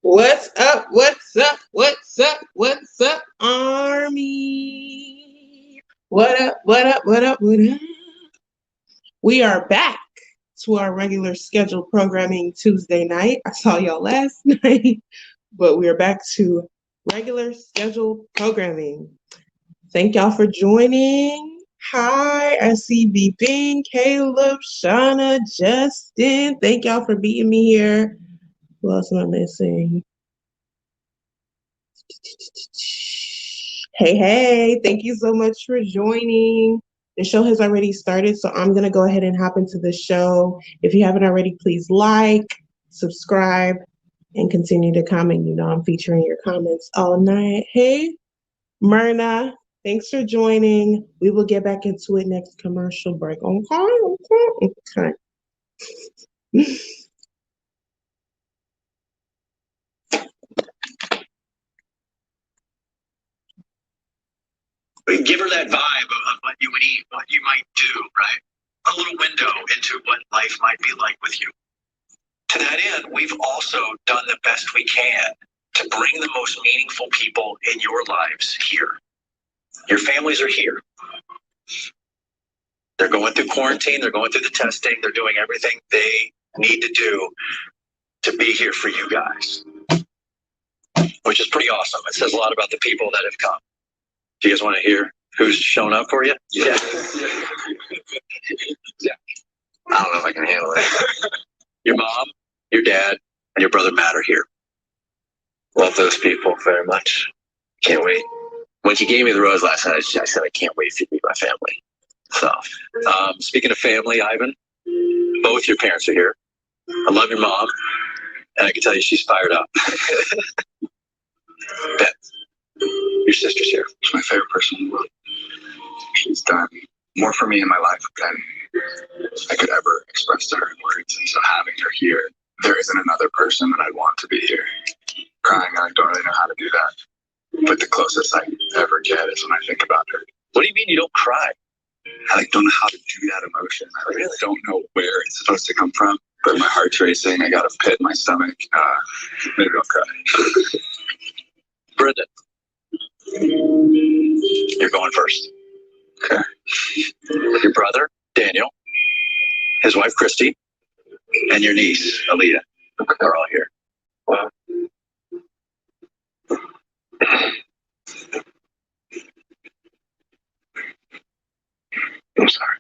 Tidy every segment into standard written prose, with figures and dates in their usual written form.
What's up? What's up? What's up? What's up, Army? What up? What up? What up? What up? We are back to our regular scheduled programming Tuesday night. I saw y'all last night, but we are back to regular scheduled programming. Thank y'all for joining. Hi, I see B. Bing, Caleb, Shauna, Justin. Thank y'all for beating me here. Who else am I missing? Hey, hey, thank you so much for joining. The show has already started, so I'm going to go ahead and hop into the show. If you haven't already, please like, subscribe, and continue to comment. You know, I'm featuring your comments all night. Hey, Myrna, thanks for joining. We will get back into it next commercial break. Okay. Give her that vibe of what you would eat, what you might do, right? A little window into what life might be like with you. To that end, we've also done the best we can to bring the most meaningful people in your lives here. Your families are here. They're going through quarantine, they're going through the testing, they're doing everything they need to do to be here for you guys, which is pretty awesome. It says a lot about the people that have come. Do you guys want to hear who's shown up for you? Yeah. Yeah. I don't know if I can handle it. Your mom, your dad, and your brother Matt are here. Love those people very much. Can't wait. When she gave me the rose last night, I said, I can't wait for you to meet my family. So, speaking of family, Ivan, both your parents are here. I love your mom, and I can tell you she's fired up. Beth, your sister's here. She's my favorite person in the world. She's done more for me in my life than I could ever express to her in words. And so having her here, there isn't another person that I'd want to be here. Crying, I don't really know how to do that. But the closest I ever get is when I think about her. What do you mean you don't cry? I don't know how to do that emotion. I really don't know where it's supposed to come from. But my heart's racing. I got a pit in my stomach. Maybe I'll cry. Brendan, you're going first. Okay. Your brother, Daniel, his wife, Christy, and your niece, Alita, are all here. Wow. I'm sorry.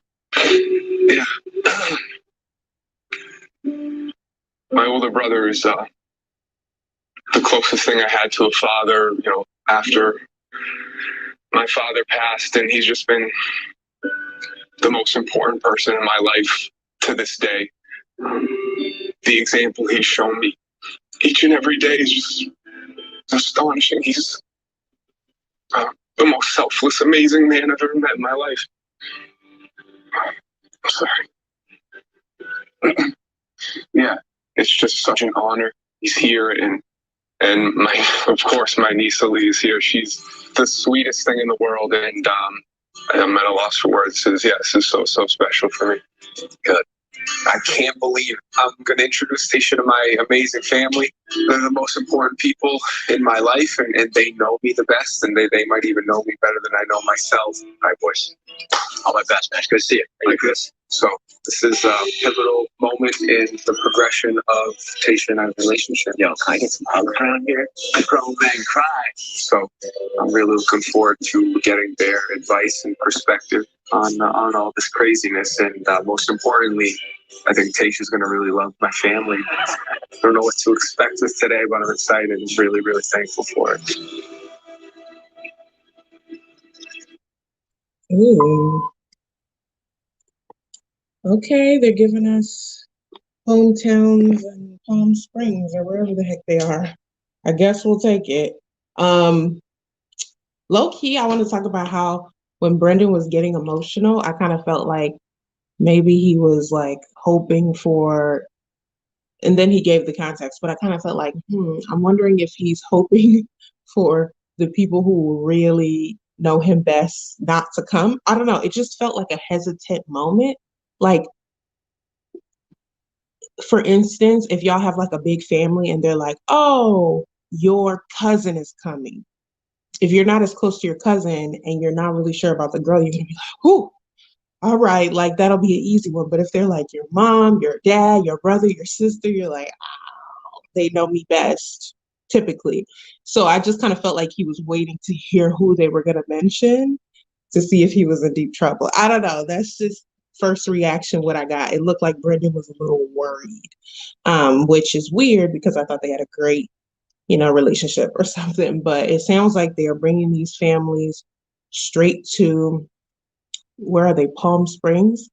Yeah. My older brother is the closest thing I had to a father, after my father passed, and he's just been the most important person in my life to this day. The example he's shown me each and every day is just astonishing. He's the most selfless, amazing man I've ever met in my life. I'm sorry. Yeah, it's just such an honor. He's here, and of course, my niece Ali is here. She's the sweetest thing in the world, and I'm at a loss for words. This is so special for me. Good. I can't believe I'm going to introduce Tayshia to my amazing family. They're the most important people in my life, and they know me the best, and they might even know me better than I know myself. Hi, boys. All my best, man. Good to see you. Like this. So this is a pivotal moment in the progression of Tayshia and I's relationship. Yo, can I get some hugs around here? A grown man cry. So I'm really looking forward to getting their advice and perspective on all this craziness, and most importantly, I think Tayshia's going to really love my family. I don't know what to expect with today, but I'm excited and really, really thankful for it. Ooh. Okay, they're giving us hometowns and Palm Springs or wherever the heck they are. I guess we'll take it. Low key, I want to talk about how when Brendan was getting emotional, I kind of felt like maybe he was like hoping for, and then he gave the context, but I kind of felt like, I'm wondering if he's hoping for the people who really know him best not to come. I don't know. It just felt like a hesitant moment. Like, for instance, if y'all have like a big family and they're like, oh, your cousin is coming. If you're not as close to your cousin and you're not really sure about the girl, you're gonna be like, whoo, all right, like that'll be an easy one. But if they're like your mom, your dad, your brother, your sister, you're like, they know me best, typically. So I just kind of felt like he was waiting to hear who they were going to mention to see if he was in deep trouble. I don't know. That's just first reaction what I got. It looked like Brendan was a little worried, which is weird because I thought they had a great, relationship or something. But it sounds like they are bringing these families straight to, where are they? Palm Springs.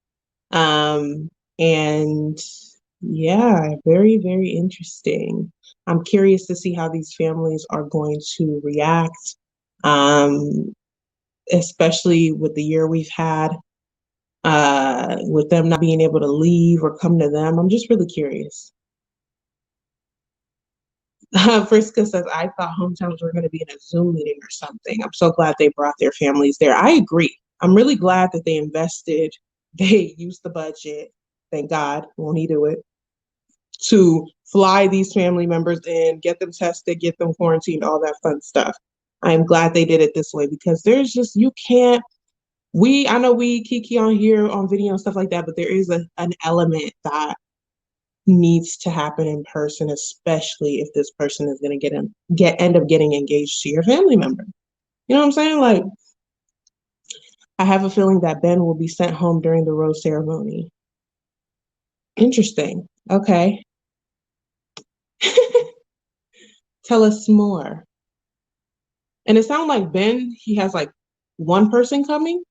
And yeah, very, very interesting. I'm curious to see how these families are going to react, um, especially with the year we've had, with them not being able to leave or come to them. I'm just really curious. Friska says, I thought hometowns were going to be in a Zoom meeting or something. I'm so glad they brought their families there. I agree. I'm really glad that they invested, they used the budget. Thank God, won't he do it? To fly these family members in, get them tested, get them quarantined, all that fun stuff. I'm glad they did it this way because there's just, you can't, I know we kiki on here on video and stuff like that, but there is an element that needs to happen in person, especially if this person is going to end up getting engaged to your family member. You know what I'm saying? Like, I have a feeling that Ben will be sent home during the rose ceremony. Interesting. Okay. Tell us more. And it sounds like Ben, he has like one person coming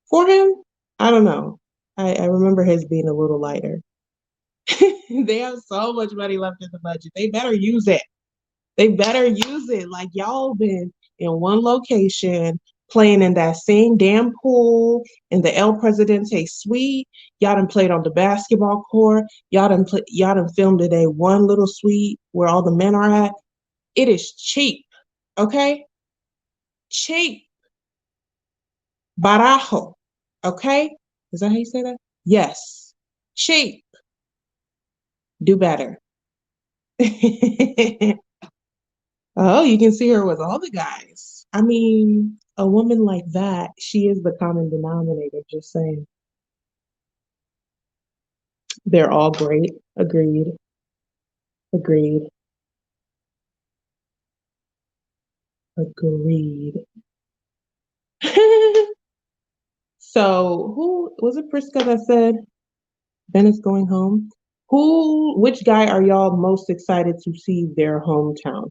for him. I don't know. I remember his being a little lighter. They have so much money left in the budget. They better use it. They better use it. Like y'all been in one location playing in that same damn pool in the El Presidente suite. Y'all done played on the basketball court. Y'all done filmed in a one little suite where all the men are at. It is cheap. Okay? Cheap. Barajo. Okay? Is that how you say that? Yes. Cheap. Do better. Oh, you can see her with all the guys. I mean, a woman like that, she is the common denominator, just saying. They're all great. Agreed. Agreed. Agreed. So, who was it, Priska, that said Ben is going home? Which guy are y'all most excited to see their hometown?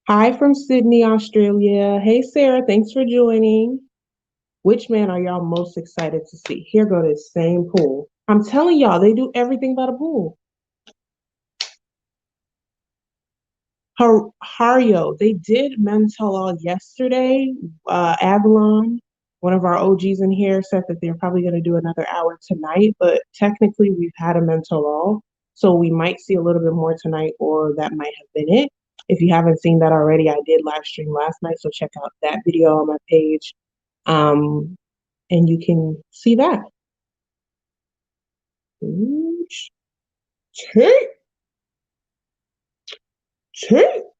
Hi from Sydney, Australia. Hey, Sarah, thanks for joining. Which man are y'all most excited to see? Here go this same pool. I'm telling y'all, they do everything but a pool. Hario, they did mental all yesterday. Avalon, one of our OGs in here, said that they're probably going to do another hour tonight, but technically we've had a mental all. So we might see a little bit more tonight, or that might have been it. If you haven't seen that already, I did live stream last night, so check out that video on my page. And you can see that.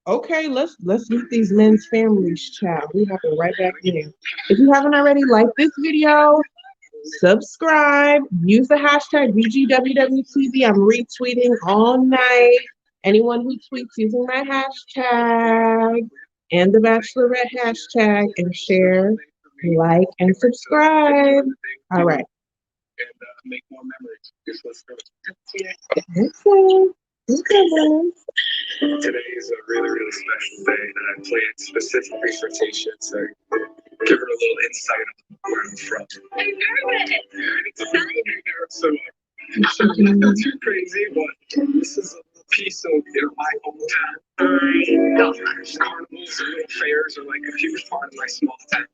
Okay, let's meet these men's families, child. We hopping right back in. If you haven't already, like this video, subscribe, use the hashtag BGWWTV. I'm retweeting all night. Anyone who tweets using my hashtag and the Bachelorette hashtag, and share, like, and subscribe. All right. Make more memories. Just let's go. Okay. Today is a really, really special day that I planned specifically for Tayshia to give her a little insight on where I'm from. I'm nervous. So not too crazy, but this is a piece of my hometown. Carnivals and fairs are like a huge part of my small town.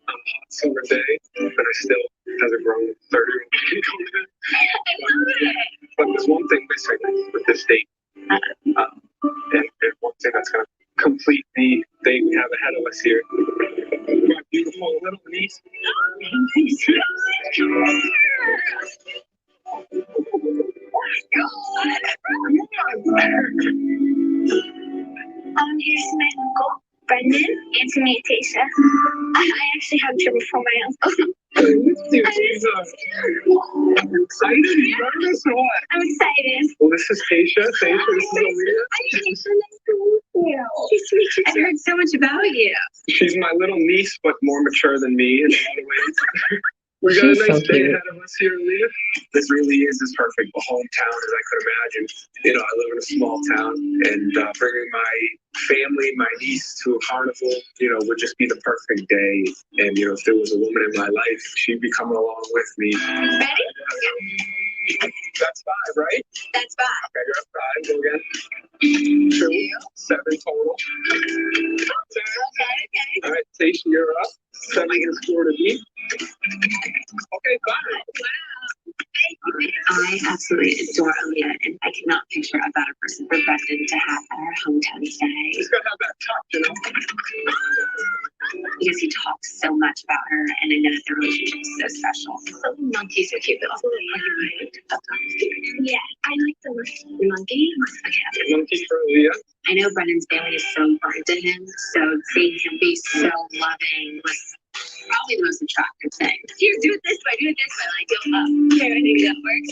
On a hot summer day, but I still, as a grown 30-year-old, but there's one thing missing with this date. And one thing that's going to complete the day we have ahead of us here. My beautiful little niece. Here's my uncle, Brendan, and to meet Tayshia. I actually hugged her before my uncle. Excited? Nervous or what? I'm excited. Well, this is Tayshia. Tayshia, this is Aaliyah. Hi, Tayshia. Nice to meet you. Nice to meet you. I've heard so much about you. She's my little niece, but more mature than me in a lot of ways. We got She's a nice so day cute. ahead of us here, Leah. This really is as perfect a hometown as I could imagine. You know, I live in a small town, and bringing my family, my niece to a carnival, you know, would just be the perfect day. And, you know, if there was a woman in my life, she'd be coming along with me. Ready? That's 5, right? That's 5. Okay, you're at 5. Go again. 2, 7 total. Okay. All right, Tayshia, you're up. 7 is 4 to beat. Okay, 5. I absolutely adore Aaliyah, and I cannot picture a better person for Brendan to have at our hometown today. He's got to have that touch, you know? Because he talks so much about her, and I know that their relationship is so special. So monkeys are cute, but also Yeah, I like the monkey. Okay. Monkey for Leah. I know Brendan's family is so important to him, so seeing him be so loving was probably the most attractive thing. Here, do it this way, like go up. Here, I think that works.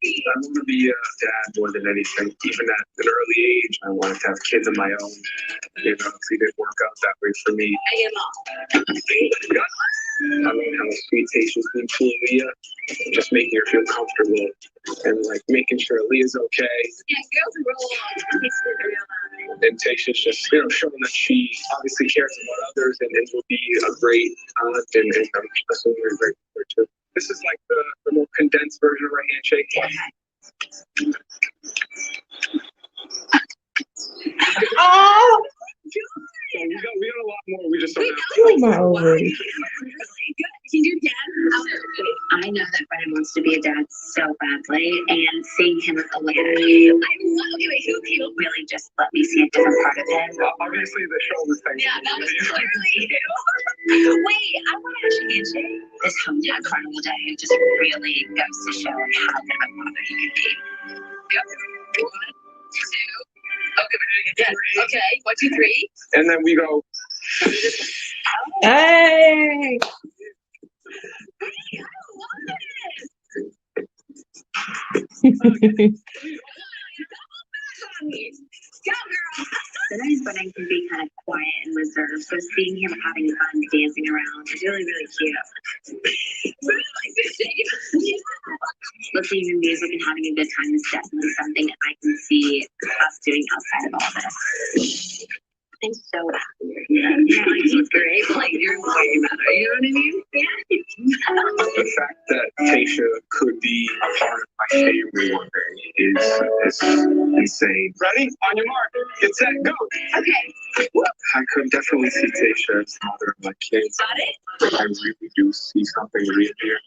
I want to be a dad more than anything. Even at an early age, I wanted to have kids of my own. You know, if it didn't work out that way for me. I get them all. I love how sweet Tayshia's been to Leah. Just making her feel comfortable and like making sure Leah's okay. Yeah, girls roll on. Takes me real long. And Tayshia's just, you know, showing that she obviously cares about others and will be a great aunt and I'm assuming a great mother too. This is like the more condensed version of our handshake. Oh, So we got a lot more. We just don't have oh my ovaries. Really good. Can you do it again? I know that Brendan wants to be a dad so badly, and seeing him with Aaliyah Okay, wait, who? really just let me see a different part of him. obviously the shoulder thing. Yeah, that was clearly you. Wait, I want to actually handshake. This hometown carnival day just really goes to show how good of a father he can be. Go. 1, 2. Okay, we're doing it again. Okay, 1, 2, 3. And then we go. Hey. Go, girl. Sometimes Brendan can be kind of quiet and reserved, so seeing him having fun dancing around is really, really cute. Listening to music and having a good time is definitely something that I can see us doing outside of all this. I'm so happy you're here. Yeah, like, he's great. Like, you're way better. You know what I mean? Yeah. The fact that Tayshia could be a part of my family one day is insane. Ready? On your mark. Get set, go. Okay. I could definitely see Tayshia as the mother of my kids. Got it? I really do see something real here.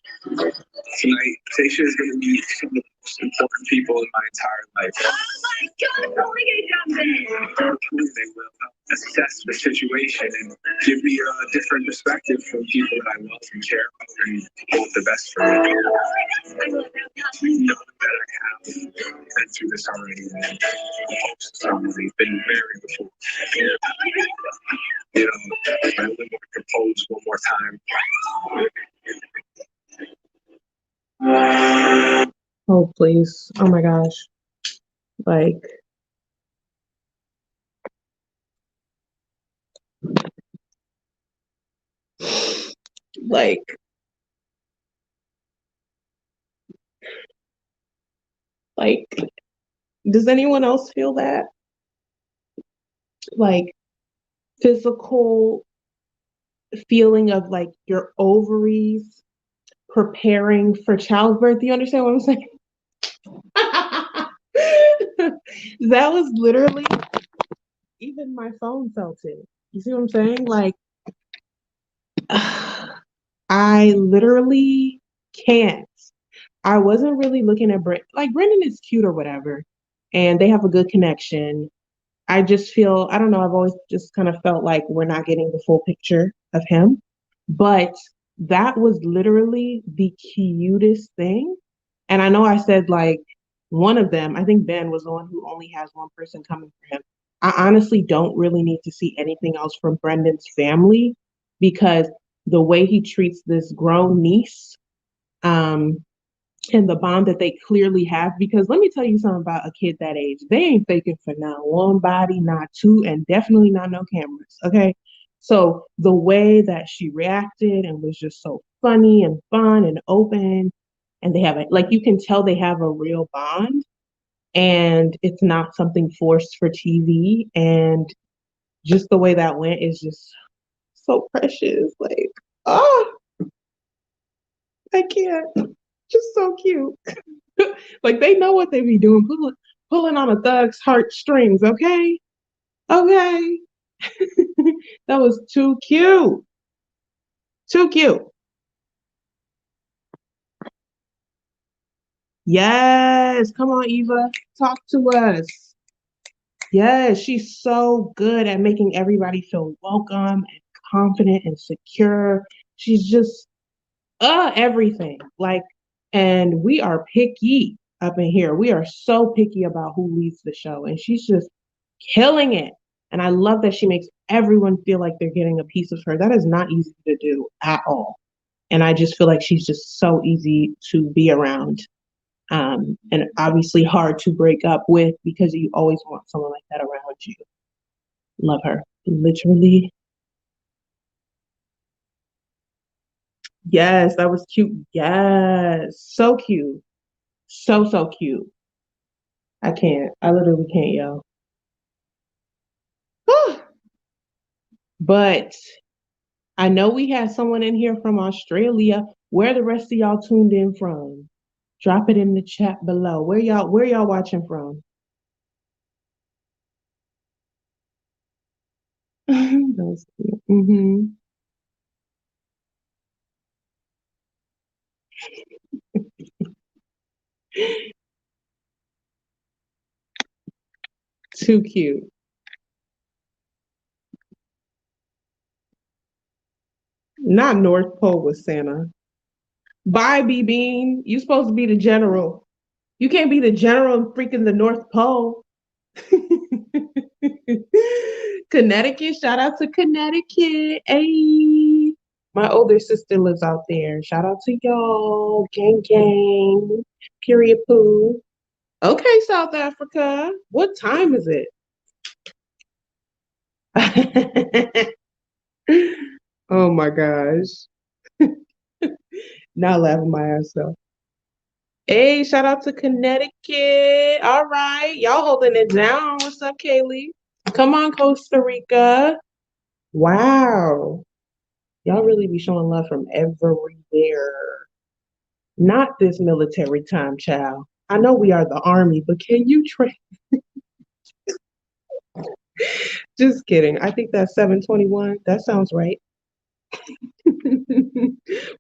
Tonight, Tayshia is going to meet some of the most important people in my entire life. Oh my God, I'm only gonna jump in. They will assess the situation and give me a different perspective from people that I love and care about and want the best for me. Oh my God, I love that. Knowing that I have been through this already and somebody been married before. You know, I only want to propose one more time. Oh, please. Oh my gosh. Like, like, does anyone else feel that? Like, physical feeling of like your ovaries preparing for childbirth. Do you understand what I'm saying? That was literally, even my phone felt it. You see what I'm saying? Like, I literally can't. I wasn't really looking at Brent. Like, Brendan is cute or whatever, and they have a good connection. I just feel, I don't know, I've always just kind of felt like we're not getting the full picture of him. But that was literally the cutest thing. And I know I said like one of them, I think Ben was the one who only has one person coming for him. I honestly don't really need to see anything else from Brendan's family because the way he treats this grown niece, um, and the bond that they clearly have. Because let me tell you something about a kid that age. They ain't faking for not one body, not two, and definitely not no cameras. Okay. So the way that she reacted and was just so funny and fun and open, and they have it like you can tell they have a real bond and it's not something forced for TV. And just the way that went is just so precious. Like, oh, I can't. Just so cute. Like they know what they be doing, pulling on a thug's heartstrings, okay? Okay. That was too cute. Too cute. Yes. Come on, Eva. Talk to us. Yes, she's so good at making everybody feel welcome and confident and secure. She's just everything. Like, and we are picky up in here. We are so picky about who leads the show, and she's just killing it. And I love that she makes everyone feel like they're getting a piece of her. That is not easy to do at all. And I just feel like she's just so easy to be around. And obviously hard to break up with because you always want someone like that around you. Love her. Literally. Yes, that was cute. Yes. So cute. So, so cute. I can't. I literally can't, yo. But I know we had someone in here from Australia. Where the rest of y'all tuned in from? Drop it in the chat below. Where y'all watching from? That's cute. Mm-hmm. Too cute. Not North Pole with Santa. Bye, B Bean. You supposed to be the general. You can't be the general in freaking the North Pole. Connecticut, shout out to Connecticut. Hey, my older sister lives out there. Shout out to y'all. Gang, gang. Period, poo. Okay, South Africa. What time is it? Oh my gosh. Now laughing my ass off. Hey, shout out to Connecticut. All right. Y'all holding it down. What's up, Kaylee? Come on, Costa Rica. Wow. Y'all really be showing love from everywhere. Not this military time, child. I know we are the army, but can you train? Just kidding. I think that's 721. That sounds right.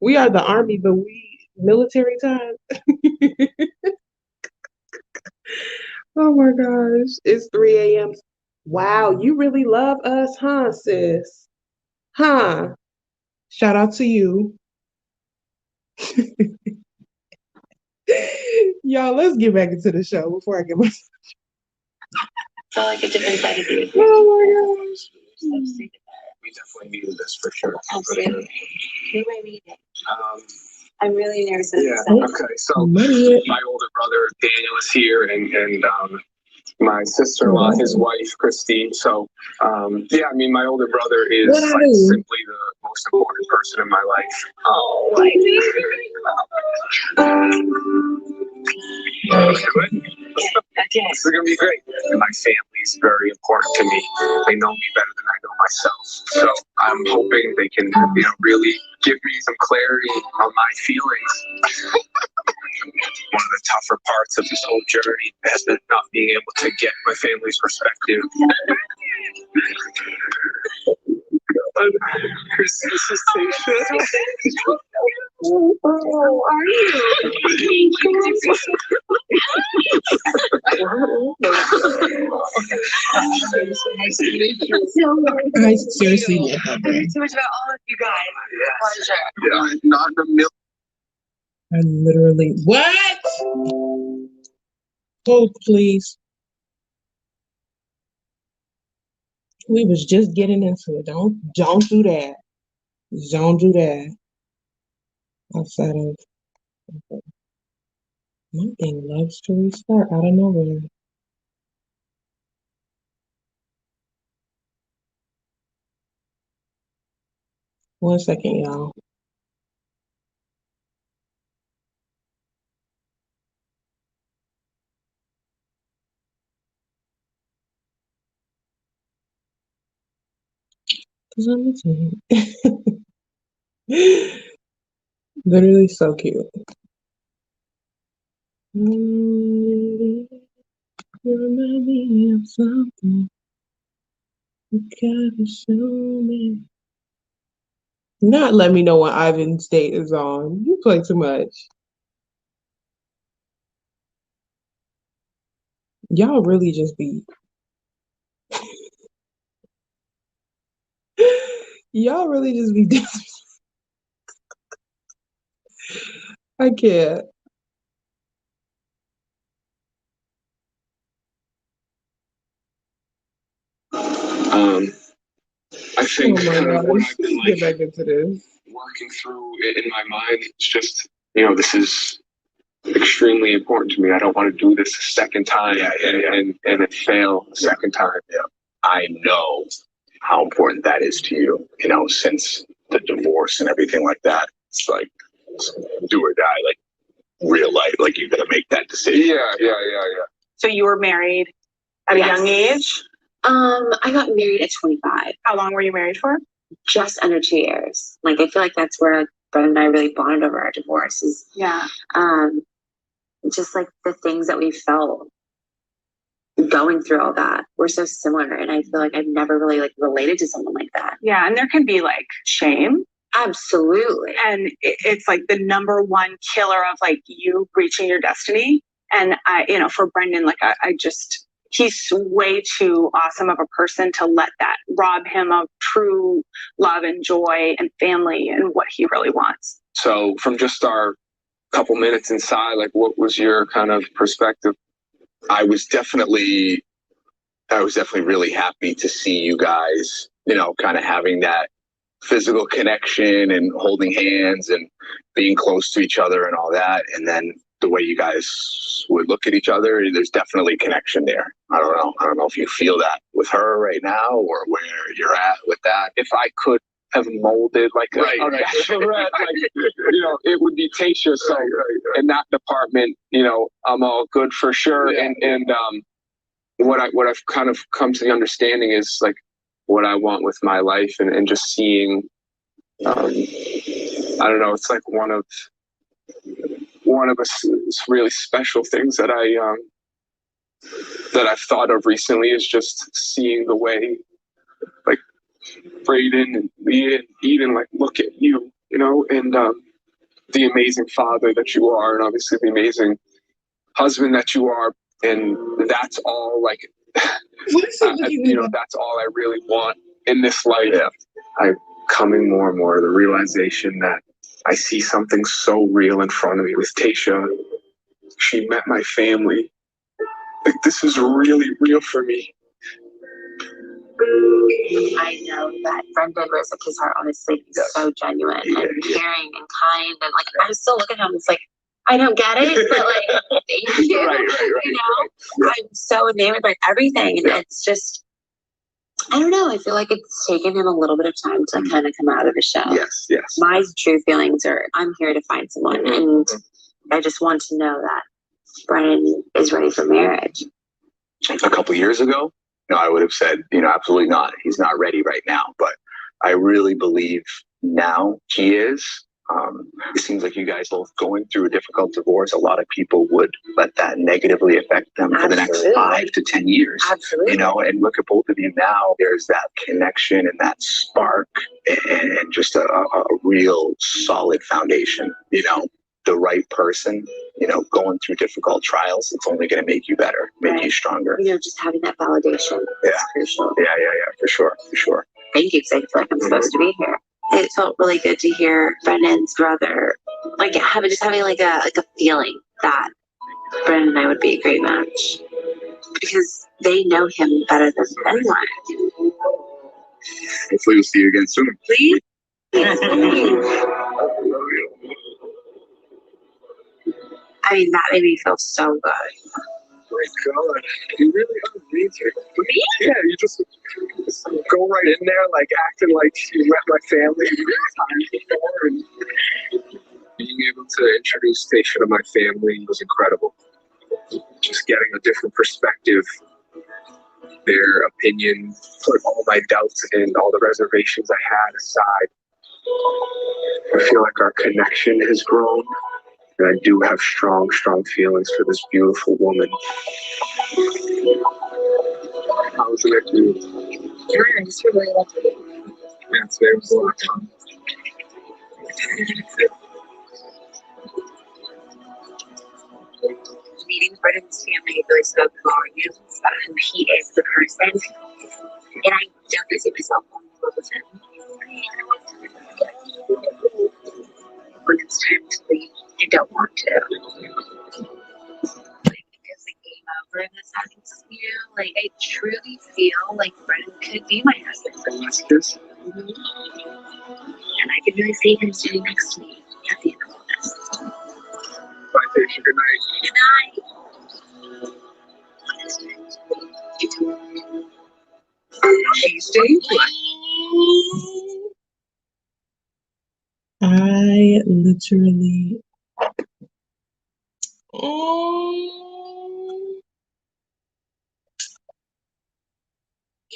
We are the army, but we military time. Oh my gosh. It's 3 a.m. Wow, you really love us, huh, sis? Huh? Shout out to you. Y'all, let's get back into the show before I get my. So like a different side of you. Oh my gosh. We definitely needed this for sure. Absolutely. Who am I reading? Um, I'm really nervous. yeah. Okay. So my older brother Daniel is here, and my sister-in-law, his wife Christine. So yeah, I mean, my older brother is like simply the most important person in my life. Oh, my Okay. This is gonna be great. And my family is very important to me. They know me better than I know myself. So I'm hoping they can, really give me some clarity on my feelings. One of the tougher parts of this whole journey has been not being able to get my family's perspective. This is Tayshia. Oh, are you? Nice to meet you. So I seriously love that I heard band. so much about all of you guys. It's a pleasure. Yeah, not in a million. I literally what? Hold, please. We was just getting into it. Don't do that. Don't do that. Outside of my thing loves to restart out of nowhere. One second, y'all. Cause I'm a team. Literally so cute. You remind me of something. You gotta show me. Not let me know when Ivan's date is on. You play too much. Y'all really just be. Y'all really just be. I can't. I think Oh my kind of what gosh. I've been Get like back into this. working through in my mind. It's just, this is extremely important to me. I don't want to do this a second time and it fail a second time. Yeah. I know how important that is to you, since the divorce and everything like that. It's like do or die, like real life, like you gotta make that decision. Yeah. So you were married at a young age? I got married at 25. How long were you married for? Just under 2 years. Like, I feel like that's where Brett and I really bonded over our divorce is, Yeah. just like the things that we felt going through all that were so similar. And I feel like I've never really like related to someone like that. Yeah. And there can be like shame. Absolutely. And it's like the number one killer of like you reaching your destiny. And for Brendan, like I just, he's way too awesome of a person to let that rob him of true love and joy and family and what he really wants. So from just our couple minutes inside, like what was your kind of perspective? I was definitely really happy to see you guys, kind of having that physical connection and holding hands and being close to each other and all that. And then the way you guys would look at each other, there's definitely connection there. I don't know if you feel that with her right now or where you're at with that. If I could have molded like a Bachelorette, it would be Tayshia. So in that department, I'm all good for sure. Yeah. And what I've kind of come to the understanding is like what I want with my life and just seeing, I don't know, it's like one of us really special things that I've thought of recently is just seeing the way like Braden and Leah and Eden like look at you, and the amazing father that you are, and obviously the amazing husband that you are, and that's all like that's all I really want in this life. Yeah. I'm coming more and more to the realization that I see something so real in front of me with Tayshia. She met my family. Like this is really real for me. I know that Brendan wears like his heart honestly is so genuine and caring and kind, and like I still look at him, it's like I don't get it, but like thank you. Right. I'm so enamored by everything, and it's just I don't know. I feel like it's taken him a little bit of time to kind of come out of the shell. Yes. My true feelings are I'm here to find someone, and I just want to know that Brendan is ready for marriage. A couple years ago, I would have said, absolutely not. He's not ready right now. But I really believe now he is. It seems like you guys are going through a difficult divorce. A lot of people would let that negatively affect them for the next 5 to 10 years. Absolutely. And look at both of you now. There's that connection and that spark and just a real solid foundation, the right person, going through difficult trials, it's only going to make you better, make you stronger. Just having that validation is crucial. Yeah, for sure. Thank you, because I feel like I'm supposed to be here. It felt really good to hear Brennan's brother, having like a feeling that Brennan and I would be a great match, because they know him better than anyone. Hopefully we'll see you again soon. Please. I mean, that made me feel so good. Oh my God, you really are amazing. Me? Yeah, you just go right in there, like acting like you met my family times before, and being able to introduce Tayshia to my family was incredible. Just getting a different perspective, their opinion, put all my doubts and all the reservations I had aside. I feel like our connection has grown, and I do have strong feelings for this beautiful woman. How was it for you? Yeah, it's really lovely. Yeah, today was a lot of fun. Meeting Brennan's family really spoke volumes about who he is as a person, and I definitely see myself falling in love with him. When it's time to leave, I don't want to. Because the game over in this happens, I truly feel like Brennan could be my husband. That's this. And I can really see him sitting next to me at the end of all this. Bye, Tayshia. Good night. Good night. She's staying put. I literally.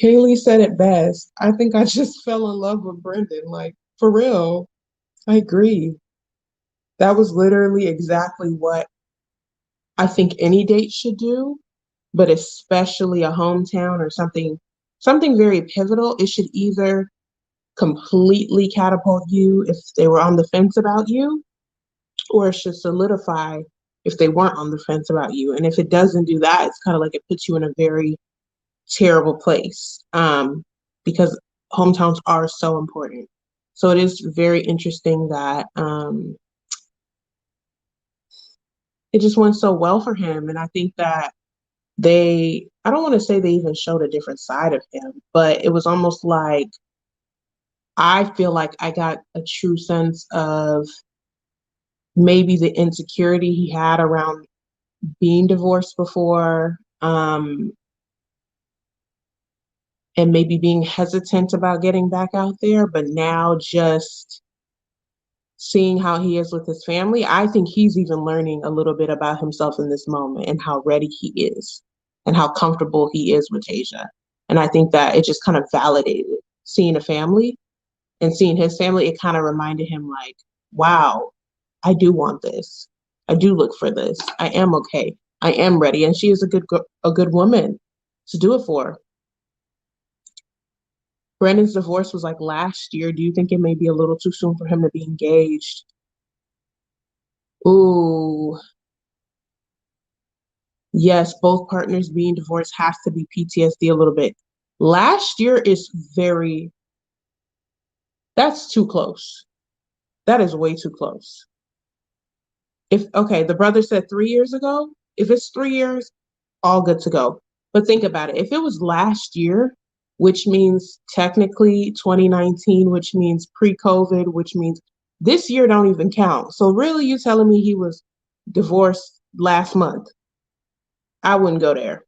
Kaylee said it best. I think I just fell in love with Brendan. Like, for real. I agree. That was literally exactly what I think any date should do, but especially a hometown or something very pivotal. It should either completely catapult you if they were on the fence about you, or it should solidify if they weren't on the fence about you. And if it doesn't do that, it's kind of like it puts you in a very terrible place, because hometowns are so important. So it is very interesting that it just went so well for him. And I think that I don't want to say they even showed a different side of him, but it was almost like I feel like I got a true sense of maybe the insecurity he had around being divorced before, and maybe being hesitant about getting back out there. But now just seeing how he is with his family, I think he's even learning a little bit about himself in this moment and how ready he is and how comfortable he is with Tayshia. And I think that it just kind of validated seeing a family and seeing his family. It kind of reminded him like, wow, I do want this. I do look for this. I am okay. I am ready. And she is a good woman to do it for. Brandon's divorce was like last year. Do you think it may be a little too soon for him to be engaged? Ooh, yes, both partners being divorced has to be PTSD a little bit. Last year is that's too close. That is way too close. The brother said 3 years ago, if it's 3 years, all good to go. But think about it. If it was last year, which means technically 2019, which means pre-COVID, which means this year don't even count. So really you telling me he was divorced last month? I wouldn't go there.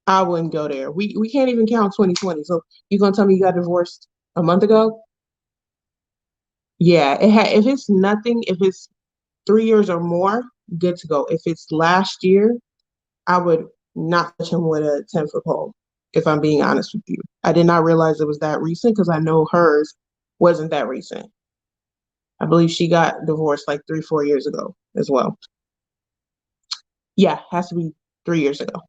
I wouldn't go there. We can't even count 2020. So you gonna tell me you got divorced a month ago? Yeah, if it's 3 years or more, good to go. If it's last year, I would not touch him with a 10-foot pole, if I'm being honest with you. I did not realize it was that recent because I know hers wasn't that recent. I believe she got divorced like 3-4 years ago as well. Yeah, has to be 3 years ago.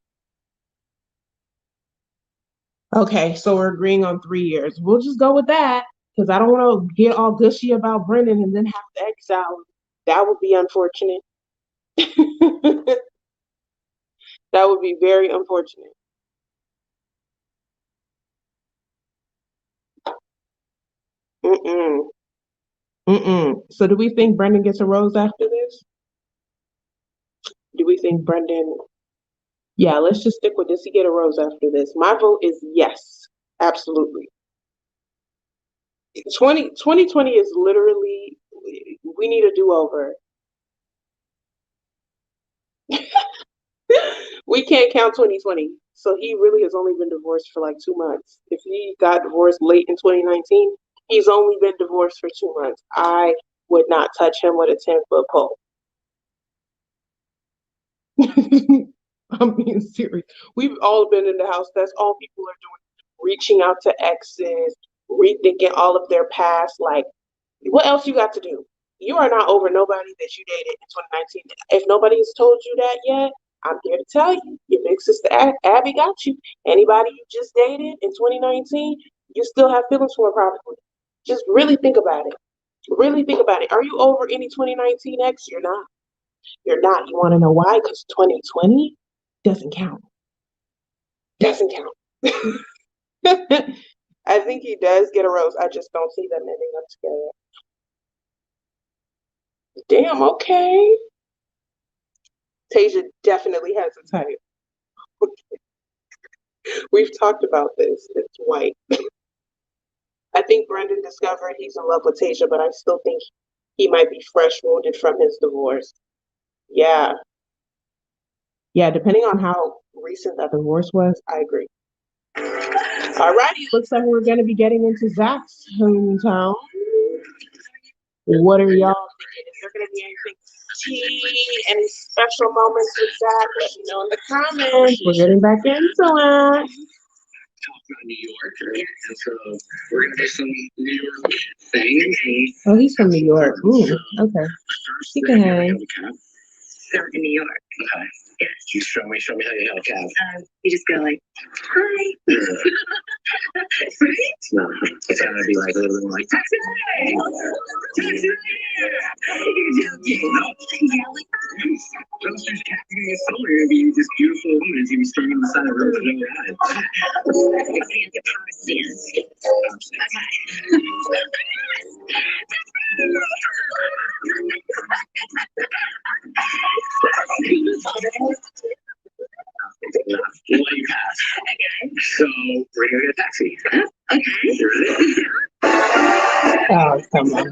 Okay, so we're agreeing on 3 years. We'll just go with that because I don't want to get all gushy about Brendan and then have to exile him. That would be unfortunate. That would be very unfortunate. Mm-mm. Mm-mm. So do we think Brendan gets a rose after this? Do we think Brendan? Yeah, let's just stick with this. He get a rose after this. My vote is yes. Absolutely. 2020 is literally, we need a do-over. We can't count 2020. So he really has only been divorced for like 2 months. If he got divorced late in 2019, he's only been divorced for 2 months. I would not touch him with a 10-foot pole. I'm being serious. We've all been in the house. That's all people are doing. Reaching out to exes, rethinking all of their past. Like, what else you got to do? You are not over nobody that you dated in 2019. If nobody has told you that yet, I'm here to tell you. Your big sister Abby got you. Anybody you just dated in 2019, you still have feelings for probably. Just really think about it. Really think about it. Are you over any 2019 ex? You're not. You're not. You want to know why? Because 2020 doesn't count. Doesn't count. I think he does get a rose. I just don't see them ending up together. Damn, okay. Tayshia definitely has a type. We've talked about this. It's white. I think Brendan discovered he's in love with Tayshia, but I still think he might be fresh wounded from his divorce. Yeah. Yeah, depending on how recent that divorce was, I agree. Alrighty, looks like we're gonna be getting into Zach's hometown. What are y'all thinking? Is there gonna be anything tea, any special moments with Zach? Let me know in the comments. We're getting back into it. Talk about New York, right? And so we're gonna do some New York things. Oh, he's from New York. Ooh, okay. He can hang. They're in New York. Okay. Yes. You show me how you hail a cab. You just go like, hi. Right? No, it's gotta be like a little bit like Taxi! Taxi! You're joking. Those just can't be somewhere. It'd be this beautiful woman. She'd be standing on the side of the road with no ride. We'll let you pass. Okay. So we're gonna get a taxi. Okay. You ready? Oh, come on.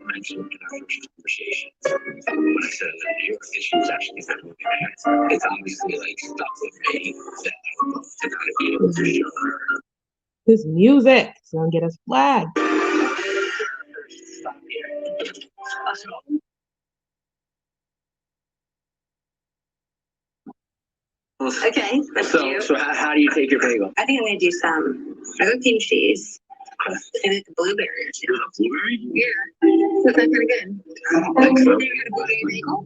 Mentioned in our first conversation when I said that New York issue was actually not moving ahead. It's obviously like stuff with me that I would love to kind of be able to show her. This music is gonna get us flagged. Stop here. Okay, let's do. So how do you take your bagel? I think I'm gonna do I go cream cheese. And like a blueberry or two. Blueberry? Yeah. That's pretty good. I don't think so. Have you had a blueberry bagel?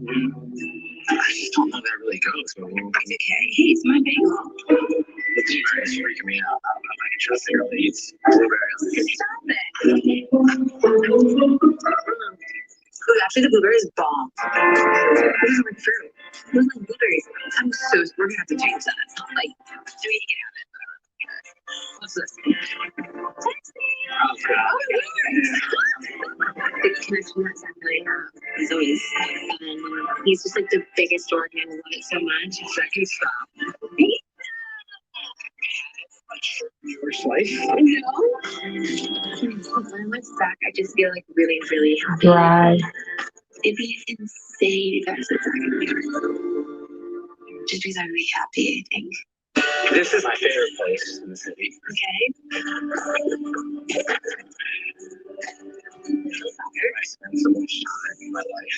I just don't know that really goes. But It's okay. Hey, it's my bagel. the blueberry is freaking me out. I don't know if I can trust it really eats blueberry on the kitchen. Stop it. Ooh, actually, the blueberry is bomb. This is like fruit. Those like blueberries. We're gonna have to change that. Like, do we can have it? What's this? The connection that Zach really is always fun. He's just like the biggest dork and I love it so much. Second stop. Your slice? No. When I'm with Zach, I just feel like really, really happy. Dry. It'd be insane if I was with Zach in New York. Just because I'm really happy, I think. This is my favorite place in the city. Okay. I spend so much time in my life.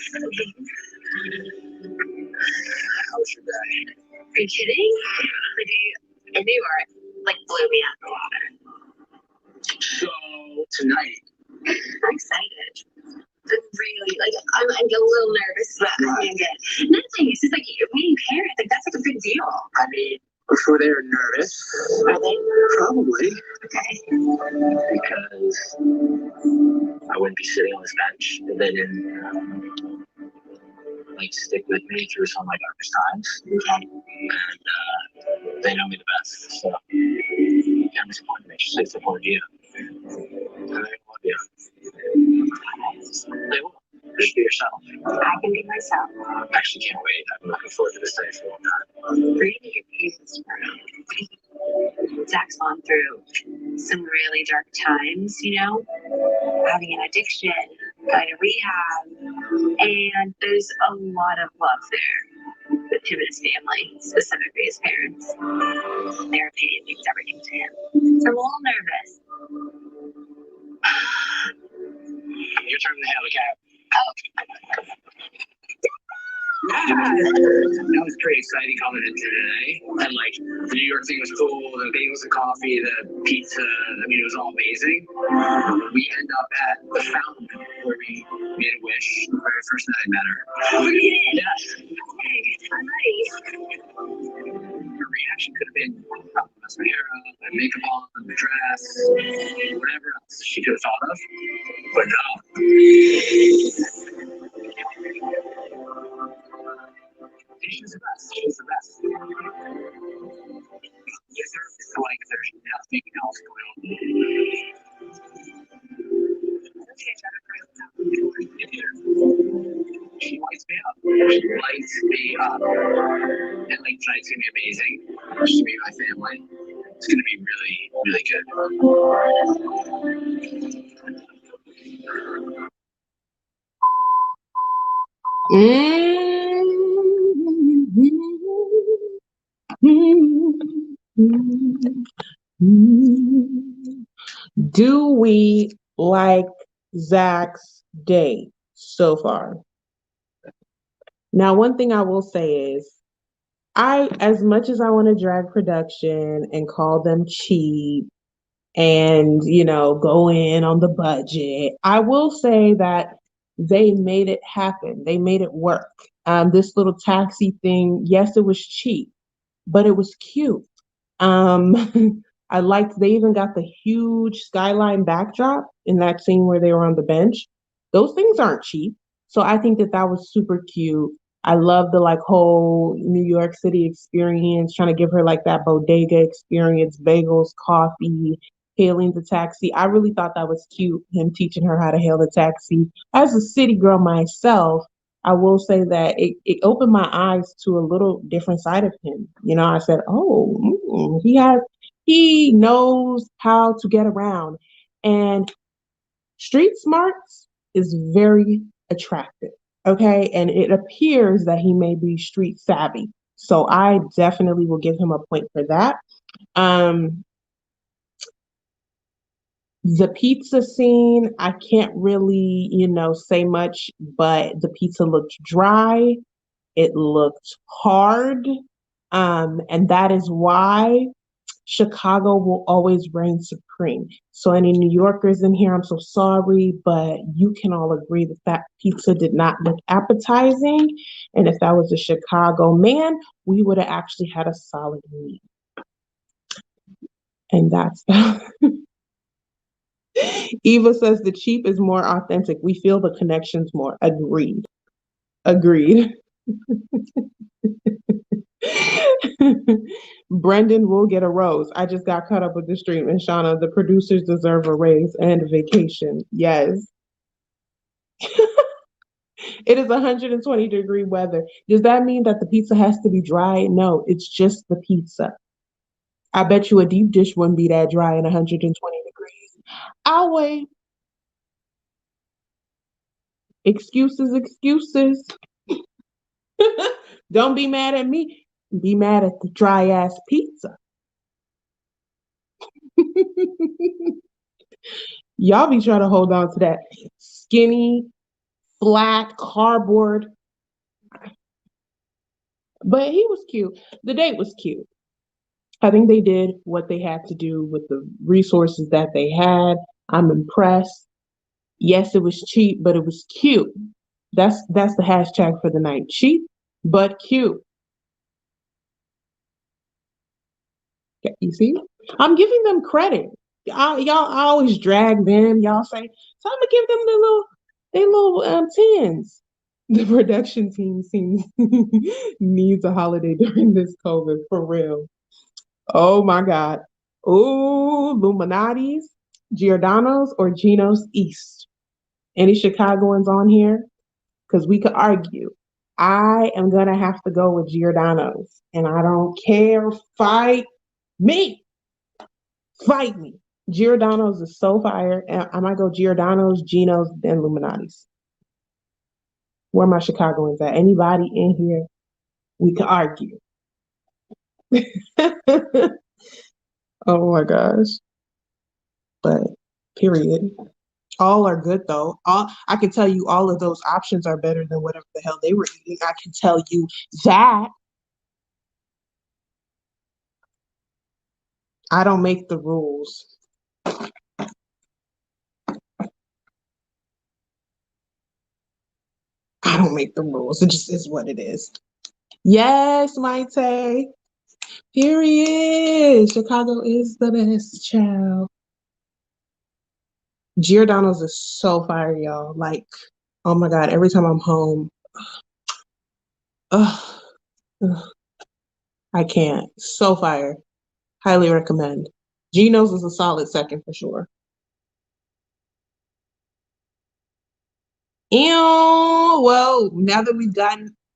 How was your day? Are you kidding? Like, New York like blew me out of the water. So tonight, I'm excited. really like I'm a little nervous, but I'm doing good. Another thing is just like being parents, like that's like a big deal. I mean, before they were nervous. Are they? Probably. Okay. Because I wouldn't be sitting on this bench. They didn't like stick with me through some of my darkest times. Okay. And they know me the best. So I'm disappointed. They should support you. And they love you. They will. Just be yourself. I can be myself. I actually can't wait. I've been looking forward to this day for a long time. Reading your pages for Zach's gone through some really dark times, you know, having an addiction, going to rehab, and there's a lot of love there with him and his family, specifically his parents. Their opinion means everything to him. So I'm a little nervous. Your turn to have a cat. Oh. That was pretty exciting coming into today. And like the New York thing was cool, the bagels and coffee, the pizza, I mean it was all amazing. We end up at the fountain where we made a wish the very first night I met her. Oh, you did? Yeah. Okay, I'm ready. Her reaction could have been mascara, makeup on, the dress, whatever else she could have thought of. But no. She's the best. She's the best. Yes, sir. Like there's nothing else going on. She lights me up. She lights me up. And like tonight's gonna be amazing. It's gonna be my family. It's gonna be really, really good. Do we like Zach's date so far? Now, one thing I will say is, as much as I want to drag production and call them cheap and, go in on the budget, I will say that they made it happen. They made it work. This little taxi thing, yes, it was cheap, but it was cute. I liked, they even got the huge skyline backdrop in that scene where they were on the bench. Those things aren't cheap. So I think that that was super cute. I love the whole New York City experience, trying to give her that bodega experience, bagels, coffee, hailing the taxi. I really thought that was cute, him teaching her how to hail the taxi. As a city girl myself, I will say that it opened my eyes to a little different side of him. I said, oh, he knows how to get around. And street smarts is very attractive. Okay. And it appears that he may be street savvy. So I definitely will give him a point for that. The pizza scene, I can't really, say much, but the pizza looked dry. It looked hard. And that is why Chicago will always reign supreme. So any New Yorkers in here, I'm so sorry, but you can all agree that that pizza did not look appetizing. And if that was a Chicago man, we would have actually had a solid meal. And that's that. Eva says the cheap is more authentic. We feel the connections more. Agreed. Brendan will get a rose. I just got caught up with the stream. And Shauna, the producers deserve a raise and a vacation. Yes. It is 120-degree weather. Does that mean that the pizza has to be dry? No, it's just the pizza. I bet you a deep dish wouldn't be that dry in 120 degrees. I'll wait. Excuses. Don't be mad at me. Be mad at the dry ass pizza. Y'all be trying to hold on to that skinny, flat cardboard. But he was cute. The date was cute. I think they did what they had to do with the resources that they had. I'm impressed. Yes, it was cheap, but it was cute. That's the hashtag for the night. Cheap, but cute. Yeah, you see? I'm giving them credit. I always drag them. Y'all say, so I'm gonna give them their little tens. The production team seems needs a holiday during this COVID for real. Oh my God. Ooh, Illuminati's, Giordano's, or Geno's East. Any Chicagoans on here? Because we could argue. I am gonna have to go with Giordano's, and I don't care. Fight me. Fight me. Giordano's is so fire. And I might go Giordano's, Geno's, then Illuminati's. Where are my Chicagoans at? Anybody in here? We could argue. Oh my gosh. But period. All are good though. All I can tell you all of those options are better than whatever the hell they were eating. I can tell you that. I don't make the rules. I don't make the rules. It just is what it is. Yes, Maite. Period. Chicago is the best, child. Giordano's is so fire, y'all. Like, oh my God, every time I'm home, ugh, ugh, I can't. So fire. Highly recommend. Geno's is a solid second for sure. Ew. Well, now that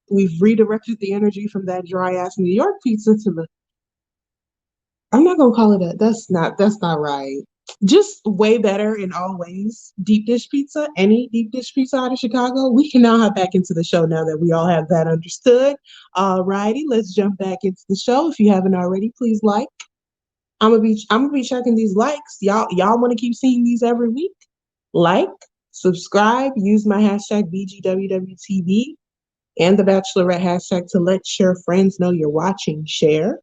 we've redirected the energy from that dry ass New York pizza to the, I'm not gonna call it a, that's not right. Just way better in all ways. Deep dish pizza, any deep dish pizza out of Chicago. We can now hop back into the show now that we all have that understood. All righty, let's jump back into the show. If you haven't already, please like. I'm gonna be checking these likes. Y'all want to keep seeing these every week? Like, subscribe, use my hashtag BGWWTV and the Bachelorette hashtag to let your friends know you're watching. Share.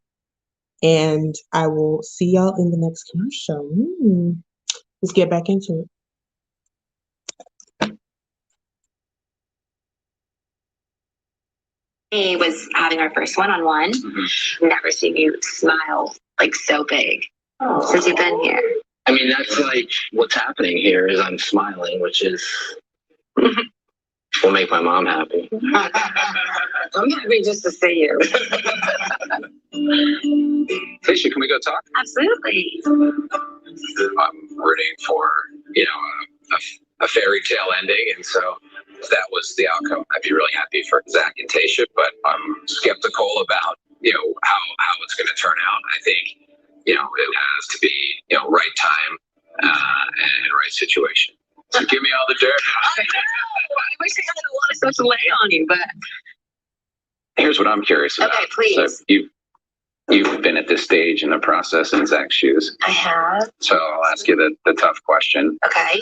And I will see y'all in the next commercial. Let's get back into it. He was having our first one-on-one. Never seen you smile like so big since you've been here. I mean, that's like what's happening here is I'm smiling, which is will make my mom happy. I'm happy just to see you. Tayshia, can we go talk? Absolutely. I'm rooting for, a fairy tale ending, and so if that was the outcome, I'd be really happy for Zach and Tayshia, but I'm skeptical about, how it's going to turn out. I think, it has to be, right time and right situation. So give me all the dirt. I know. I wish I had a lot of stuff to lay on you, but Here's what I'm curious about. okay, please. So you've been at this stage in the process in Zach's shoes. I have. So I'll ask you the tough question. Okay.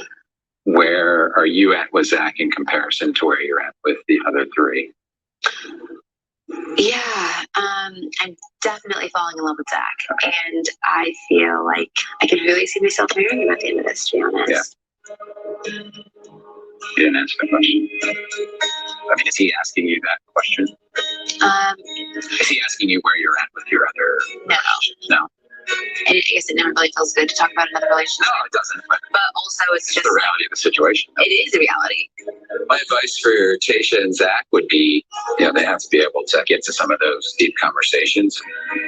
Where are you at with Zach in comparison to where you're at with the other three? Yeah, I'm definitely falling in love with Zach, and I feel like I could really see myself marrying him at the end of this, to be honest. You didn't answer the question. I mean, is he asking you that question? Is he asking you where you're at with your other? No. And I guess it never really feels good to talk about another relationship. No, it doesn't. But But also, it's just the reality of the situation. it is a reality. My advice for Tayshia and Zach would be, they have to be able to get to some of those deep conversations.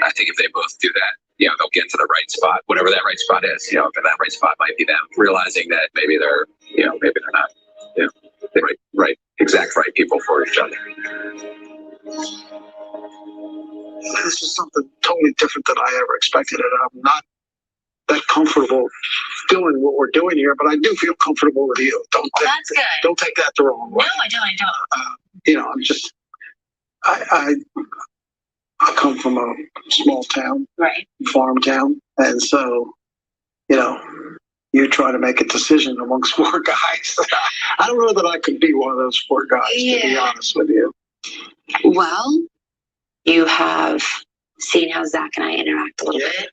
I think if they both do that, they'll get to the right spot, whatever that right spot is. But that right spot might be them realizing that maybe they're not, the exact right people for each other. This is something totally different than I ever expected, and I'm not that comfortable doing what we're doing here, but I do feel comfortable with you. That's good. Don't take that the wrong way. No, I don't. I'm just, I come from a small town, Right. farm town, and so, you try to make a decision amongst four guys. I don't know that I could be one of those four guys, to be honest with you. Well, you have seen how Zach and I interact a little bit.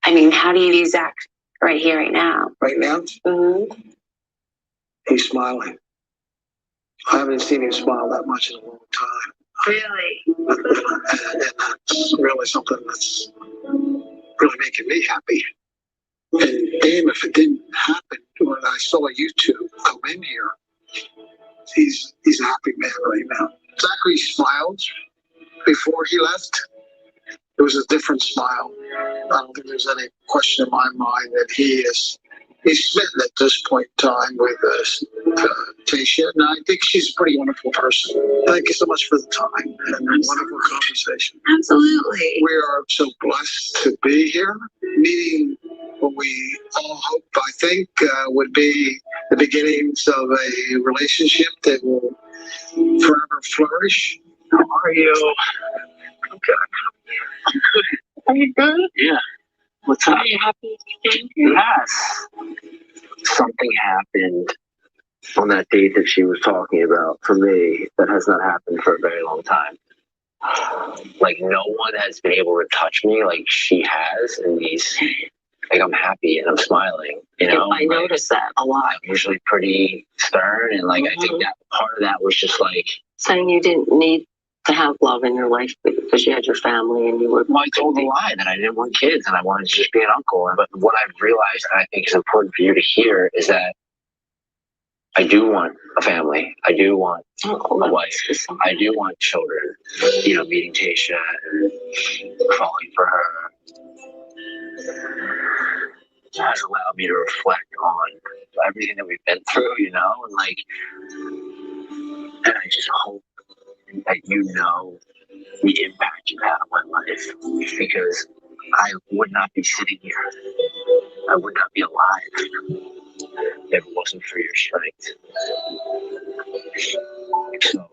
I mean, how do you view Zach right here, right now? Right now, Mm-hmm. He's smiling. I haven't seen him smile that much in a long time. Really? And that's really something that's really making me happy. And damn if it didn't happen when I saw you two come in here. He's a happy man right now. Zachary smiled before he left. It was a different smile. I don't think there's any question in my mind that he's smitten at this point in time with Tayshia, and I think she's a pretty wonderful person. Thank you so much for the time and a wonderful conversation. Absolutely. We are so blessed to be here, meeting what we all hope, I think, would be the beginnings of a relationship that will forever flourish. How are you? I'm good. Are you good? Yeah. What's up? Are you happy to be here? Yes. Something happened on that date that she was talking about for me that has not happened for a very long time. Like, no one has been able to touch me like she has, and like, I'm happy and I'm smiling, you know? I noticed that a lot. I'm usually pretty stern, and like, I think that part of that was just like, Saying you didn't need to have love in your life because you had your family and you were. well, I told a lie that I didn't want kids and I wanted to just be an uncle. But what I've realized, and I think is important for you to hear, is that I do want a family. I do want a wife. I do want children. You know, meeting Tayshia and falling for her has allowed me to reflect on everything that we've been through, you know, and like, and I just hope that you know the impact you had on my life, because I would not be sitting here. I would not be alive if it wasn't for your strength. So,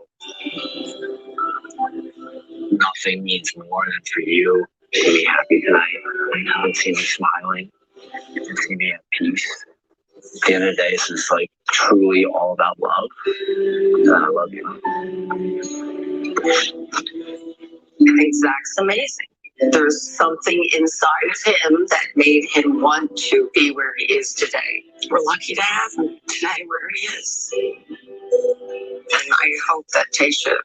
nothing means more than for you to be happy tonight and see me smiling and see me at peace. At the end of the day, this is like truly all about love. And I love you. I think Zach's amazing. There's something inside of him that made him want to be where he is today. We're lucky to have him today where he is. And I hope that Tayshia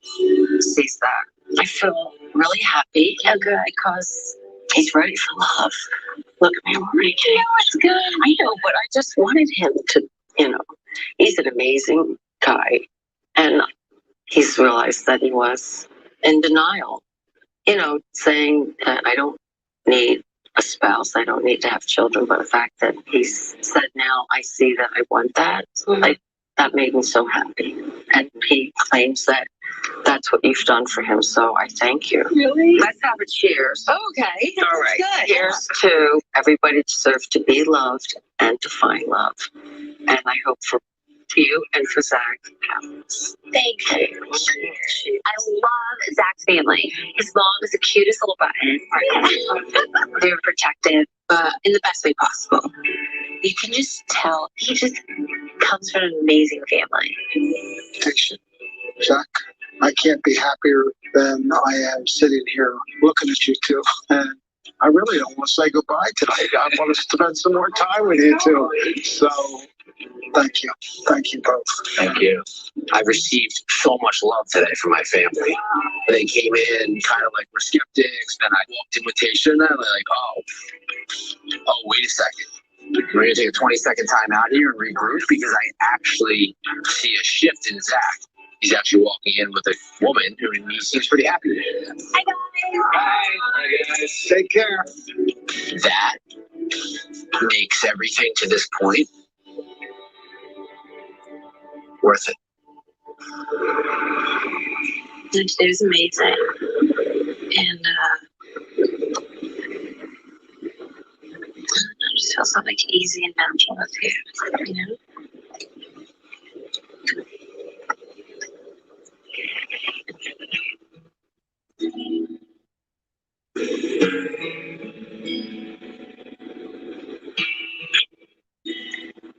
sees that. I feel really happy because he's ready for love. Look at me, I'm already kidding. No, it's good. I know, but I just wanted him to, he's an amazing guy. And he's realized that he was in denial. Saying that I don't need a spouse, I don't need to have children, but the fact that he's said now, I see that I want that, that made me so happy. And he claims that that's what you've done for him, so I thank you. Really? Let's have a cheers. Okay. All right. Good. Cheers to everybody deserves to be loved and to find love. And I hope for you and for Zach happens. Thank you. I love Zach's family. His mom is the cutest little button. They're protective, but in the best way possible. You can just tell he just comes from an amazing family. Zach, I can't be happier than I am sitting here looking at you two. And I really don't want to say goodbye tonight. I want to spend some more time with you two. So thank you. Thank you both. Thank you. I've received so much love today from my family. They came in kind of like were skeptics. Then I walked in with Tayshia and they're like, oh, wait a second. We're going to take a 20-second time out here and regroup, because I actually see a shift in Zach. He's actually walking in with a woman who he seems pretty happy with. Hi, guys. Hi, guys. Take care. That makes everything to this point worth it. It was amazing. And I just feel so easy and natural with you,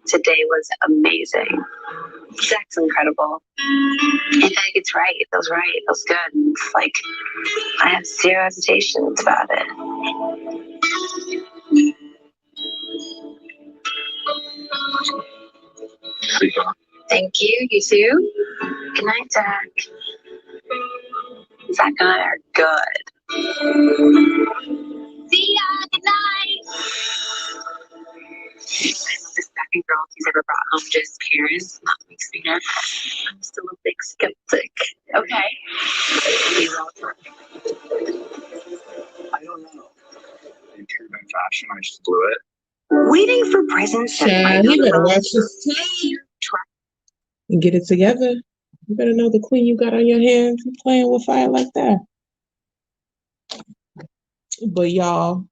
Today was amazing. Zach's incredible. I think it's right. It feels right. It feels good. It's like I have zero hesitations about it. Sleep on. Thank you. You too. Good night, Zach. Zach and I are good. See ya. Good night. I love the second girl he's ever brought home to his parents. That makes me nervous. I'm still a big skeptic. Okay. I don't know. In turbine fashion, I just blew it. Waiting for presents that might Child, not you better arrive watch this tape and get it together. You better know the queen you got on your hands. You playing with fire like that. But y'all,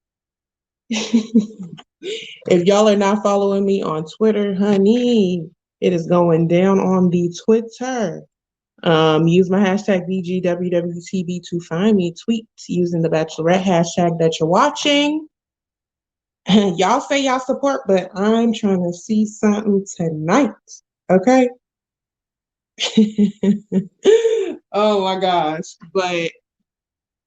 if y'all are not following me on Twitter, honey, it is going down on the Twitter. Use my hashtag BGWWTB to find me. Tweet using the Bachelorette hashtag that you're watching. Y'all say y'all support, but I'm trying to see something tonight. Okay? Oh my gosh. But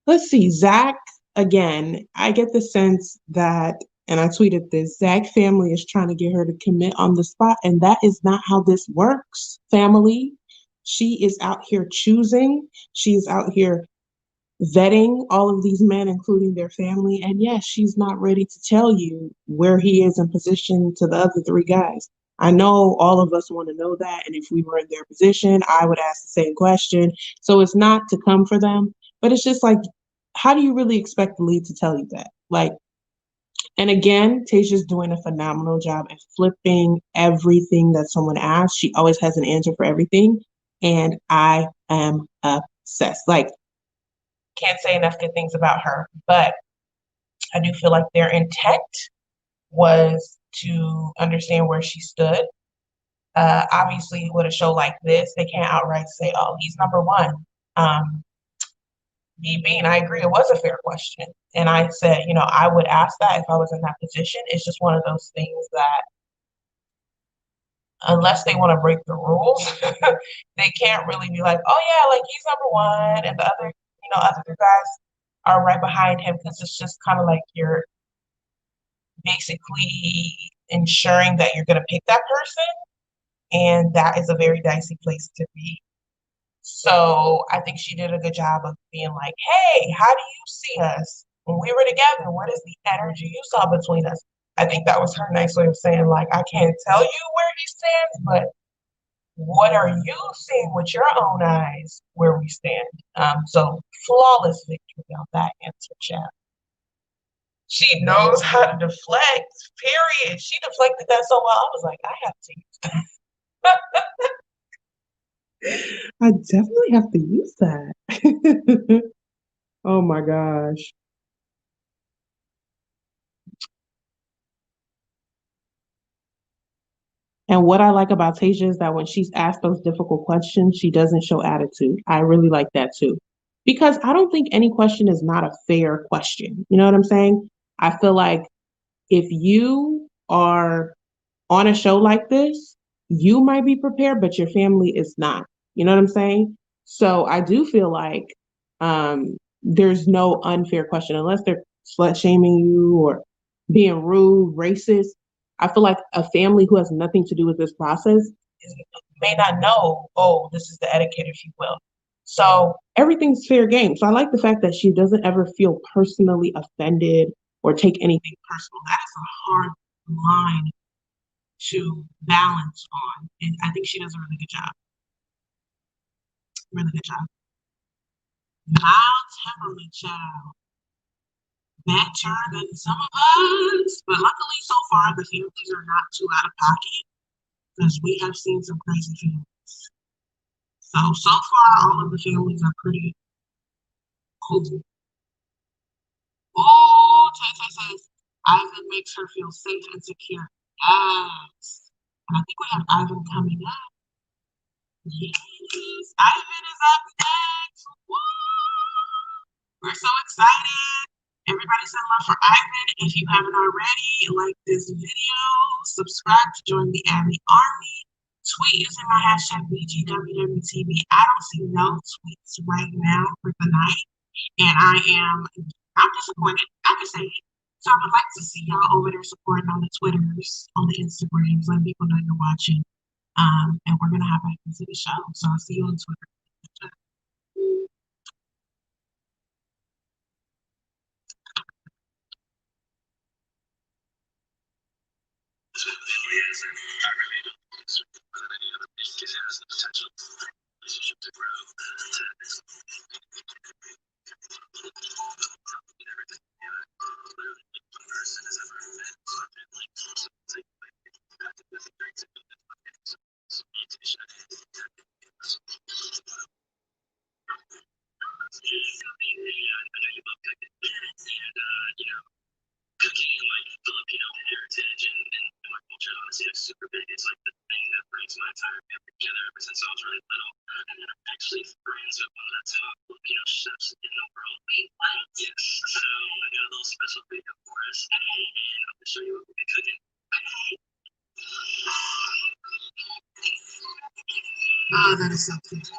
let's see. Zach, again, I get the sense that, and I tweeted this, Zach family is trying to get her to commit on the spot, and that is not how this works, family. She is out here choosing. She is out here vetting all of these men, including their family. And yes, she's not ready to tell you where he is in position to the other three guys. I know all of us want to know that. And if we were in their position, I would ask the same question. So it's not to come for them, but it's just like, how do you really expect the lead to tell you that? Like, and again, Tayshia's doing a phenomenal job at flipping everything that someone asks. She always has an answer for everything. And I am obsessed. Like, can't say enough good things about her, but I do feel like their intent was to understand where she stood. Obviously, with a show like this, they can't outright say, "Oh, he's number one." Me being, I agree, it was a fair question, and I said, I would ask that if I was in that position. It's just one of those things that, unless they want to break the rules, they can't really be like, "Oh yeah, like he's number one," and the other guys are right behind him, because it's just kind of like you're basically ensuring that you're going to pick that person. And that is a very dicey place to be. So I think she did a good job of being like, hey, how do you see us when we were together? What is the energy you saw between us? I think that was her nice way of saying, like, I can't tell you where he stands, but what are you seeing with your own eyes where we stand? So flawless victory on that answer, chat. She knows how to deflect, period. She deflected that so well. I was like, I have to use that. I definitely have to use that. Oh my gosh. And what I like about Tayshia is that when she's asked those difficult questions, she doesn't show attitude. I really like that too. Because I don't think any question is not a fair question. You know what I'm saying? I feel like if you are on a show like this, you might be prepared, but your family is not. You know what I'm saying? So I do feel like there's no unfair question unless they're slut shaming you or being rude, racist. I feel like a family who has nothing to do with this process may not know, oh, this is the etiquette, if you will. So everything's fair game. So I like the fact that she doesn't ever feel personally offended or take anything personal. That is a hard line to balance on. And I think she does a really good job. Really good job. Mild temperament, child. Better than some of us. But luckily, so far, the families are not too out of pocket because we have seen some crazy families. So far, all of the families are pretty cool. Oh, Tay says, Ivan makes her feel safe and secure. Yes. And I think we have Ivan coming up. Yes, Ivan is up next. Woo! We're so excited. Everybody send love for Ivan. If you haven't already, like this video, subscribe to join the Abby Army. Tweet using my hashtag BGWWTV. I don't see no tweets right now for the night. And I'm disappointed. I can say it. So I would like to see y'all over there supporting on the Twitters, on the Instagrams, letting people know you're watching. And we're gonna hop back into the show. So I'll see you on Twitter. Oh, that is so cute.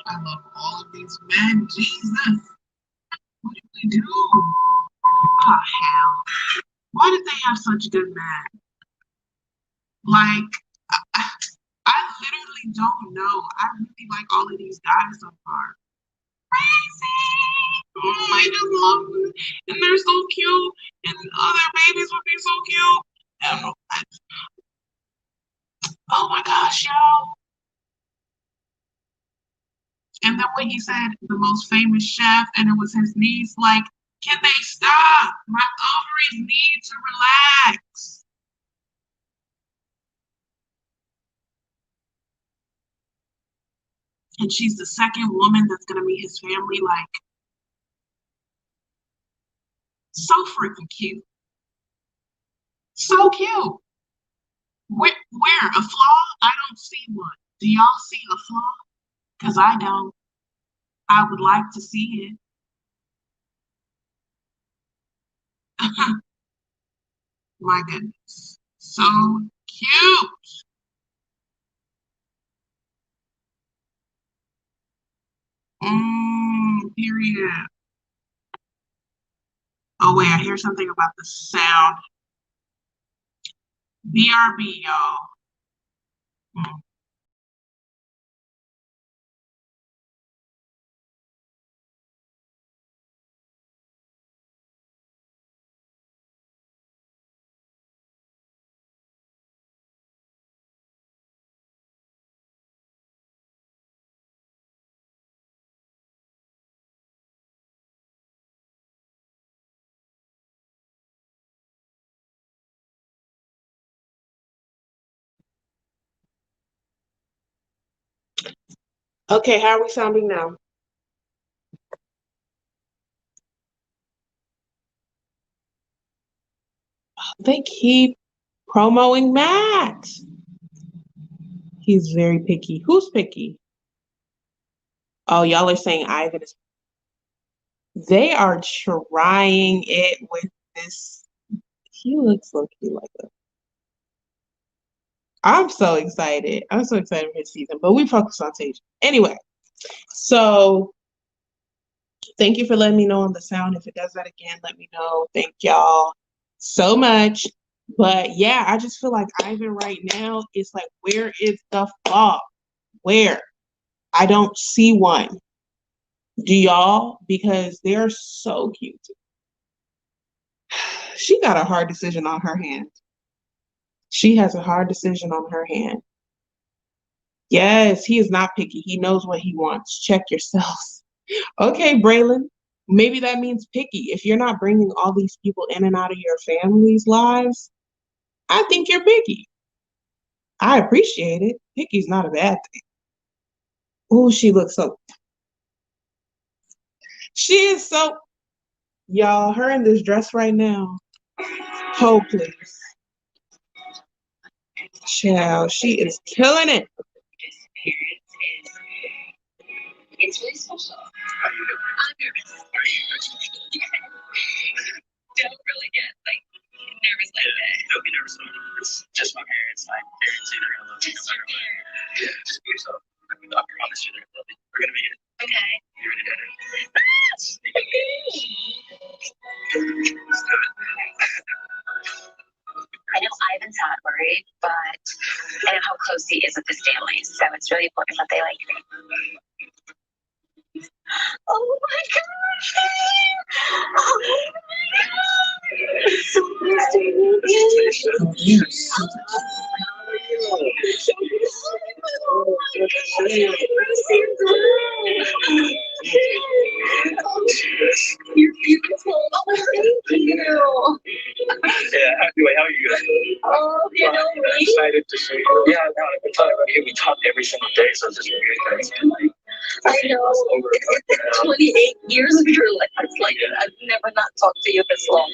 I love all of these men. Jesus. What did we do? Oh, hell. Why did they have such good men? Like, I literally don't know. I really like all of these guys so far. Crazy! Oh, I just love them. And they're so cute. And other babies would be so cute. And, oh my gosh, yo. And then when he said the most famous chef and it was his niece, like, can they stop? My ovaries need to relax. and she's the second woman that's gonna meet his family. Like, so freaking cute. So cute. Where a flaw? I don't see one. Do y'all see a flaw? Because I don't. I would like to see it. My goodness. So cute. Period. Oh wait, I hear something about the sound. BRB, y'all. Okay, how are we sounding now? They keep promoting Max. He's very picky. Who's picky? Oh, y'all are saying Ivan is. They are trying it with this. He looks so cute like that. I'm so excited. I'm so excited for his season, but we focus on Tayshia. Anyway, so thank you for letting me know on the sound. If it does that again, let me know. Thank y'all so much. But yeah, I just feel like Ivan right now is like, where is the flaw? Where? I don't see one. Do y'all? Because they're so cute. She got a hard decision on her hand. She has a hard decision on her hand. Yes, he is not picky. He knows what he wants. Check yourselves. Okay, Braylon. Maybe that means picky. If you're not bringing all these people in and out of your family's lives, I think you're picky. I appreciate it. Picky's not a bad thing. Oh, she looks so. She is so. Y'all, her in this dress right now. Oh, please. Child, she is killing it. It's really special. How you doing? I'm nervous. Are you nervous? Don't really get like nervous like that. Don't be nervous about it. It's just my parents. I guarantee they're gonna love you no matter what. Yeah, just be yourself. I promise you they're gonna love you. We're gonna make it. Okay. You ready to do it? Let's do it. I know Ivan's not worried, but I know how close he is with his family, so it's really important that they like me. Oh my gosh! Oh my god! So nice to meet you. Yes. Oh my god! You're beautiful. Oh, thank you. Yeah, anyway, how are you guys? Oh, you know I'm me. excited to see you. Yeah, no, I've been talking about you. We talk every single day, so it's just weird that it's been like I know. It's 28 years of your life. It's like I've never not talked to you this long.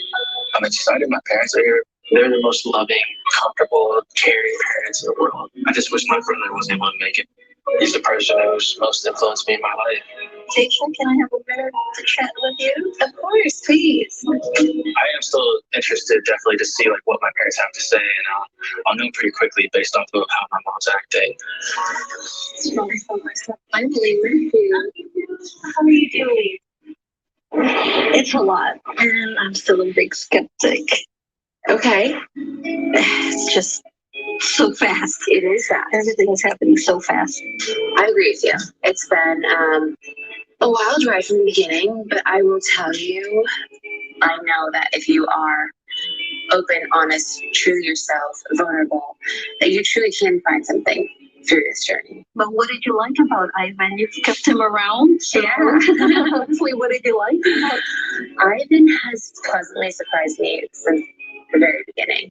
I'm excited. My parents are here. They're the most loving, comfortable, caring parents in the world. I just wish my brother was able to make it. He's the person who's most influenced me in my life. Tayshia, can I have a minute to chat with you? Of course, please. I am still interested, definitely, to see like what my parents have to say, and I'll know pretty quickly based off of how my mom's acting. I'm really with you. How are you doing? It's a lot, and I'm still a big skeptic. Okay. It's just so fast. It is fast. Everything is happening so fast. I agree with you. It's been a wild ride from the beginning, but I will tell you, I know that if you are open, honest, true to yourself, vulnerable, that you truly can find something through this journey. But what did you like about Ivan? You've kept him around? So Yeah. honestly, what did you like about Ivan has pleasantly surprised me since the very beginning.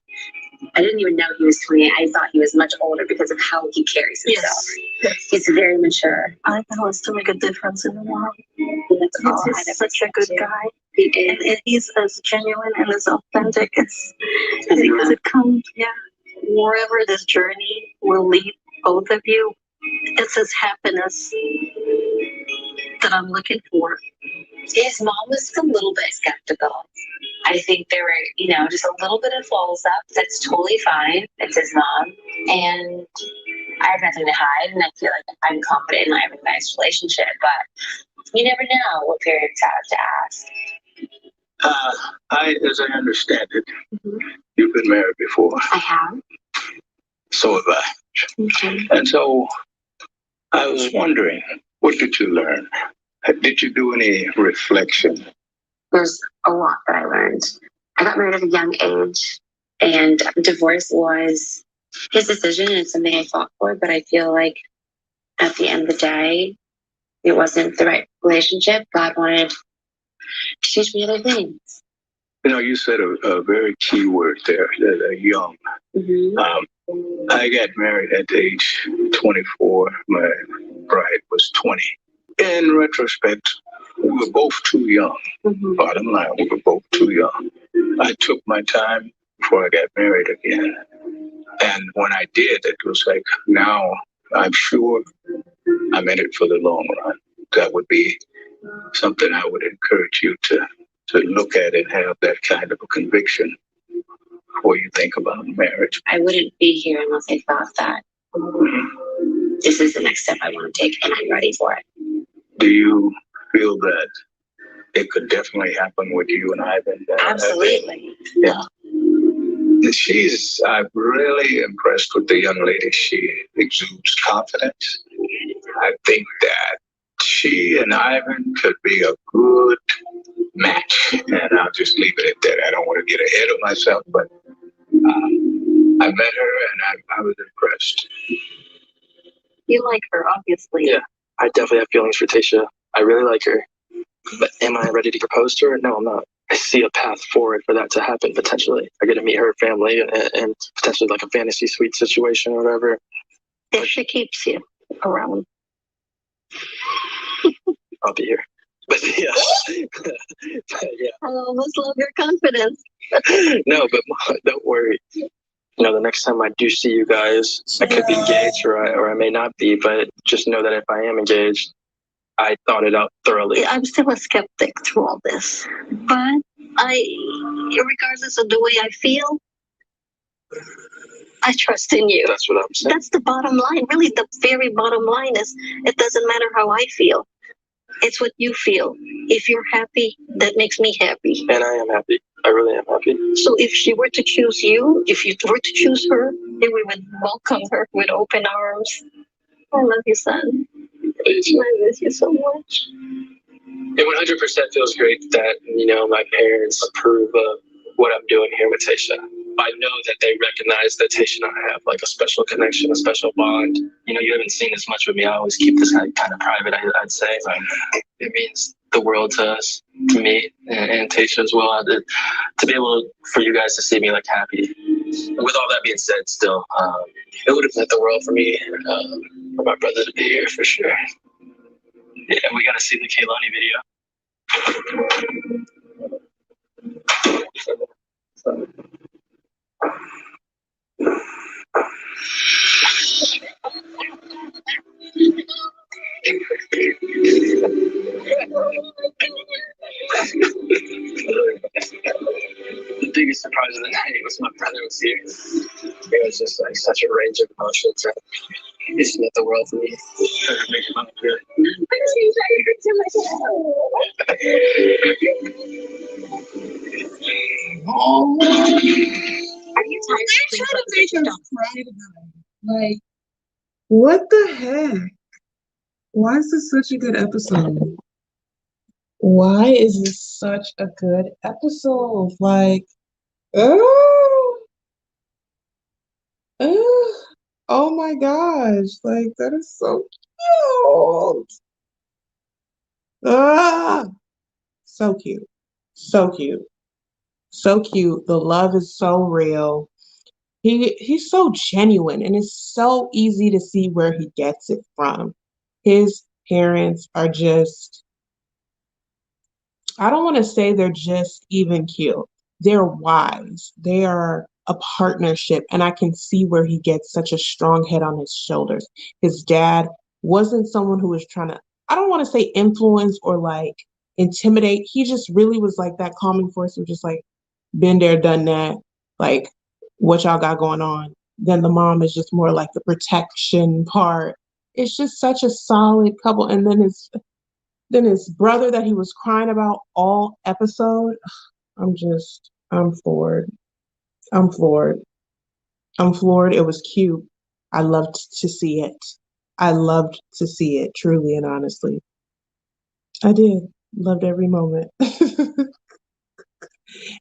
I didn't even know he was 28. I thought he was much older because of how he carries himself. Yes. He's very mature. I think it was to make a difference in the world. That's all I ever such a good guy. He did. And he's as genuine and as authentic as it comes. Yeah. Wherever this journey will lead both of you, it's his happiness that I'm looking for. His mom was a little bit skeptical. I think there were, just a little bit of falls up. That's totally fine. It's his mom. And I have nothing to hide. And I feel like I'm confident and I have a nice relationship. But you never know what parents have to ask. As I understand it, you've been married before. I have. So have I. Okay. And so I was wondering, what did you learn? Did you do any reflection? There's a lot that I learned. I got married at a young age, and divorce was his decision, and it's something I fought for. But I feel like at the end of the day, it wasn't the right relationship. God wanted to teach me other things. You said a very key word there, that young. Mm-hmm. I got married at age 24. My bride was 20. In retrospect, we were both too young. Mm-hmm. Bottom line, we were both too young. I took my time before I got married again. And when I did, it was like, now I'm sure I'm in it for the long run. That would be something I would encourage you to look at and have that kind of a conviction before you think about marriage. I wouldn't be here unless I thought that this is the next step I want to take, and I'm ready for it. Do you feel that it could definitely happen with you and Ivan? Absolutely. Yeah. I'm really impressed with the young lady. She exudes confidence. I think that she and Ivan could be a good match. And I'll just leave it at that. I don't want to get ahead of myself, but I met her and I was impressed. You like her, obviously. Yeah, I definitely have feelings for Tayshia. I really like her. But am I ready to propose to her? No, I'm not. I see a path forward for that to happen potentially. I get to meet her family and potentially like a fantasy suite situation or whatever. If she keeps you around. I'll be here. But yeah. Yeah. I almost love your confidence. No, but don't worry. The next time I do see you guys, I could be engaged or I may not be, but just know that if I am engaged, I thought it out thoroughly. I'm still a skeptic through all this, but regardless of the way I feel, I trust in you. That's what I'm saying. That's the bottom line. Really, the very bottom line is it doesn't matter how I feel. It's what you feel. If you're happy, that makes me happy. And I am happy. I really am happy. So if she were to choose you, if you were to choose her, then we would welcome her with open arms. I love you, son. I miss you so much. It 100% feels great that, my parents approve of what I'm doing here with Tayshia. I know that they recognize that Tayshia and I have like a special connection, a special bond. You haven't seen as much with me. I always keep this kind of private, I'd say. It means the world to us, to me, and Tayshia as well. To be able for you guys to see me like happy. With all that being said, still, it would have meant the world for me, for my brother to be here for sure. Yeah, we got to see the Kaylani video. The biggest surprise of the night was my brother was here. It was just like such a range of emotions. It's meant the world for me. Make him up good. Oh, Are you tired? they try to make us cry tonight. Like, what the heck? Why is this such a good episode? Why is this such a good episode? Like, oh, oh my gosh. Like, that is so cute. Ah, so cute. So cute. So cute. The love is so real. He's so genuine, and it's so easy to see where he gets it from. His parents are just, I don't want to say they're just even killed. They're wise. They are a partnership, and I can see where he gets such a strong head on his shoulders. His dad wasn't someone who was trying to, I don't want to say influence or like intimidate. He just really was like that calming force of just like, been there, done that, like what y'all got going on. Then the mom is just more like the protection part. It's just such a solid couple. And then his brother that he was crying about all episode. I'm floored. I'm floored. I'm floored. It was cute. I loved to see it. I loved to see it, truly and honestly. I did. Loved every moment.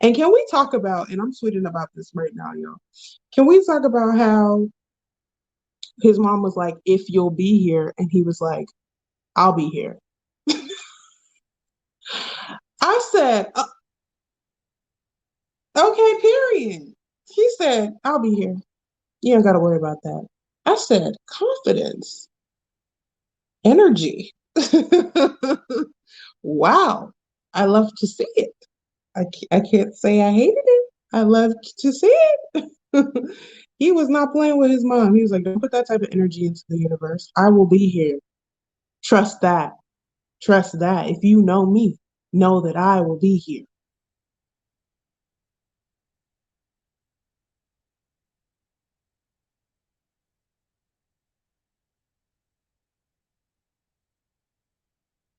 And can we talk about, and I'm tweeting about this right now, y'all. Can we talk about how his mom was like, if you'll be here, and he was like, I'll be here. I said, okay, period. He said, I'll be here. You don't got to worry about that. I said, confidence, energy. Wow. I love to see it. I can't say I hated it. I loved to see it. He was not playing with his mom. He was like, don't put that type of energy into the universe. I will be here. Trust that. Trust that. If you know me, know that I will be here.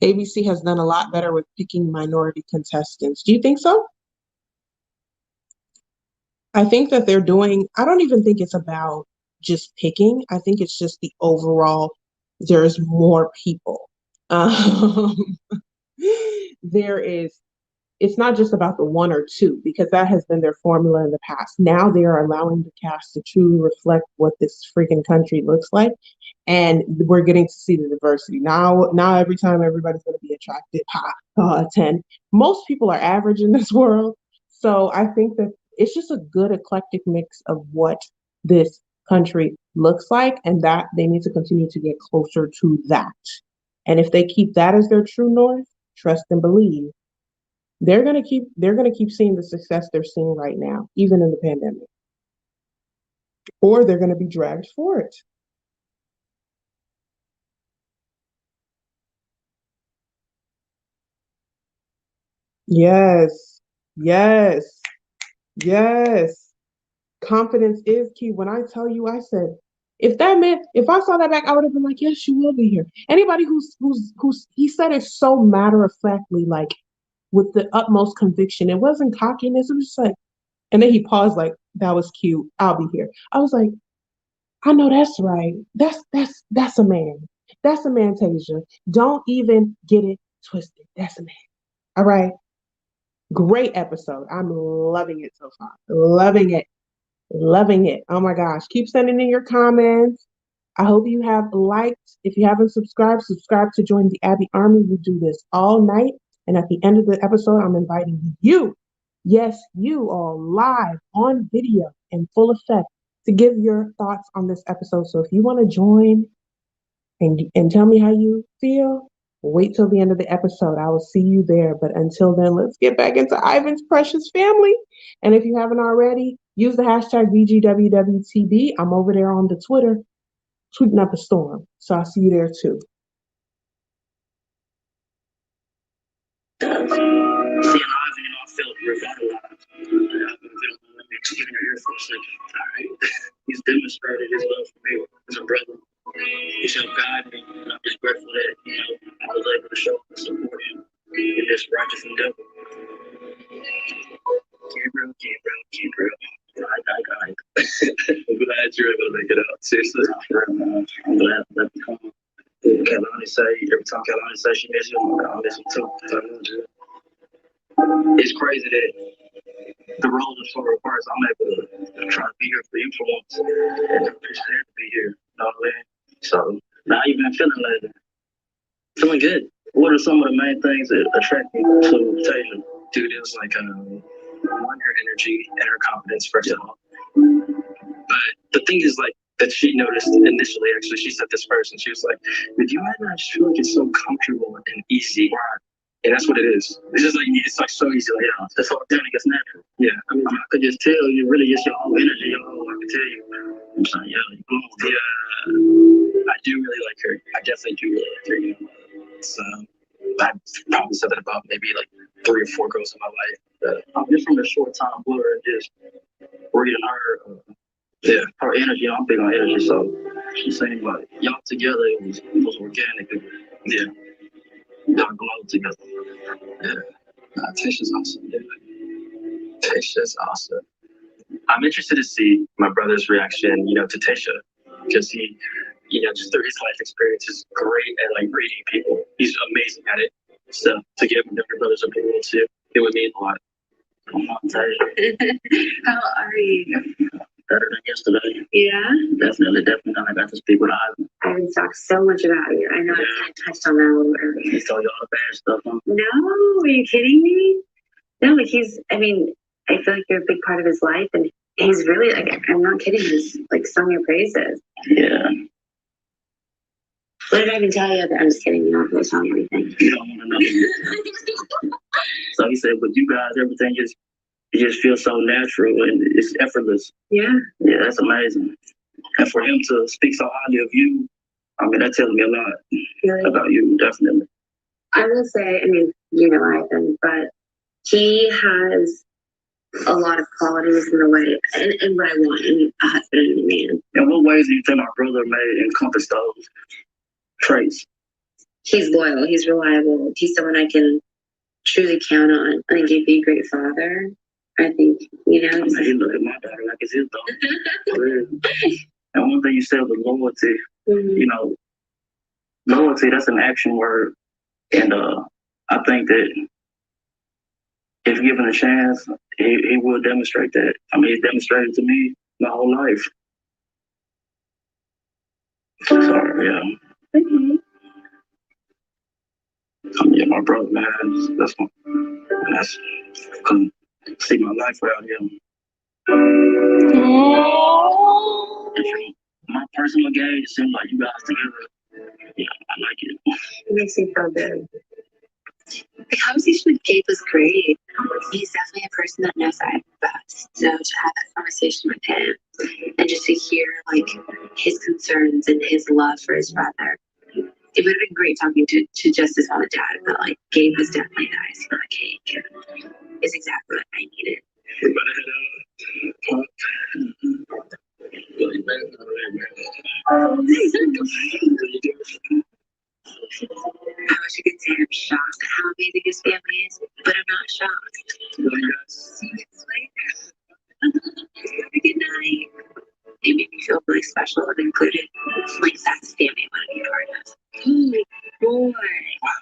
ABC has done a lot better with picking minority contestants. Do you think so? I think that they're doing, I don't even think it's about just picking. I think it's just the overall, there's more people. Um, there is, it's not just about the one or two, because that has been their formula in the past. Now they are allowing the cast to truly reflect what this freaking country looks like. And we're getting to see the diversity. Now every time everybody's going to be attracted, 10. Most people are average in this world. So I think that it's just a good eclectic mix of what this country looks like, and that they need to continue to get closer to that. And if they keep that as their true north, trust and believe, they're gonna keep seeing the success they're seeing right now, even in the pandemic. Or they're gonna be dragged for it. Yes, yes, yes. Confidence is key. When I tell you, I said, if I saw that back, I would have been like, yes, you will be here. Anybody who's he said it so matter of factly, like with the utmost conviction. It wasn't cockiness. It was just like, and then he paused, like, that was cute. I'll be here. I was like, I know that's right. That's a man. That's a man, Tayshia. Don't even get it twisted. That's a man. All right. Great episode. I'm loving it so far. Loving it. Loving it. Oh my gosh. Keep sending in your comments. I hope you have liked. If you haven't subscribed, subscribe to join the Abby Army. We do this all night. And at the end of the episode, I'm inviting you, yes, you all live on video in full effect to give your thoughts on this episode. So if you want to join and tell me how you feel, wait till the end of the episode. I will see you there. But until then, let's get back into Ivan's precious family. And if you haven't already, use the hashtag BGWWTB. I'm over there on the Twitter tweeting up a storm. So I'll see you there too. Seeing Ivan, I felt revitalized. I've been giving her ear for a second. All right. He's demonstrated his love for me as a brother. He's helped guide me, and I'm just grateful that, I was able to show and support him in this righteous endeavor. Gabriel. I. I'm glad you're able to make it out. Seriously. I'm glad that come. Kalani say, every time Kalani says she misses him, I miss him too. It's crazy that the roles are so reversed. I'm able to try to be here for you for once, and I'm just glad to be here. You know what I mean? So, now you've been feeling lately. Feeling good. What are some of the main things that attract you to Tayshia? Dude, it was like, one, her energy and her confidence, first of all. thing is like that she noticed initially. Actually, she said this first, and she was like, "With you right now, I just feel like it's so comfortable and easy." And that's what it is. It's just like it's like so easy. Like, yeah, that's organic. It's natural. Yeah, I mean, I could just tell you really just your whole energy. Your whole, I can tell you. I'm saying, yeah, I do really like her. I definitely do really like her. You know, it's I probably said that about maybe like 3 or 4 girls in my life. Just from a short time blur and just reading her. Yeah, her energy. I'm big on energy, so she's saying like y'all together. It was organic. Yeah, y'all glow together. Yeah, Tayshia's awesome. Yeah. Tayshia's awesome. I'm interested to see my brother's reaction, you know, to Tayshia, because he, you know, just through his life experience is great at like reading people. He's amazing at it. So to get younger brothers opinion too, it would mean a lot. I'm not Tayshia. How are you? Better than yesterday. Yeah? Definitely I got to speak with Ivan. Ivan's talked so much about you. I know I kind of touched on that a little earlier. He told you all the bad stuff, huh? No, are you kidding me? No, but I feel like you're a big part of his life, and he's really, like, I'm not kidding, he's, like, sung your praises. Yeah. What did I even tell you? I'm just kidding, you don't have to tell me anything. You don't want to know. So he said, with you guys, everything it just feels so natural and it's effortless. Yeah. Yeah, that's amazing. And for him to speak so highly of you, I mean, that tells me a lot Really? about you, definitely. I will say, you know Ivan, but he has a lot of qualities in the way, and what I want in a husband and a man. In what ways do you think my brother may encompass those traits? He's loyal, he's reliable, he's someone I can truly count on. I think he'd be a great father. I think, you know. He look at my daughter like it's his daughter. And one thing you said was loyalty. Mm-hmm. You know, loyalty, that's an action word. And I think that if given a chance, he will demonstrate that. I mean, he's demonstrated to me my whole life. Sorry, yeah. Mm-hmm. Yeah, my brother, man, that's couldn't see my life without him. My personal gauge, it seems like you guys together. Yeah, I like it. It makes me feel good. The conversation with Gabe was great. He's definitely a person that knows I best. So to have that conversation with him and just to hear like his concerns and his love for his brother, it would have been great talking to just his mom and dad, but like Gabe was definitely the icing on the cake and is exactly what I needed. We better head out. Really bad. I wish I could say I'm shocked at how amazing his family is, but I'm not shocked. See you guys later. Have a good night. It made me feel really special and included. Like that's the family I want to be a part of. Oh boy. Wow.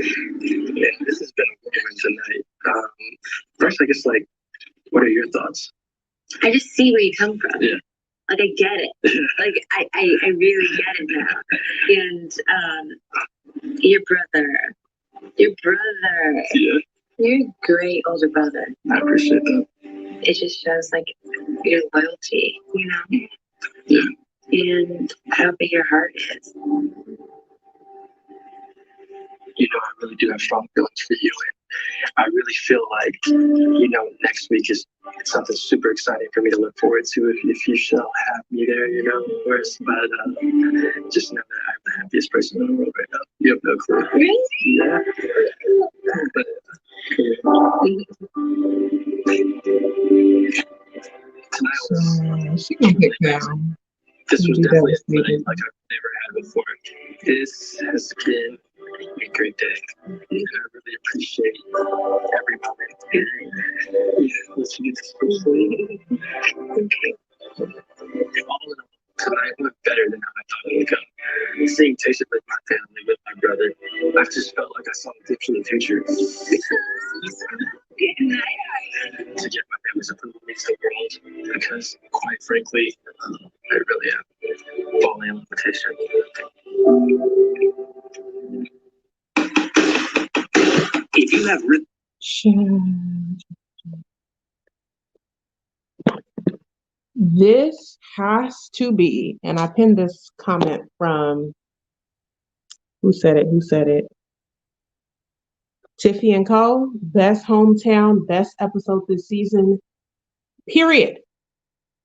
Yeah, this has been a moment tonight. First, I guess, like, what are your thoughts? I just see where you come from. Yeah. Like I get it. Like I really get it now. And your brother. Yeah. You're a great older brother. I appreciate that. It just shows like your loyalty, you know? Yeah. And how big your heart is. You know, I really do have strong feelings for you, and I really feel like, you know, next week is something super exciting for me to look forward to if you shall have me there, you know, of course. But just know that I'm the happiest person in the world right now. You have no clue. Really? Yeah. But, tonight was She gonna pick down. this was definitely a night like I've never had before. This has been a great day. And I really appreciate every moment here. Yeah, listening to this story. All in all, tonight went better than how I thought it would go. Seeing Tayshia with my family, with my brother, I just felt like I saw a glimpse of the future. To get my family's approval means the world, because quite frankly, I really am falling in love with Tayshia. If you have written This house to be, and I pinned this comment from, who said it? Tiffy and Co. Best hometown, best episode this season, period.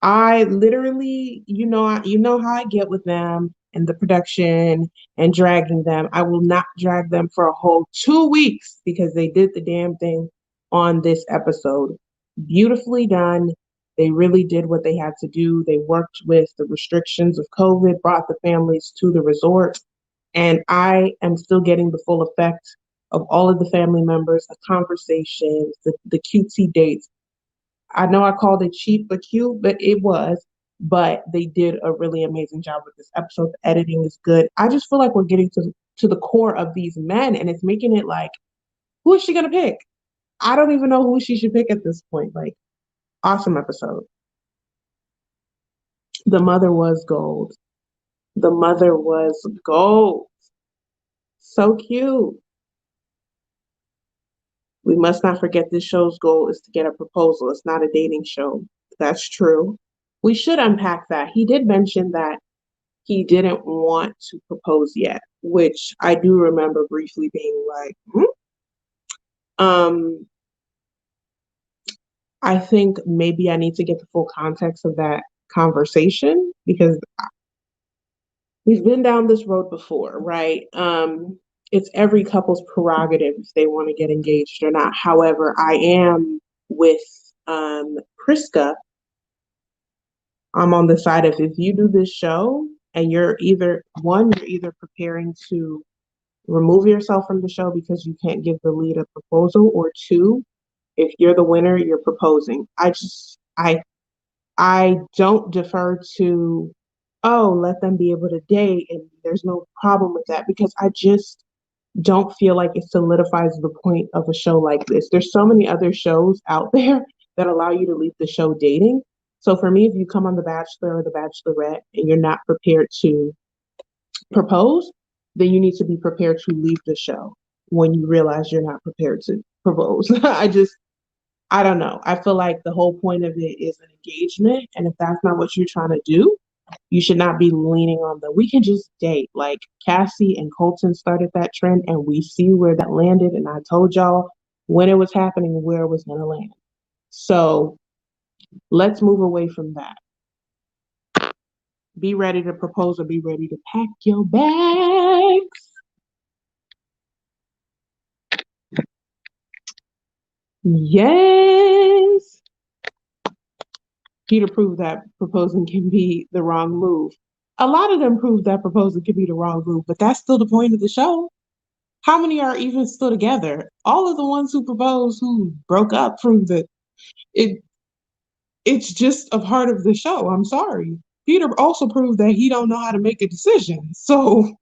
I literally, you know how I get with them and the production and dragging them. I will not drag them for a whole 2 weeks because they did the damn thing on this episode. Beautifully done. They really did what they had to do. They worked with the restrictions of COVID, brought the families to the resort, and I am still getting the full effect of all of the family members, the conversations, the cutesy dates. I know I called it cheap but cute, but it was. But they did a really amazing job with this episode. The editing is good. I just feel like we're getting to the core of these men, and it's making it like, who is she gonna pick? I don't even know who she should pick at this point. Like, awesome episode. The mother was gold. The mother was gold. So cute. We must not forget this show's goal is to get a proposal. It's not a dating show. That's true. We should unpack that. He did mention that he didn't want to propose yet, which I do remember briefly being like, I think maybe I need to get the full context of that conversation because we've been down this road before, right? It's every couple's prerogative if they want to get engaged or not. However, I am with Priska. I'm on the side of, if you do this show and you're either preparing to remove yourself from the show because you can't give the lead a proposal, or two, if you're the winner, you're proposing. I don't defer to, oh, let them be able to date and there's no problem with that, because I just don't feel like it solidifies the point of a show like this. There's so many other shows out there that allow you to leave the show dating. So for me, if you come on The Bachelor or The Bachelorette and you're not prepared to propose, then you need to be prepared to leave the show when you realize you're not prepared to propose. I don't know. I feel like the whole point of it is an engagement. And if that's not what you're trying to do, you should not be leaning on we can just date. Like Cassie and Colton started that trend and we see where that landed. And I told y'all when it was happening, where it was going to land. So let's move away from that. Be ready to propose or be ready to pack your bags. Yes. Peter proved that proposing can be the wrong move. A lot of them proved that proposing can be the wrong move, but that's still the point of the show. How many are even still together? All of the ones who proposed, who broke up, proved that it's just a part of the show. I'm sorry. Peter also proved that he don't know how to make a decision. So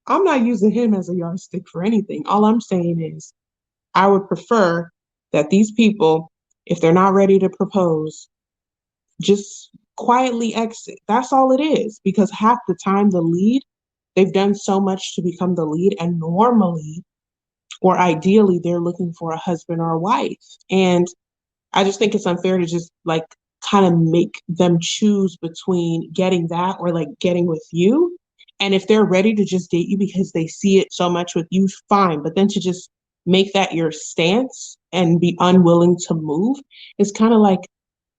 I'm not using him as a yardstick for anything. All I'm saying is I would prefer that these people, if they're not ready to propose, just quietly exit. That's all it is. Because half the time the lead, they've done so much to become the lead, and normally or ideally they're looking for a husband or a wife. And I just think it's unfair to just like kind of make them choose between getting that or like getting with you. And if they're ready to just date you because they see it so much with you, fine. But then to just make that your stance and be unwilling to move is kind of like,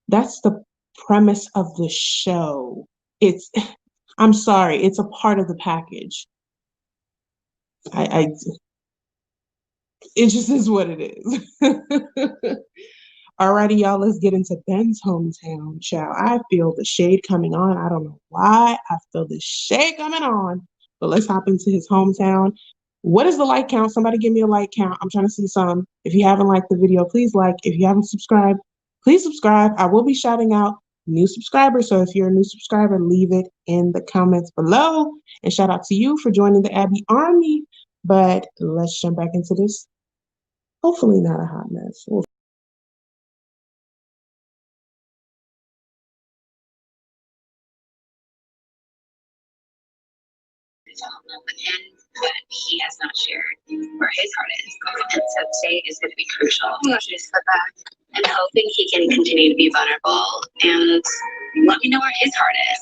that's the premise of the show. It's, I'm sorry, it's a part of the package. I it just is what it is. Alrighty, y'all, let's get into Ben's hometown, child. I feel the shade coming on. I don't know why. I feel the shade coming on. But let's hop into his hometown. What is the like count? Somebody give me a like count. I'm trying to see some. If you haven't liked the video, please like. If you haven't subscribed, please subscribe. I will be shouting out new subscribers. So if you're a new subscriber, leave it in the comments below. And shout out to you for joining the Abby Army. But let's jump back into this. Hopefully not a hot mess. to fall in love with him, but he has not shared where his heart is. And so today is going to be crucial. Just sit back and hoping he can continue to be vulnerable and let me know where his heart is.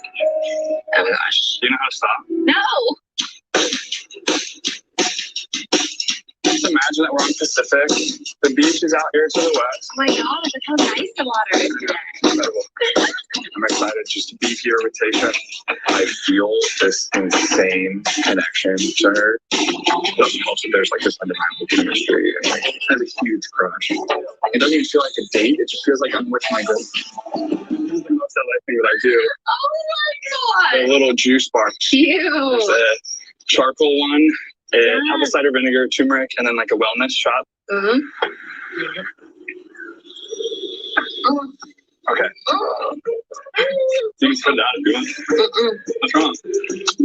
Oh my gosh. Do you know how to stop? No! Just imagine that we're on Pacific. The beach is out here to the west. Oh my gosh, look how nice the water is today. Incredible. I'm excited just to be here with Tayshia. I feel this insane connection to her. Also, there's like this undeniable chemistry and like I have a huge crush. It doesn't even feel like a date. It just feels like I'm with my girlfriend. This is the most LA thing that I do. Oh my A god! little juice bar. Cute! There's a charcoal one, apple cider vinegar, turmeric, and then like a wellness shot. Mm-hmm. Okay. You can put that if you want. What's wrong?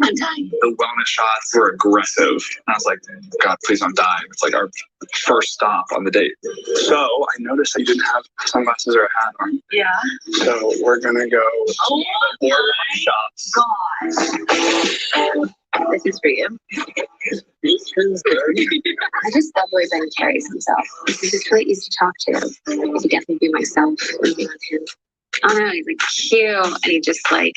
I'm dying. The wellness shots were aggressive. And I was like, God, please don't die. It's like our first stop on the date. So I noticed that you didn't have sunglasses or a hat on. Yeah. So we're going to go Oh more shots. God. This is for you. I just love the way Ben carries himself. He's just really easy to talk to. I could definitely be myself living with him. I don't know, he's like cute and he just like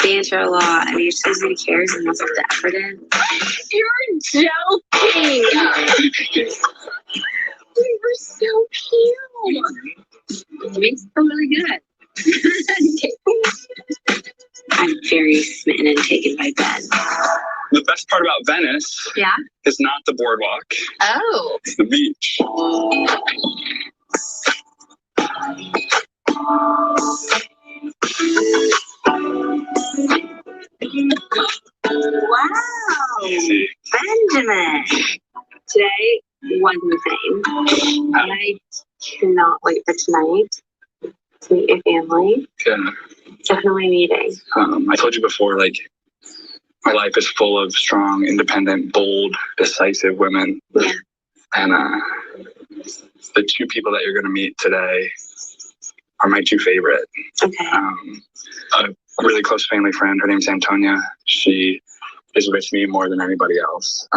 banter a lot and he just says that he cares and wants to put the effort in. You're joking! We were so cute! It makes it feel really good. I'm very smitten and taken by Ben. The best part about Venice is not the boardwalk. Oh. It's the beach. Wow. Easy. Benjamin. Today was insane. And I cannot wait for tonight to meet your family. Yeah. Definitely meeting. I told you before, like, my life is full of strong, independent, bold, decisive women. Yeah. And the two people that you're going to meet today are my two favorite. Okay. A really close family friend, her name's Antonia. She is with me more than anybody else.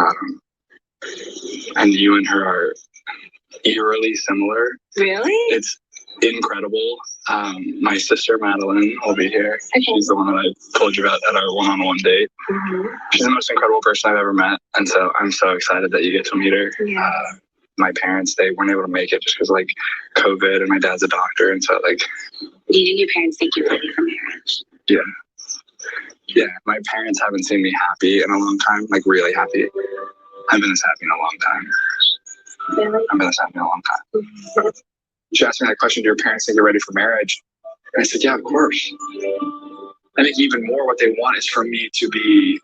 And you and her are eerily similar. Really? It's incredible. My sister Madeline will be here. Okay. She's the one that I told you about at our one-on-one date. Mm-hmm. She's the most incredible person I've ever met, and so I'm so excited that you get to meet her. Yeah. My parents, they weren't able to make it just because like COVID, and my dad's a doctor, and so like. Did your parents think you're ready for marriage? Yeah. Yeah, my parents haven't seen me happy in a long time, like really happy. I've been this happy in a long time. Really? I've been this happy in a long time. She asked me that question, do your parents think you're ready for marriage? And I said, yeah, of course. I think even more what they want is for me to be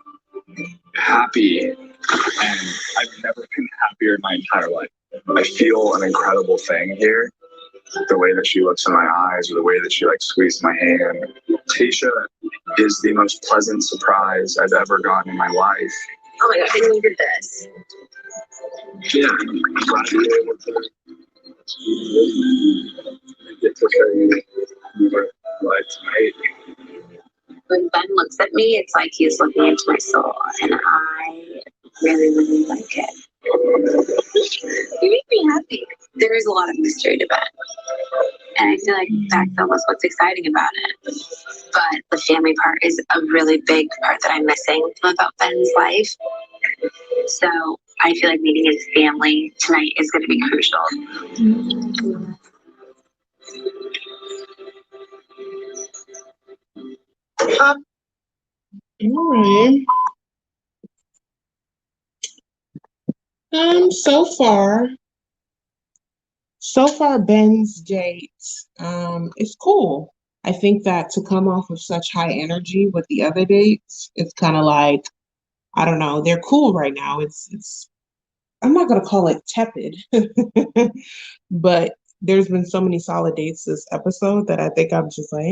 happy. And I've never been happier in my entire life. I feel an incredible thing here. The way that she looks in my eyes, or the way that she like squeezed my hand. Tayshia is the most pleasant surprise I've ever gotten in my life. Oh my God, I didn't even this. Yeah, I'm glad to be able to get to show you like tonight. When Ben looks at me, it's like he's looking into my soul, and I really like it. You make me happy. There is a lot of mystery to Ben, and I feel like that's almost what's exciting about it. But the family part is a really big part that I'm missing about Ben's life. So I feel like meeting his family tonight is going to be crucial. All right. So far, Ben's date, is cool. I think that to come off of such high energy with the other dates, it's kind of like, I don't know, they're cool right now. It's I'm not gonna call it tepid, but there's been so many solid dates this episode that I think I'm just like,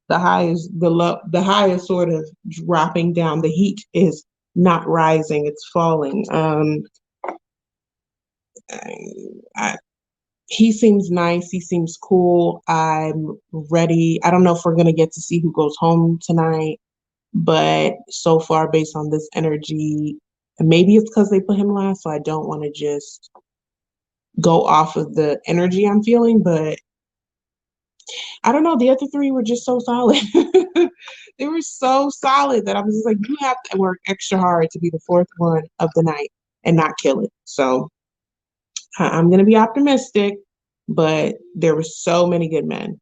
the high is sort of dropping down. The heat is not rising, it's falling. He seems nice. He seems cool. I'm ready. I don't know if we're gonna get to see who goes home tonight. But so far, based on this energy, and maybe it's because they put him last, so I don't want to just go off of the energy I'm feeling, but I don't know. The other three were just so solid. They were so solid that I was just like, you have to work extra hard to be the fourth one of the night and not kill it. So I'm going to be optimistic, but there were so many good men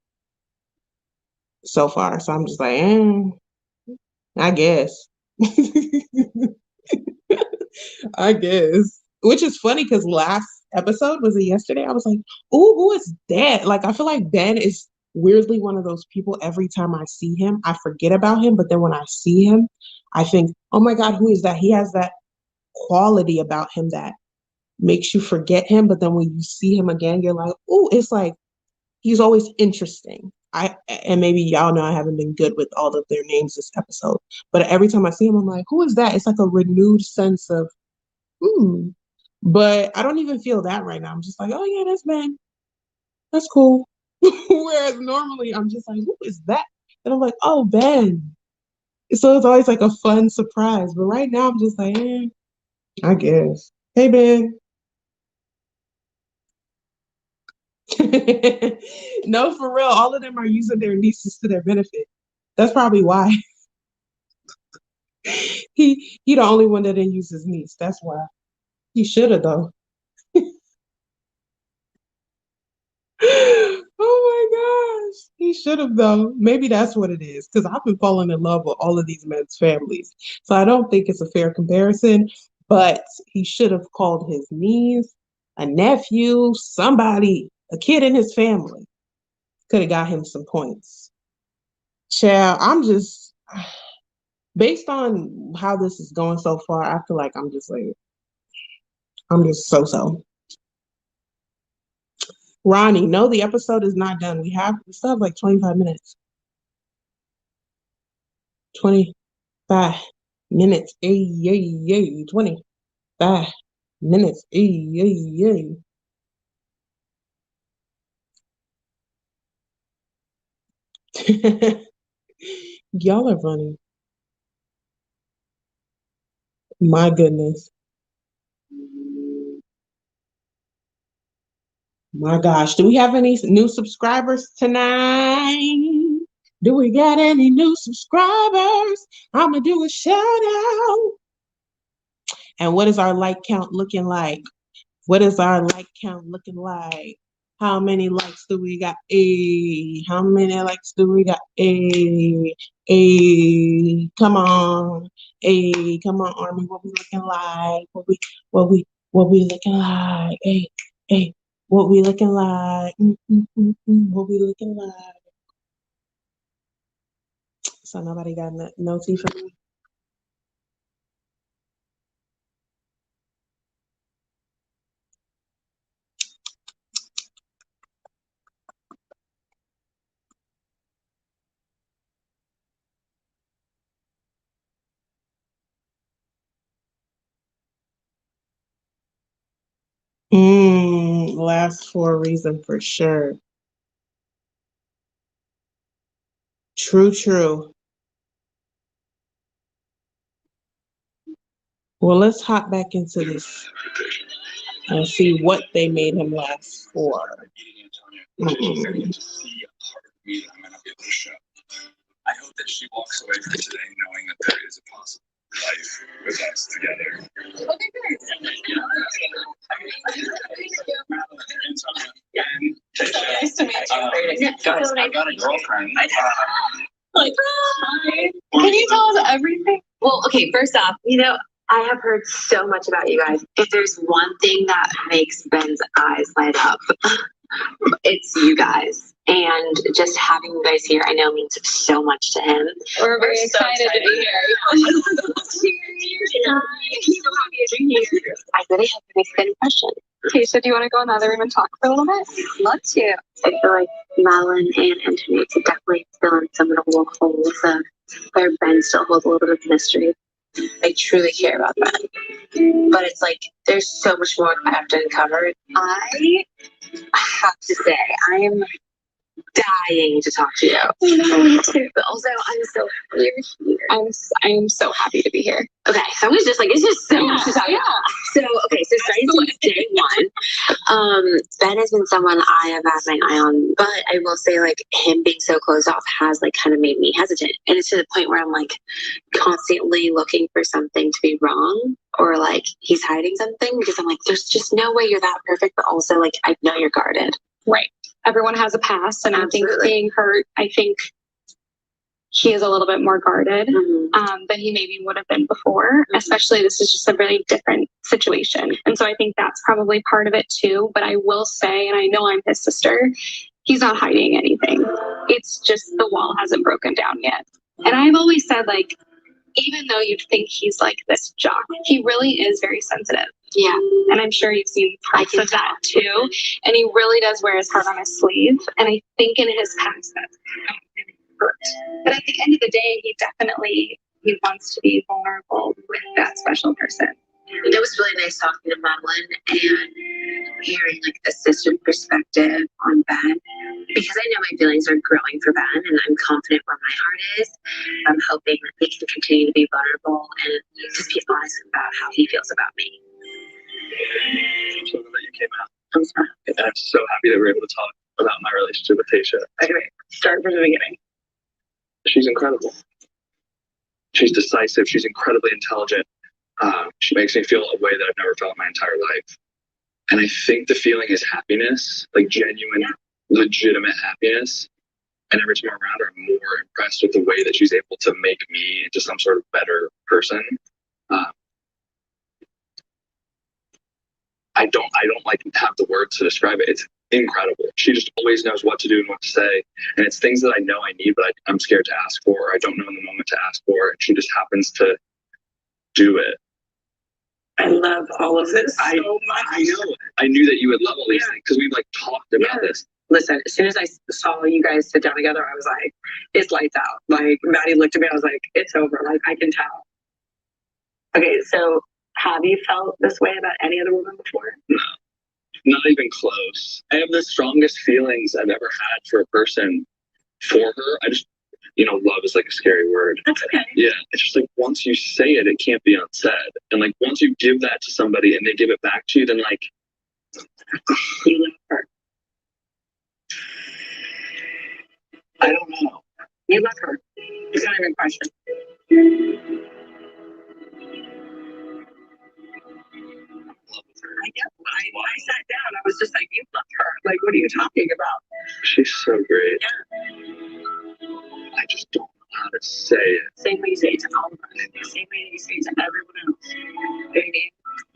so far. So I'm just like, I guess. I guess. Which is funny because last episode, was it yesterday? I was like, ooh, who is that? Like, I feel like Ben is weirdly one of those people every time I see him, I forget about him. But then when I see him, I think, oh my God, who is that? He has that quality about him that makes you forget him. But then when you see him again, you're like, ooh, it's like he's always interesting. And maybe y'all know I haven't been good with all of their names this episode. But every time I see him, I'm like, who is that? It's like a renewed sense of but I don't even feel that right now. I'm just like, oh yeah, that's Ben. That's cool. Whereas normally I'm just like, who is that? And I'm like, oh, Ben. So it's always like a fun surprise. But right now I'm just like, I guess. Hey, Ben. No, for real. All of them are using their nieces to their benefit. That's probably why. He the only one that didn't use his niece. That's why. He should have though. Oh my gosh. He should have though. Maybe that's what it is. Because I've been falling in love with all of these men's families. So I don't think it's a fair comparison. But he should have called his niece, a nephew, somebody, a kid in his family. Could have got him some points. Child, I'm just based on how this is going so far, I feel like I'm just so. Ronnie, no, the episode is not done. We still have like 25 minutes. 25 minutes. Ay, yay, yay. 25 minutes. Ay, yay, yay. Y'all are funny. My goodness. My gosh. Do we have any new subscribers tonight? Do we got any new subscribers? I'm going to do a shout out. And what is our like count looking like? What is our like count looking like? How many likes do we got? How many likes do we got? Come on. Come on, Army. What we looking like? What we looking like? What we looking like? What we looking like? So nobody got no tea for me. Last for a reason for sure. True. Well, let's hop back into this and see what they made him last for. I hope that she walks away from today knowing that there is a possible life with us together. Nice to meet you. Guys, I got a girlfriend. Like, hi. Can you tell us everything? Well, okay, first off, I have heard so much about you guys. If there's one thing that makes Ben's eyes light up, it's you guys. And just having you guys here, I know means so much to him. We're very excited to be here. I really hope it makes a good impression. Tayshia, do you want to go in the other room and talk for a little bit? Love to. I feel like Madeline and Anthony could definitely fill in some of the little holes of where Ben still holds a little bit of mystery. I truly care about that. But it's like there's so much more I have to uncover. I have to say, I am dying to talk to you. Me too. But also, I'm so happy you're here. I am so happy to be here. Okay, so I was just like, it's just so much to talk about. So, okay, so starting since day one, Ben has been someone I have had my eye on, but I will say, like, him being so closed off has, like, kind of made me hesitant. And it's to the point where I'm, like, constantly looking for something to be wrong or, like, he's hiding something because I'm like, there's just no way you're that perfect, but also, like, I know you're guarded. Right. Everyone has a past, and Absolutely. I think being hurt, I think he is a little bit more guarded than he maybe would have been before. Especially, this is just a really different situation, and so I think that's probably part of it too. But I will say, and I know I'm his sister, he's not hiding anything. It's just the wall hasn't broken down yet. And I've always said, like, even though you'd think he's like this jock, he really is very sensitive. Yeah. And I'm sure you've seen parts of that too. And he really does wear his heart on his sleeve. And I think in his past that's hurt. But at the end of the day, he wants to be vulnerable with that special person. It was really nice talking to Madeline and hearing like a sister perspective on Ben, because I know my feelings are growing for Ben and I'm confident where my heart is. I'm hoping that he can continue to be vulnerable and just be honest about how he feels about me. I'm so glad that you came out. I'm sorry. And I'm so happy that we're able to talk about my relationship with Tayshia. Okay, start from the beginning. She's incredible. She's decisive. She's incredibly intelligent. She makes me feel a way that I've never felt in my entire life. And I think the feeling is happiness, like genuine, legitimate happiness. And every time I'm around her, I'm more impressed with the way that she's able to make me into some sort of better person. I don't like have the words to describe it. It's incredible. She just always knows what to do and what to say. And it's things that I know I need, but I'm scared to ask for, or I don't know in the moment to ask for. And she just happens to do it. I love all of this so much. I know. I knew that you would love all these things because we've like talked about this. Listen, as soon as I saw you guys sit down together, I was like, it's lights out. Like, Maddie looked at me, I was like, it's over. Like, I can tell. Okay, so have you felt this way about any other woman before? No, not even close. I have the strongest feelings I've ever had for a person for her. I just, love is like a scary word. That's okay. Yeah, it's just like once you say it, it can't be unsaid. And like once you give that to somebody and they give it back to you, then like, you love her. I don't know. You love her. It's not even a question. I know. I sat down. I was just like, you love her. Like, what are you talking about? She's so great. Yeah. I just don't know how to say it. Same way you say it to all of us. The same way you say it to everyone else. Baby.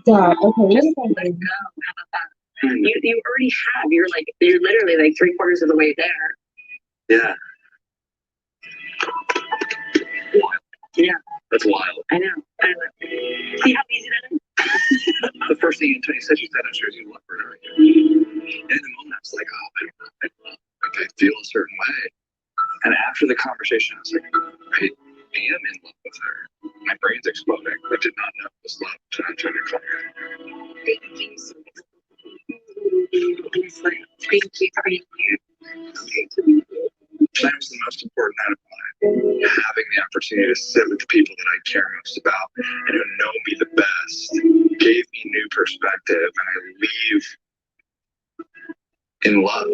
God, okay. Just let it go. How about that? You already have. You're literally like 3/4 of the way there. Yeah. Wild. Yeah. That's wild. I know. See how easy that is? The first thing Antonio said, she said, I'm sure you love her, right? And in the moment, I was like, oh, I don't know. I feel a certain way. And after the conversation, I was like, I am in love with her. My brain's exploding. I did not know it was love until I tried to call her. Thank you so much. Thank you for being here. Okay, to me. That was the most important night of my life. Having the opportunity to sit with the people that I care most about and who know me the best gave me new perspective, and I leave in love.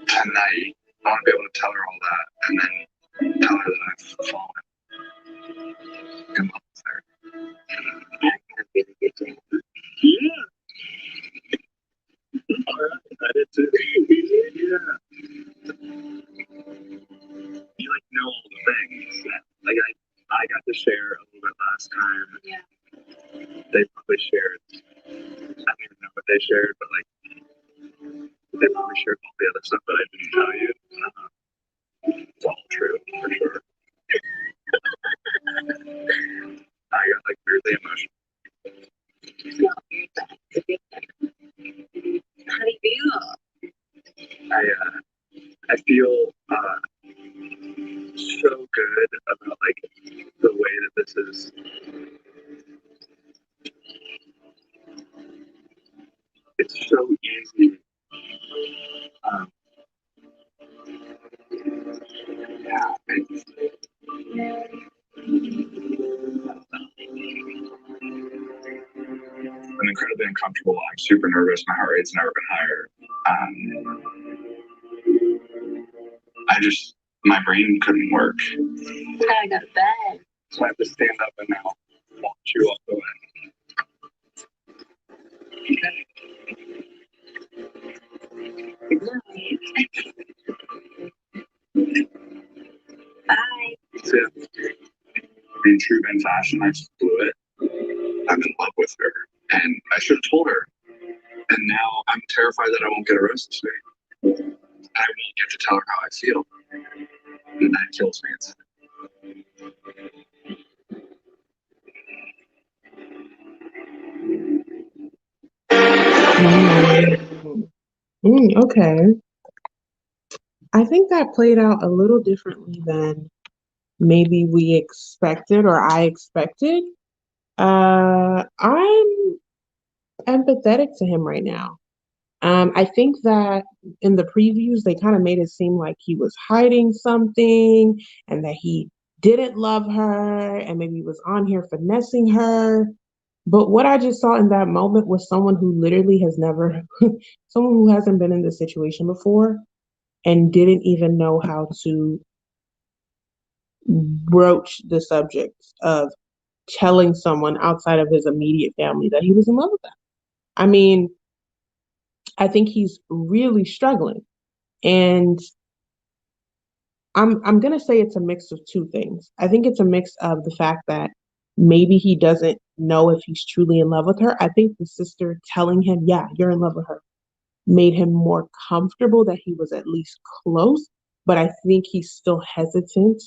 Tonight, I want to be able to tell her all that and then tell her that I've fallen in love with her. I had a really good day. I did too. Yeah. You know all the things. Like I got to share a little bit last time. Yeah. They probably shared. I don't even know what they shared, but they probably shared all the other stuff that I didn't tell you. It's all true for sure. I got weirdly emotional. How do you feel? I feel so good about the way that this is. It's so easy incredibly uncomfortable. I'm super nervous. My heart rate's never been higher. My brain couldn't work. Gotta go to bed. So I have to stand up and now watch you all go in. Good night. Bye. So, in true Ben fashion, I just blew it. I'm in love with her. And I should have told her. And now I'm terrified that I won't get a rose this week. I won't get to tell her how I feel. And that kills me inside. Okay. I think that played out a little differently than maybe we expected or I expected. I'm empathetic to him right now. I think that in the previews, they kind of made it seem like he was hiding something and that he didn't love her and maybe was on here finessing her. But what I just saw in that moment was someone who literally has never, someone who hasn't been in this situation before and didn't even know how to broach the subject of telling someone outside of his immediate family that he was in love with them. I mean, I think he's really struggling. And I'm gonna say it's a mix of two things. I think it's a mix of the fact that maybe he doesn't know if he's truly in love with her. I think the sister telling him, yeah, you're in love with her, made him more comfortable that he was at least close, but I think he's still hesitant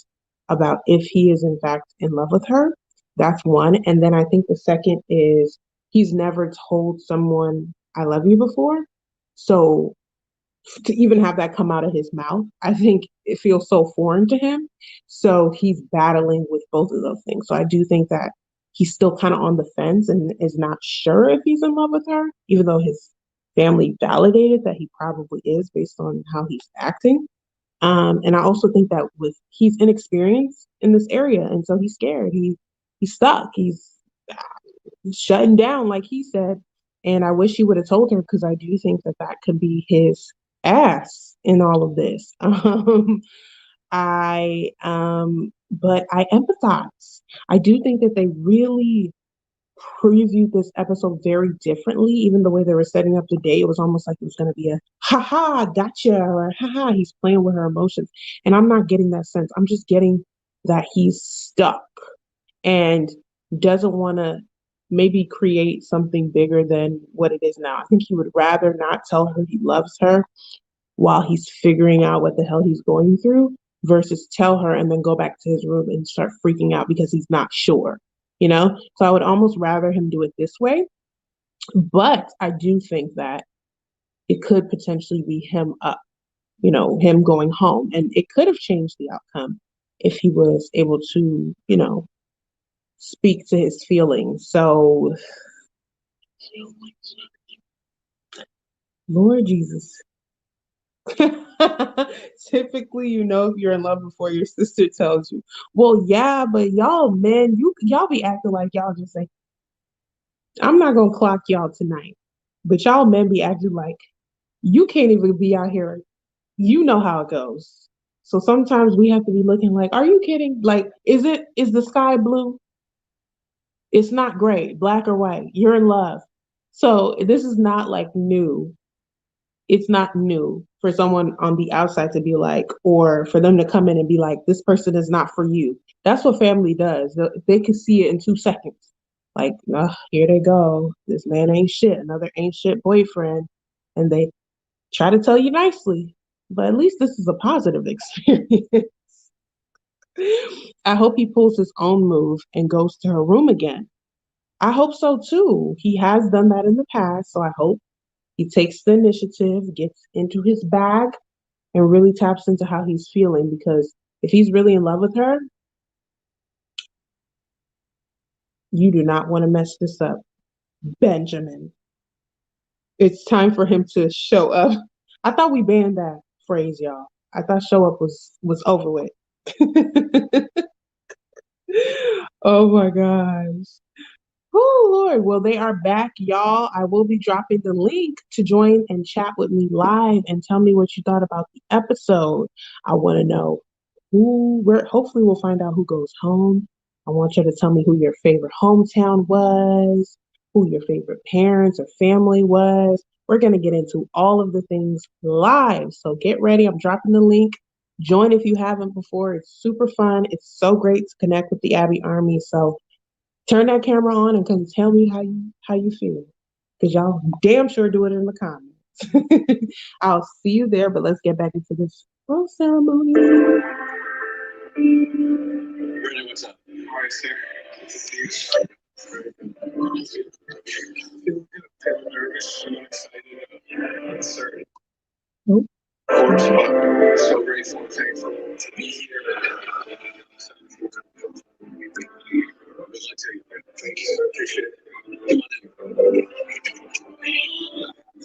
about if he is in fact in love with her. That's one. And then I think the second is he's never told someone I love you before. So to even have that come out of his mouth, I think it feels so foreign to him. So he's battling with both of those things. So I do think that he's still kind of on the fence and is not sure if he's in love with her, even though his family validated that he probably is based on how he's acting. And I also think that with he's inexperienced in this area, and so he's scared. He's stuck. He's shutting down, like he said. And I wish he would have told her because I do think that that could be his ass in all of this. But I empathize. I do think that they really previewed this episode very differently. Even the way they were setting up the day, it was almost like it was going to be a ha, gotcha, or ha, he's playing with her emotions. And I'm not getting that sense. I'm just getting that he's stuck and doesn't want to maybe create something bigger than what it is now. I think he would rather not tell her he loves her while he's figuring out what the hell he's going through versus tell her and then go back to his room and start freaking out because he's not sure, you know? So I would almost rather him do it this way. But I do think that it could potentially be him up, him going home. And it could have changed the outcome if he was able to, speak to his feelings. So, Lord Jesus. Typically, if you're in love before your sister tells you. Well, yeah, but y'all men, y'all be acting like y'all just say, I'm not gonna clock y'all tonight. But y'all men be acting like you can't even be out here. You know how it goes. So sometimes we have to be looking like, are you kidding? Like, is the sky blue? It's not gray, black or white. You're in love. So this is not like new. It's not new for someone on the outside to be like, or for them to come in and be like, this person is not for you. That's what family does. They can see it in 2 seconds. Like, here they go. This man ain't shit. Another ain't shit boyfriend. And they try to tell you nicely. But at least this is a positive experience. I hope he pulls his own move and goes to her room again. I hope so too. He has done that in the past, so I hope he takes the initiative, gets into his bag, and really taps into how he's feeling. Because if he's really in love with her, you do not want to mess this up, Benjamin. It's time for him to show up. I thought we banned that phrase, y'all. I thought show up was over with. Oh my gosh. Oh, Lord. Well, they are back, y'all. I will be dropping the link to join and chat with me live and tell me what you thought about the episode. I want to know hopefully we'll find out who goes home. I want you to tell me who your favorite hometown was, who your favorite parents or family was. We're going to get into all of the things live. So get ready. I'm dropping the link. Join if you haven't before. It's super fun. It's so great to connect with the Abby Army. So turn that camera on and come tell me how you feel. Because y'all damn sure do it in the comments. I'll see you there, but let's get back into this rose ceremony. Brittany, what's up? All right, sir. Good to see you. I'm nervous. I'm excited. Uncertain. Nope. Of course, but so grateful and thankful to be here. Thank you. I appreciate it. I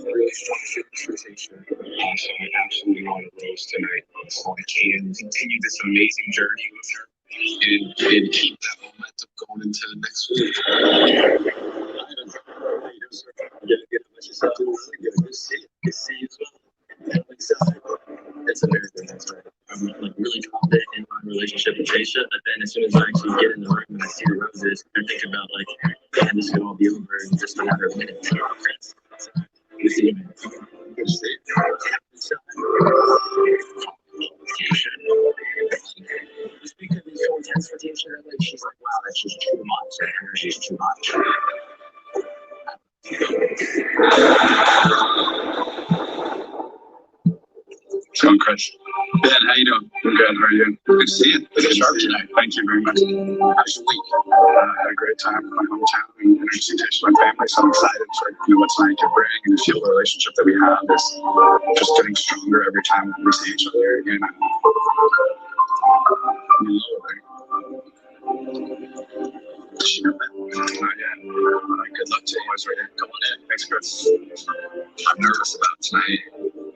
really want to feel the sensation. Also, I absolutely want to rose tonight so I can continue this amazing journey with her and keep that momentum going into next week. Good to see you as well. It's a very good answer. I'm like really confident in my relationship with Tayshia, but then as soon as I actually get in the room and I see the roses, I think about like, man, this could all be over in just a matter of minutes. Good to see you, man. Good to see you. Speaking of being so intense for Tayshia, like she's like, wow, that's just too much. That energy is too much. What's going, Chris? Ben, how you doing? I'm good. How are you? Good to see you. Good to sharp tonight. Thank you very much. How's your week? I had a great time in my hometown and introducing Tayshia to my family. So I'm excited for what tonight can bring and to feel the relationship that we have is just getting stronger every time we see each other again. Not yet. Good luck to you. Right here. Come on in. Thanks, Chris. I'm nervous about tonight.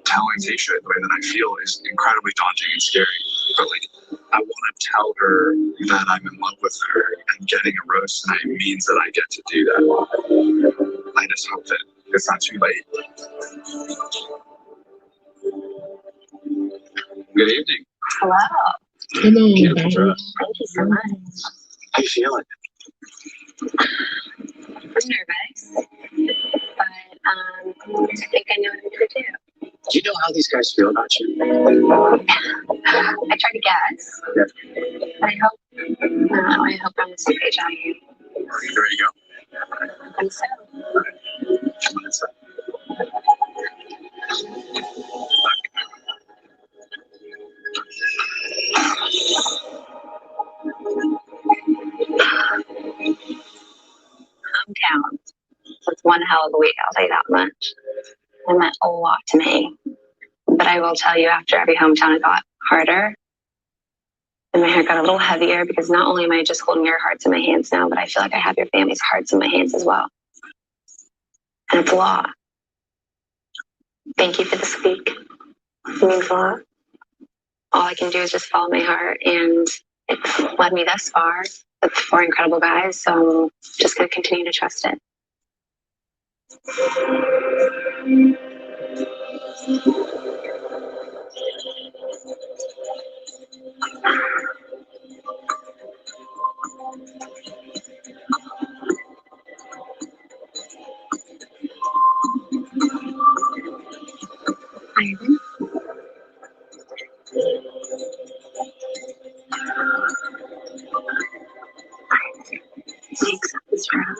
Telling Tayshia the way that I feel is incredibly daunting and scary. But like, I want to tell her that I'm in love with her, and getting a rose tonight means that I get to do that. I just hope that it's not too late. Good evening. Hello. Hello. Beautiful dress. Thank you so much. How you feeling? I'm nervous, but I think I know what I'm gonna do. Do you know how these guys feel about you? I try to guess. Yeah. But I hope I'm on the same page on you. You ready to go? I think so. Come on inside. Hometown. It's one hell of a week, I'll tell you that much. It meant a lot to me. But I will tell you, after every hometown, it got harder. And my heart got a little heavier because not only am I just holding your hearts in my hands now, but I feel like I have your family's hearts in my hands as well. And it's a lot. Thank you for this week. It means a lot. All I can do is just follow my heart, and it's led me thus far with 4 incredible guys, so I'm just going to continue to trust it. Ivan? Thanks, this round.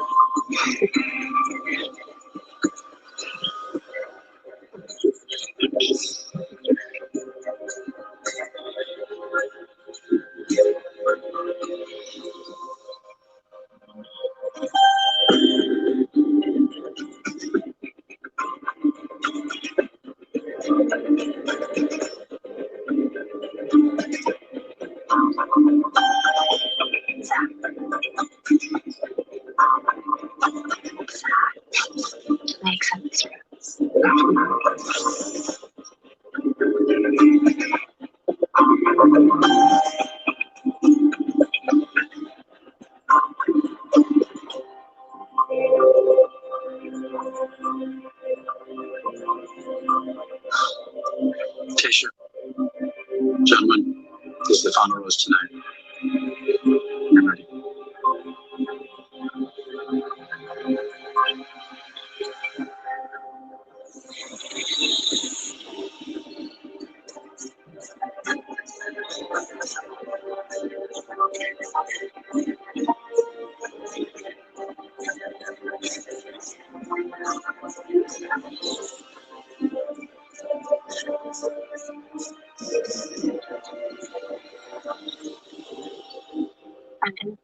Brendan.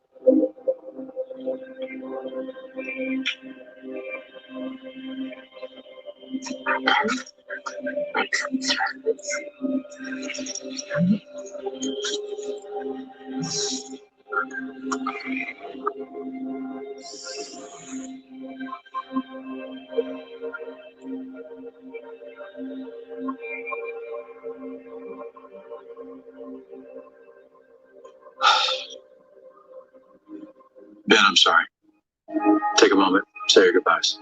Like friends. Ben, I'm sorry. Take a moment. Say your goodbyes.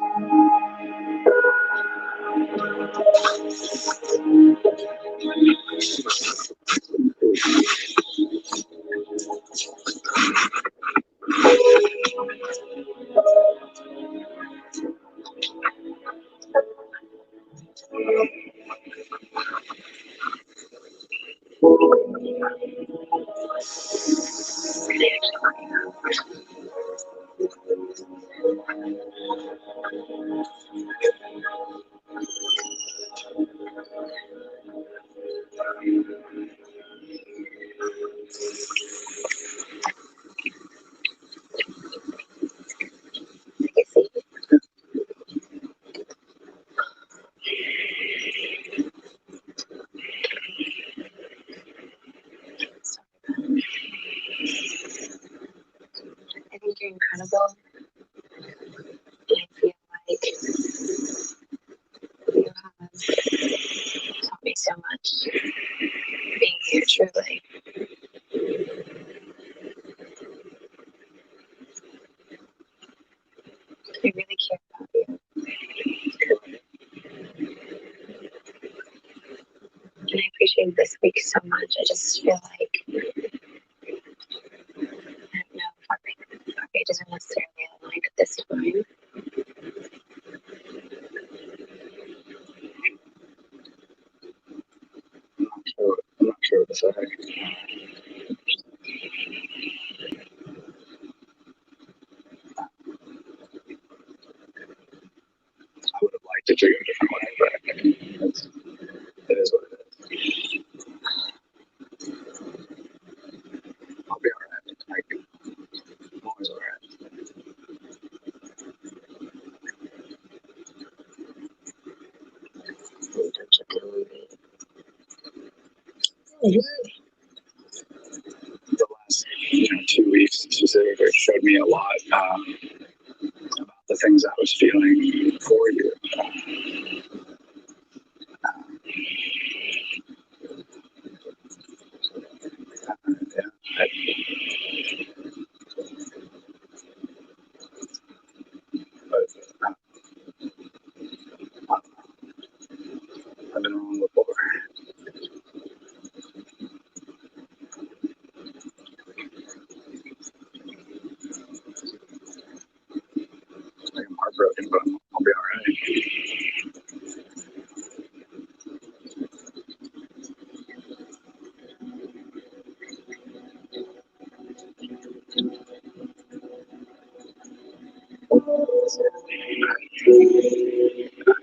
I think you're incredible. And I feel like you have taught me so much being here, truly. I really care about you. And I appreciate this week so much. I just feel like, I don't know if our pages are necessarily aligned at this time. I'm not sure what to say. I would have liked to treat you a different way, but it is what it is. I'll be alright. I'm always alright. The last 2 weeks specifically showed me a lot about the things I was feeling for you. I've been wrong before. I'm heartbroken, but I'll be alright.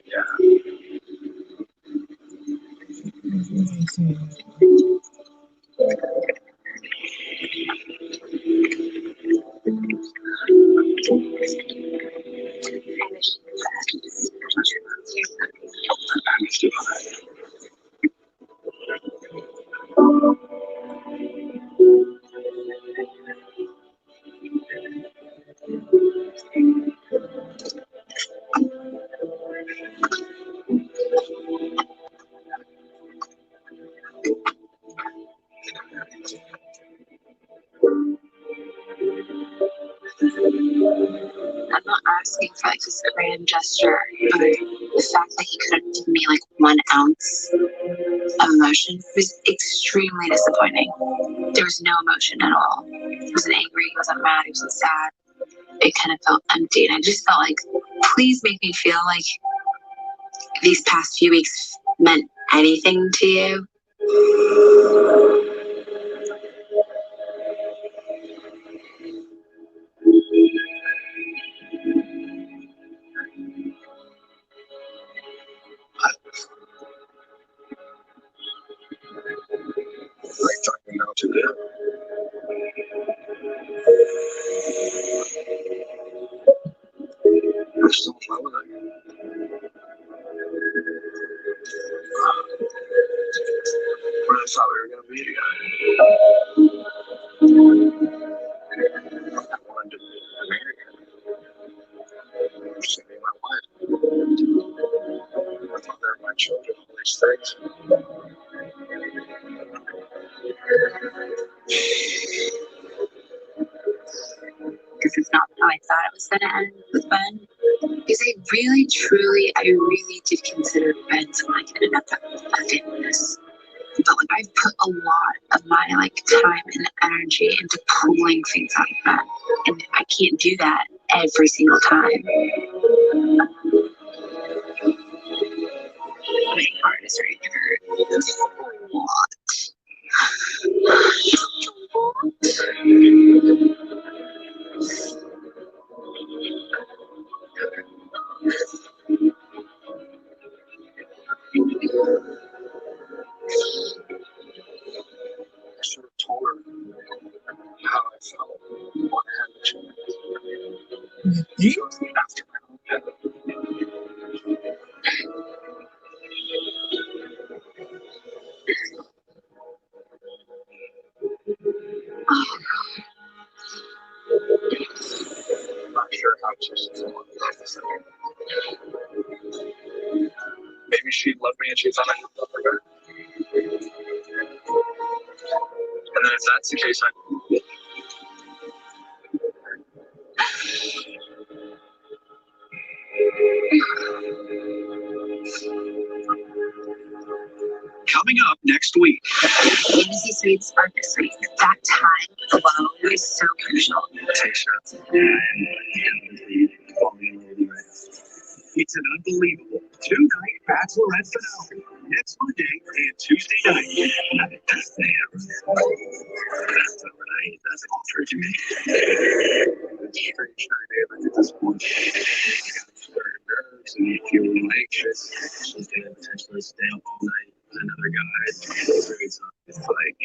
Yeah. I wish you the best. I'm still I'm not asking for like this grand gesture, but the fact that he couldn't give me like 1 ounce of emotion was extremely disappointing. There was no emotion at all. He wasn't angry, he wasn't mad, he wasn't sad. It kind of felt empty, and I just felt like, please make me feel like these past few weeks meant anything to you. like talking now to them. thought it was going to end with Ben. Because I really did consider Ben someone I could end up with this. But like I've put a lot of my like time and energy into pulling things out of Ben. And I can't do that every single time. My heart is ready to hurt. I should have told her how I felt when I had the chance. You? After my own death. I'm not sure how to love this thing. Maybe she loved me and she thought I loved her back. And then if that's the case, Coming up next week. This week's spark this week. That time alone is so crucial. Tayshia. It's an unbelievable two-night Bachelorette finale next Monday and Tuesday night. That's overnight. That's all for me. At this point, nerves and you feel a little anxious. She's going to potentially stay up all night with another guy. It's like,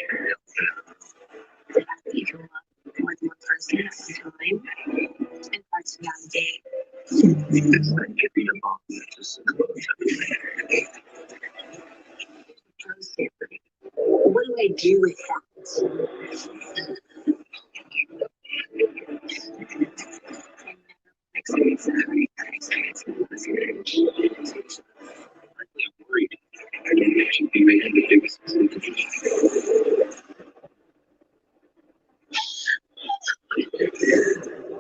You can love more than one person at one time and parts of that day. it's like getting a mom that just close everything. What do I do with that? Experience that, right? That experience was huge. I'm worried. I don't think she'd be making the biggest mistake.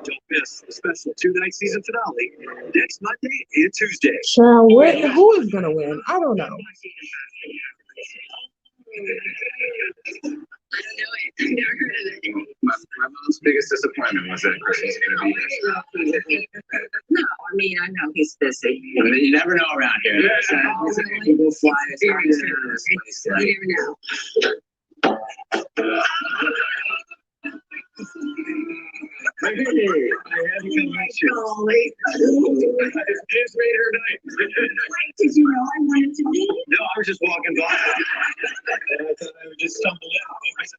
Don't miss the special two-night season finale next Monday and Tuesday. Child, who is gonna win? I don't know. I don't know it. I've never heard of it. My mom's biggest disappointment was that Christian's going to be here. No, I mean, I know he's busy. I mean, you never know around here. People fly as Very hard true. as this place. You never know. Hey, I had to convince you. Golly. I just made her night. Did you know I wanted to leave? No, I was just walking by. And I thought I would just stumble out. I said,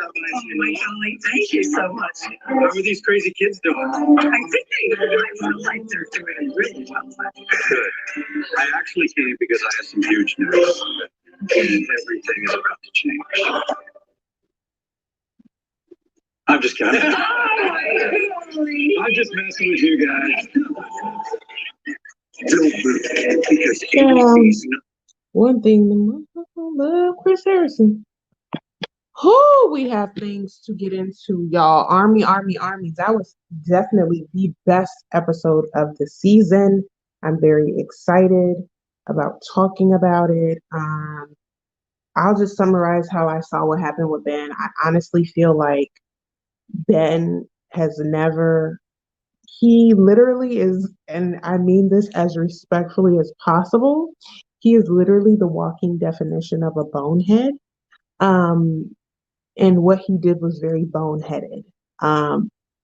Oh my golly, thank you so much. how are these crazy kids doing? I think I feel like they're doing really well. Good. I actually came because I have some huge news. And everything is about to change. I'm just kidding. I'm just messing with you guys. Don't move because ABC's not. One thing, the motherfucker love Chris Harrison. Who we have things to get into, y'all. Army. That was definitely the best episode of the season. I'm very excited about talking about it. I'll just summarize how I saw what happened with Ben. I honestly feel like Ben has never, he literally is, and I mean this as respectfully as possible, he is literally the walking definition of a bonehead. And what he did was very boneheaded.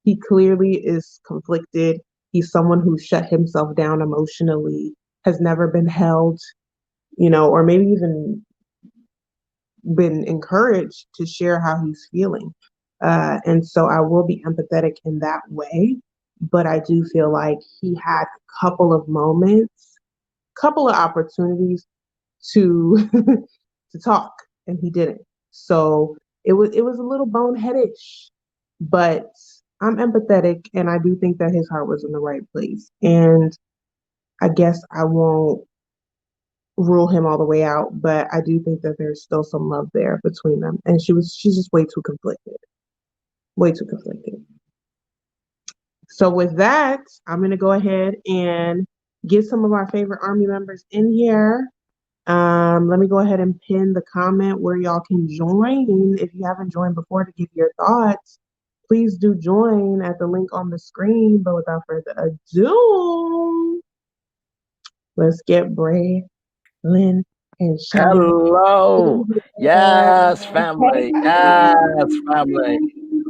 He clearly is conflicted. He's someone who shut himself down emotionally, has never been held, or maybe even been encouraged to share how he's feeling. And so I will be empathetic in that way. But I do feel like he had a couple of moments, couple of opportunities to to talk, and he didn't. So it was a little boneheadish, but I'm empathetic, and I do think that his heart was in the right place. And I guess I won't rule him all the way out, but I do think that there's still some love there between them. And she's just way too conflicted. Way too conflicted. So with that, I'm gonna go ahead and get some of our favorite Army members in here. Let me go ahead and pin the comment where y'all can join. If you haven't joined before to give your thoughts, please do join at the link on the screen. But without further ado, let's get Bray, Lynn, and Shauna. Hello. Yes, family. Yes, family.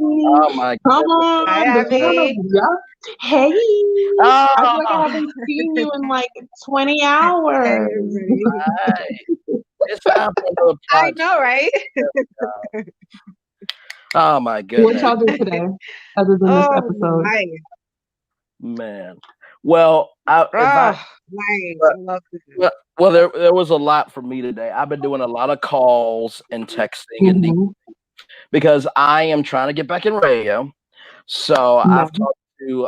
Oh my Come goodness. on, Hi, the Abby. Hey, I feel like I Oh, haven't seen you in like 20 Hey, hours. everybody. hey, it's time for a little I project. know, right? Oh my What goodness, y'all do today, other than this Oh episode? my. man. Well, if I Oh, nice. well, I love this. well, there was a lot for me today. I've been doing a lot of calls and texting and Mhm. because I am trying to get back in radio. So I've talked to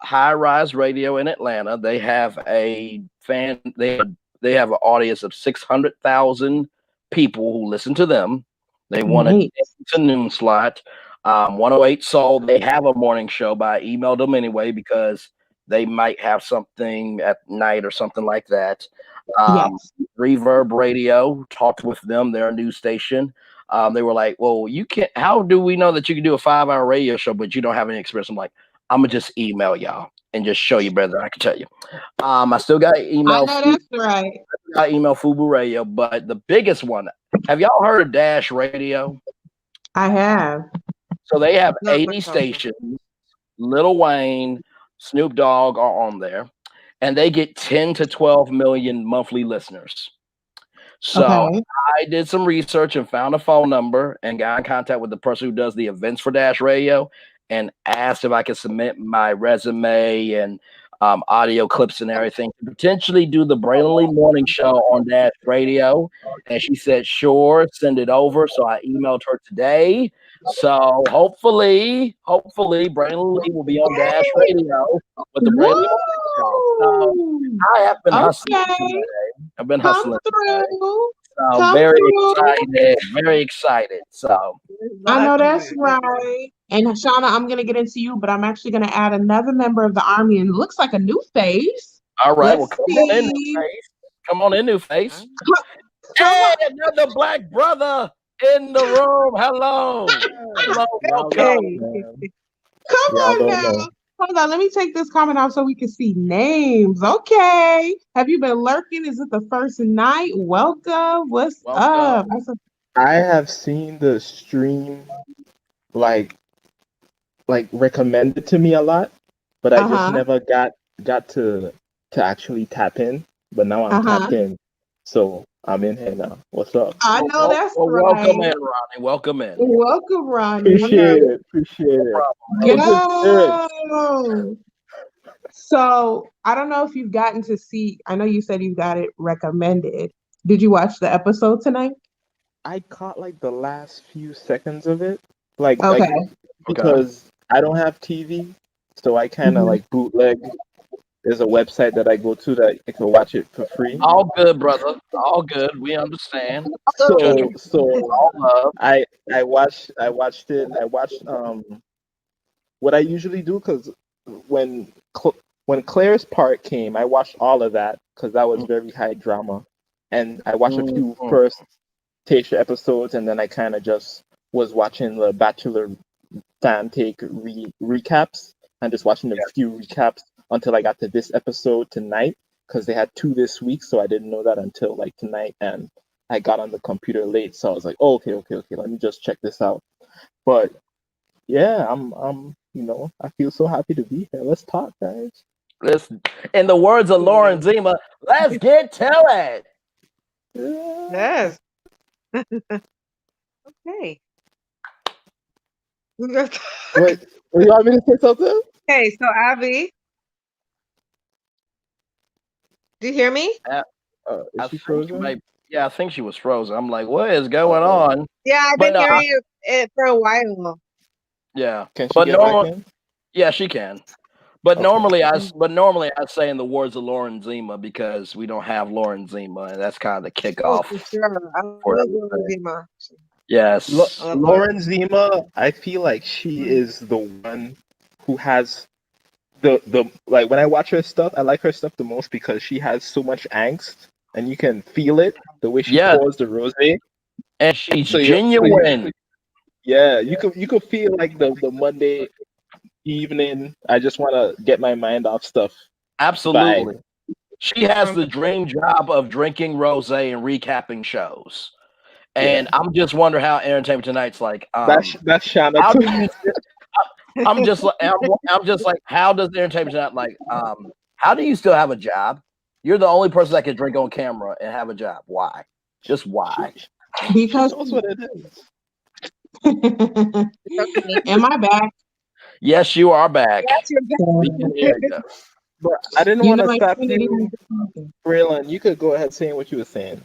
High Rise Radio in Atlanta. They have a fan. They have an audience of 600,000 people who listen to them. They want Nice. a noon slot. 108 Soul. They have a morning show, but I emailed them anyway because they might have something at night or something like that. Yes. Reverb Radio, talked with them. They're a news station. They were like, "Well, you can't. How do we know that you can do a 5-hour radio show, but you don't have any experience?" I'm like, "I'm gonna just email y'all and just show you better than I can tell you." I still got I email. know that's right. I email Fubu Radio, but the biggest one. Have y'all heard of Dash Radio? I have. So they have Not 80 much also. stations. Lil Wayne, Snoop Dogg are on there, and they get 10 to 12 million monthly listeners. So Okay. I did some research and found a phone number and got in contact with the person who does the events for Dash Radio and asked if I could submit my resume and audio clips and everything to potentially do the Braylon Morning Show on Dash Radio. And she said, sure, send it over. So I emailed her today. So hopefully, Braylon Lee will be on Dash Radio with the Braylon Morning Show. So Woo! I have been hustling Okay. today. I've been Come hustling today. through. So Come very through. excited, very excited. So I know Lots of that's it. right. And Shauna, I'm gonna get into you, but I'm actually gonna add another member of the Army, and it looks like a new face. all right, well Let's come on in, new see. face. Come on in, new face. Come Hey, on. another black brother in the room. Hello. Hello, Y'all welcome. don't Hey. know, man. Come Y'all on don't now. know. Hold on, let me take this comment off so we can see names. Okay. Have you been lurking? Is it the first night? Welcome. What's up? Welcome. I have seen the stream like recommended to me a lot, but I just Uh-huh. never got to actually tap in. But now I'm Uh-huh. tapped in, so I'm in here now. What's up? I know that's Well, right. welcome in, Ronnie. Welcome in. Welcome, Ronnie. Appreciate it. Appreciate No it. problem. All good spirits. Yo. So I don't know if you've gotten to see, I know you said you got it recommended. Did you watch the episode tonight? I caught like the last few seconds of it, like Okay. because I don't have TV, so I kind of Mhm. like bootleg. There's a website that I go to that I can watch it for free. All good, brother. All good. We understand. So All love. I watched it. I watched what I usually do because when when Claire's part came, I watched all of that because that was very high drama, and I watched a few Mhm. first Tayshia episodes, and then I kind of just was watching the Bachelor fan take recaps and just watching a few recaps until I got to this episode tonight because they had 2 this week, so I didn't know that until like tonight, and I got on the computer late, so I was like, oh, okay, let me just check this out. But yeah, I'm I feel so happy to be here. Let's talk, guys. Listen, in the words of Lauren Zima, let's get to it. Yes. Okay. Wait, you want me to say something? Okay, so Abby, do you hear me? Is I she think frozen? I think she was frozen. I'm like, what is going on? Yeah, I've But been hearing it for a while. yeah, Can she but get back normally, in? yeah, she can. But Okay. normally, I say in the words of Lauren Zima because we don't have Lauren Zima, and that's kind of the Oh, kickoff. for sure. I love for Lauren everything. Zima. Yes. I love Lauren Zima, I feel like she is the one who has the like when I watch her stuff, I like her stuff the most because she has so much angst, and you can feel it the way she Yeah, pours the rosé. and she's So genuine. yeah, you could feel like the Monday evening. I just want to get my mind off stuff. Vibe. Absolutely. She has the dream job of drinking rosé and recapping shows. And Yeah, I'm just wondering how Entertainment Tonight's like, that's Shana how too. do you I'm just like I'm just like, how does Entertainment Tonight like how do you still have a job? You're the only person that can drink on camera and have a job. Why? Just why? She Because knows what it is. am I back? Yes, you are back. Yes, you're back. There you go. But I didn't You want know, to I stop Trinity you, Braylon. You could go ahead saying what you were saying.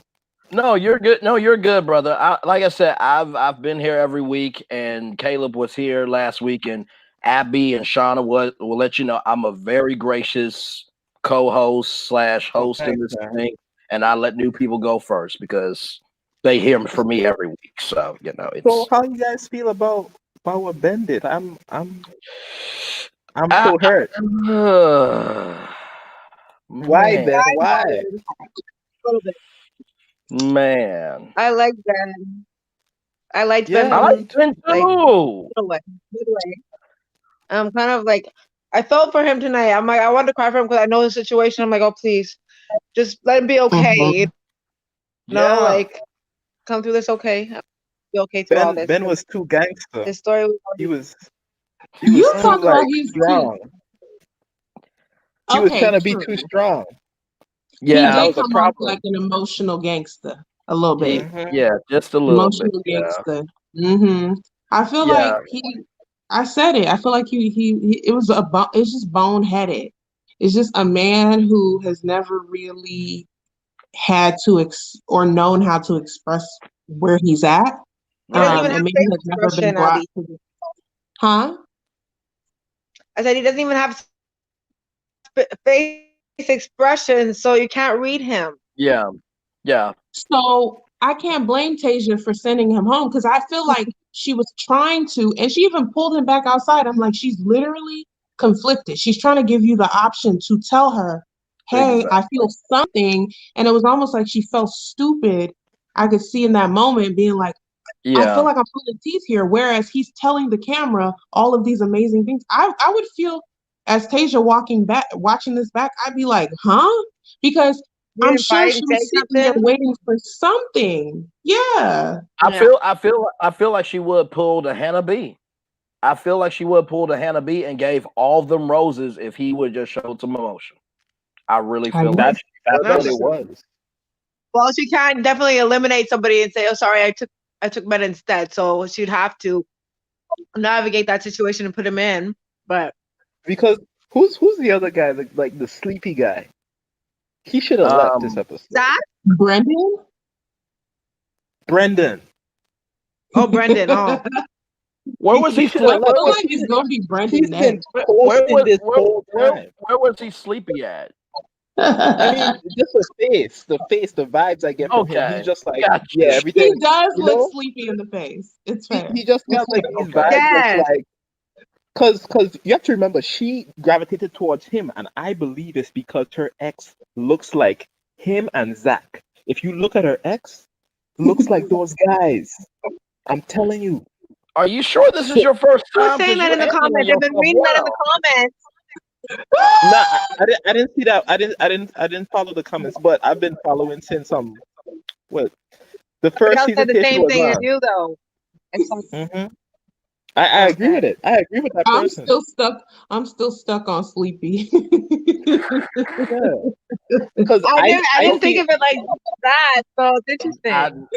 No, you're good. No, you're good, brother. Like I said, I've been here every week, and Caleb was here last week, and Abby and Shauna will let you know I'm a very gracious co-host / Oh, host in thanks, this man. thing, and I let new people go first because they hear from me every week. So So it's how you guys feel about what Ben did? I'm I, so hurt. Why, man, Ben? Why? A little bit. man. I like Ben. I liked Yeah, Ben I from like Ben like too. midway. I'm kind of like I felt for him tonight. I'm like I wanted to cry for him because I know his situation. I'm like, oh please, just let him be okay. You know, Yeah, like come through this okay. Be okay through all this. Ben was too gangster. His story was He already was You too talk about like he's too. strong. He was Okay, trying to be true. too strong. He yeah, That did was a come off problem. like an emotional gangster a little bit. yeah. Just a little bit. Emotional Yeah, gangster. I feel like yeah. I said it. I feel like it was it's just boneheaded. It's just a man who has never really had to or known how to express where he's at. he doesn't Right. even have And maybe face has never been expression, brought Abby. to huh? I said he doesn't even have face expression, so you can't read him. Yeah, yeah, So I can't blame Tayshia for sending him home because I feel like she was trying to, and she even pulled him back outside. I'm like, she's literally conflicted. She's trying to give you the option to tell her, hey, I feel something. And it was almost like she felt stupid. I could see in that moment being like, I feel yeah, like I'm pulling teeth here. Whereas he's telling the camera all of these amazing things. I would feel as Tayshia watching this back, I'd be like, huh? Because You I'm didn't sure fight she and say was sitting there something. waiting for something. Yeah. Yeah. I feel like she would pull the Hannah B. I feel like she would pull the Hannah B and gave all of them roses if he would just show some emotion. I really I feel agree. like That's that what is it was. Well, she can definitely eliminate somebody and say, "Oh, sorry, I took Ben instead." So she'd have to navigate that situation and put him in. But Because who's the other guy, like the sleepy guy? He should have left this episode. Zach? Brendan? Brendan. Oh, Brendan. Oh, where was he should have sleeping? I feel left. like it's gonna be Brendan He's been next. posting this whole time. Where was he sleepy at? I mean, just the vibes I get from him. Okay, He's just like, gotcha. yeah, He everything. does You look know, sleepy in the face. It's fair. he just got like these Okay. vibes yes. that's like, cause you have to remember she gravitated towards him, and I believe it's because her ex looks like him and Zach. If you look at her ex, looks like those guys. I'm telling you. Are you sure this is your first Who was time? saying 'Cause that you're in the handling comments? I've been yourself reading that in well. the comments. No, I didn't see that. I didn't follow the comments, but I've been following since what the Somebody first else season said the Tayshia same was thing as on. you, though. I agree Okay. with it. I agree with that I'm person. still stuck on sleepy. Yeah, because I I didn't think see. of it like that, so it's interesting.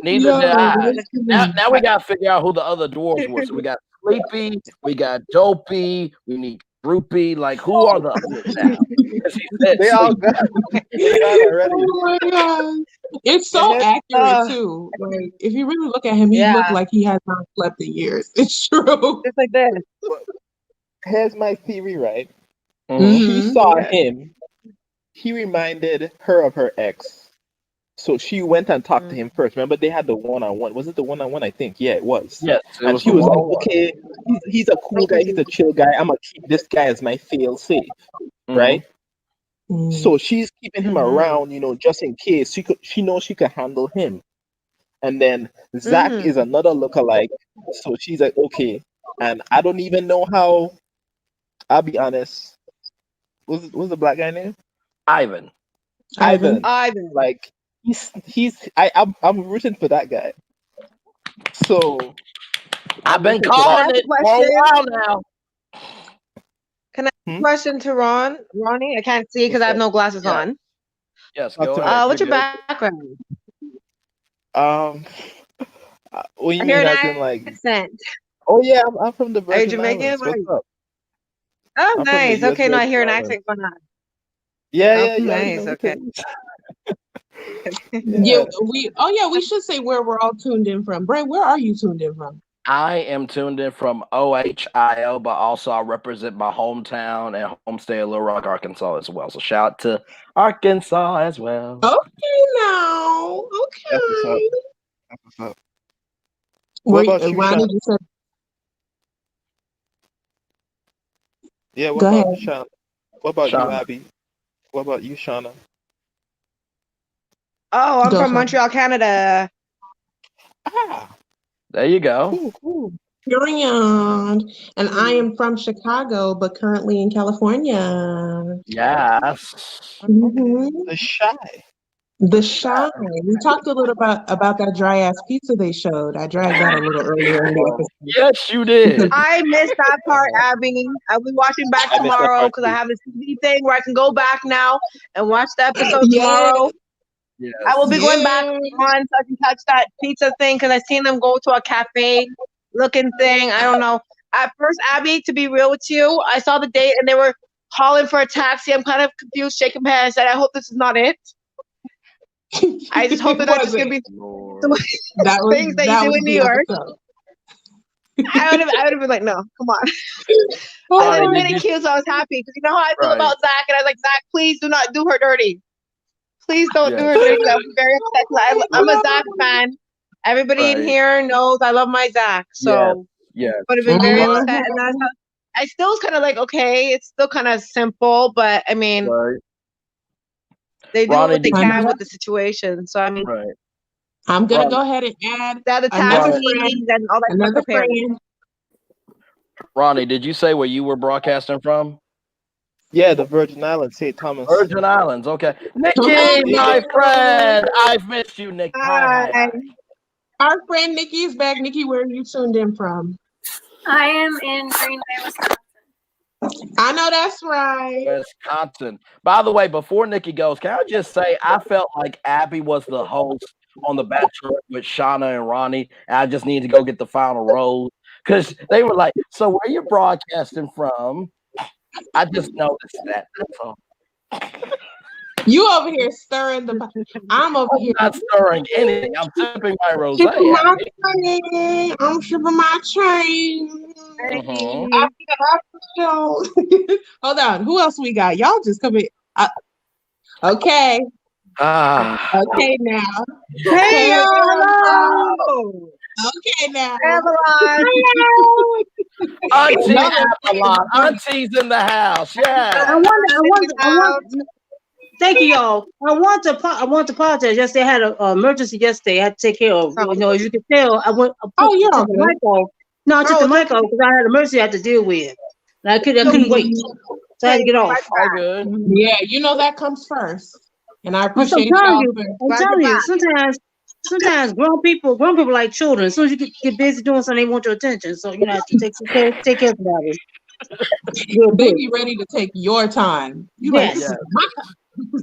Neither did Yo, I. that's Now we gotta figure out who the other dwarves were. So we got Sleepy, we got Dopey, we need Droopy. Like, who are the others now? Because he said They all Sleepy. got they got already. Oh my God. It's And so then, accurate too. Like if you really look at him, he looked yeah, like he has not slept in years. It's true. just like this. Here's my theory, right? Mhm. She Mhm. saw Yeah. him. He reminded her of her ex. So she went and talked to him first. Remember, they had the one-on-one. Was it the one-on-one? I think. Yeah, it was. Yes, it And was she the was like, one-on-one. okay, he's a cool guy. He's a chill guy. I'm gonna keep this guy as my fail safe, right? So she's keeping him around, just in case she knows she could handle him. And then Zach is another lookalike, so she's like, okay. And I don't even know how. I'll be honest. What's the black guy name? Ivan. Like I'm rooting for that guy. So I've been calling it for a while now. Can I ask a question to Ronnie? I can't see because I have no glasses on. Yes, go ahead. What's your background? What do you I mean? hear an As in, like, accent. oh yeah, I'm from the Are you Virgin Jamaican? Islands. What's up? Oh, I'm from the nice. US Okay, no, I hear an Virgin accent going on. Yeah. Nice. Okay. We should say where we're all tuned in from. Bray, where are you tuned in from? I am tuned in from OHIO, but also I represent my hometown and home state of Little Rock, Arkansas as well. So shout out to Arkansas as well. Okay, now. Okay. That's what's up. What about you, Ronnie Shauna? just said? Yeah, what Go about ahead. Shauna? What about you, Shauna. Abby? What about you, Shauna? Oh, I'm Go from Shauna. Montreal, Canada. There you go. Cool. And I am from Chicago, but currently in California. Yes. The Shy. The Shy. We talked a little about that dry ass pizza they showed. I dragged that a little earlier in the episode. Yes, you did. I missed that part, Abby. I'll be watching back I missed that tomorrow part because I have a CD thing where I can go back now and watch the episode Yes. tomorrow. Yes. I will be going back on so I can catch that pizza thing because I seen them go to a cafe looking thing. I don't know. At first, Abby, to be real with you, I saw the date and they were calling for a taxi. I'm kind of confused, shaking my head. I said, I hope this is not it. I just hope that that's just gonna be the things that you do in New York. I would have been like, no, come on. I was really cute, so I was happy because you know how I feel about Zach, and I was like, Zach, please do not do her dirty. Please don't do her dirty. I'm very upset. I'm a Zach fan. Everybody in here knows I love my Zach, so would have been very upset. And I still was kind of like, okay, it's still kind of simple, but I mean, they do what they can with the situation. So I mean, I'm gonna go ahead and add the taxis and all that another stuff prepared. friend. Ronnie, did you say where you were broadcasting from? Yeah, the Virgin Islands, St. Thomas. Virgin Islands, okay. Nikki, my friend, I've missed you, Nikki. Hi. Our friend Nikki is back. Nikki, where are you tuned in from? I am in Green Bay, Wisconsin. I know that's right. Wisconsin. By the way, before Nikki goes, can I just say I felt like Abby was the host on The Bachelor with Shauna and Ronnie, and I just need to go get the final rose because they were like, so where you broadcasting from? I just noticed that. That's all. You over here stirring the pot. I'm over here not stirring anything. I'm sipping my rosé. I'm sipping my train. Hold on. Who else we got? Y'all just come in. Okay. Okay now. Hey y'all. Okay now. Hello. Auntie Avalon. Auntie's in the house. Yeah. I want. Thank you, y'all. I want to apologize. Yesterday I had an emergency yesterday. I had to take care of. As you can tell, I went. I took the mic off. No, I took the mic off because I had an emergency I had to deal with. And I couldn't wait. So I had to get off. Yeah, you know that comes first. And I appreciate I'm telling you, sometimes grown people like children. As soon as you get busy doing something, they want your attention. So you have to take care of it. They be ready to take your time. Yes.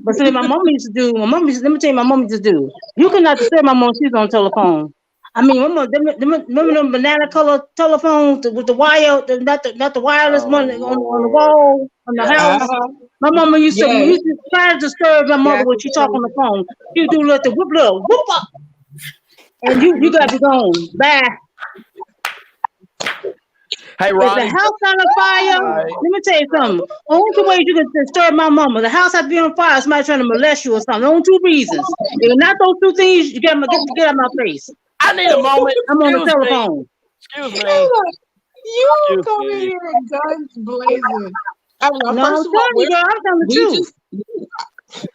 But see, my mom used to do. Let me tell you, my mom used to do. You cannot disturb my mom. She's on telephone. I mean, remember them banana color telephones with the wire, not the wireless one on the wall on the house. My mama used to try to disturb my mother when she talk on the phone. She do let the whoop up, and you got to go on. Bye. Hey, If Ronnie. the house on fire, let me tell you something. Only two ways you can disturb my mama. The house has to be on fire. Somebody trying to molest you or something. Only two reasons. If not those two things, you get out of my face. I need a moment. I'm on the telephone. Excuse me. You come in here and guns blazing. Evelyn, No, first I'm of all, telling you, girl, I'm telling the we truth. just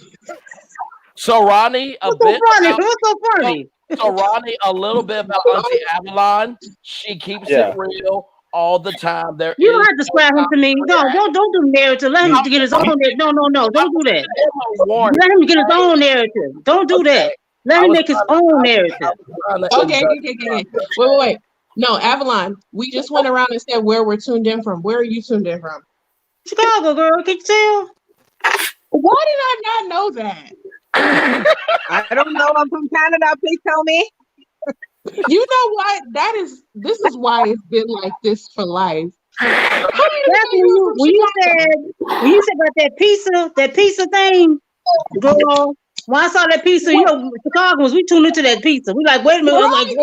So Ronnie, What's so funny? What's so funny? So Ronnie, a little bit about Auntie Avalon. She keeps it real all the time. There You don't is have to describe him to me. No, don't do narrative. Let him get his own narrative. No, don't do that. Let him get his own narrative. Don't do that. Let him make his own narrative. Okay. Wait. No, Avalon, we just went around and said where we're tuned in from. Where are you tuned in from? Chicago, girl. Can you tell? Why did I not know that? I don't know. I'm from Canada. Please tell me. You know what? This is why it's been like this for life. That's when you said about that pizza thing, girl. When I saw that pizza, you know, Chicagoans, we tuned into that pizza. We like, wait a minute. Right,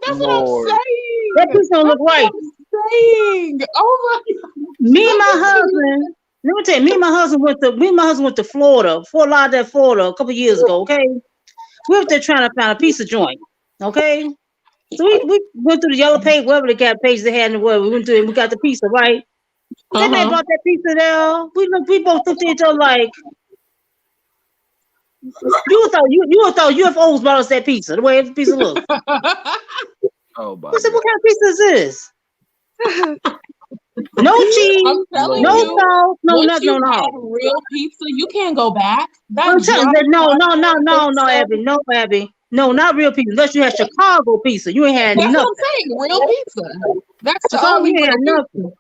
that's what I'm saying. That pizza don't look right. Oh my God. Me and my husband. Let me tell you, me and my husband went to Florida, Fort Lauderdale, Florida, a couple years ago. Okay, we were there trying to find a pizza joint. Okay, so we went through the yellow page, whatever the cat page they had in the world. We went through it. We got the pizza right. Then they brought that pizza there. We both looked at each other like. You would thought UFOs brought us that pizza. The way the pizza looks. Oh my! I said, what kind of pizza is this? No cheese, no salt, no nothing on all. Real pizza, you can't go back. I'm telling you, no, Abby, no, not real pizza. Unless you had Chicago pizza, you ain't had nothing. That's what I'm saying. Real pizza. That's the Chicago, only you ain't had nothing.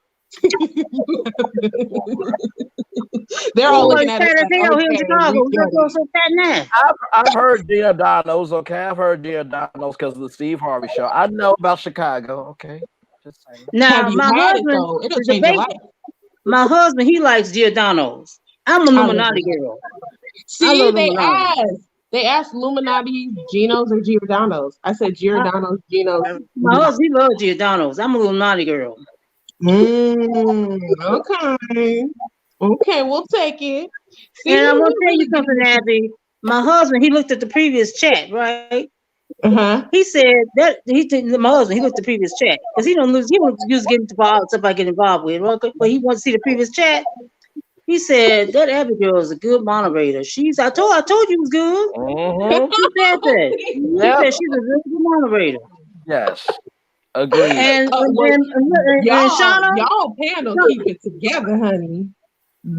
They're all looking at us. Here in Chicago. We're so fat now. I've heard Giordano's. Okay, I've heard Giordano's because of the Steve Harvey show. I know about Chicago. Okay, just saying. Now my husband, it'll change your life. My husband, he likes Giordano's. I'm a Illuminati girl. See, they asked Illuminati, Geno's, or Giordano's. I said Giordano's, Geno's. My husband, he loves Giordano's. I'm a Illuminati girl. Okay, we'll take it. See, and I want to tell you something, Abby. My husband, he looked at the previous chat, right? He said that my husband, he looked at the previous chat because he don't use getting involved stuff I get involved with, right? But he wants to see the previous chat. He said that Abby girl is a good moderator. I told you it was good. He said that. He said she's a really good moderator. Yes. Agreed. And Shauna, y'all panel keep it together, honey. I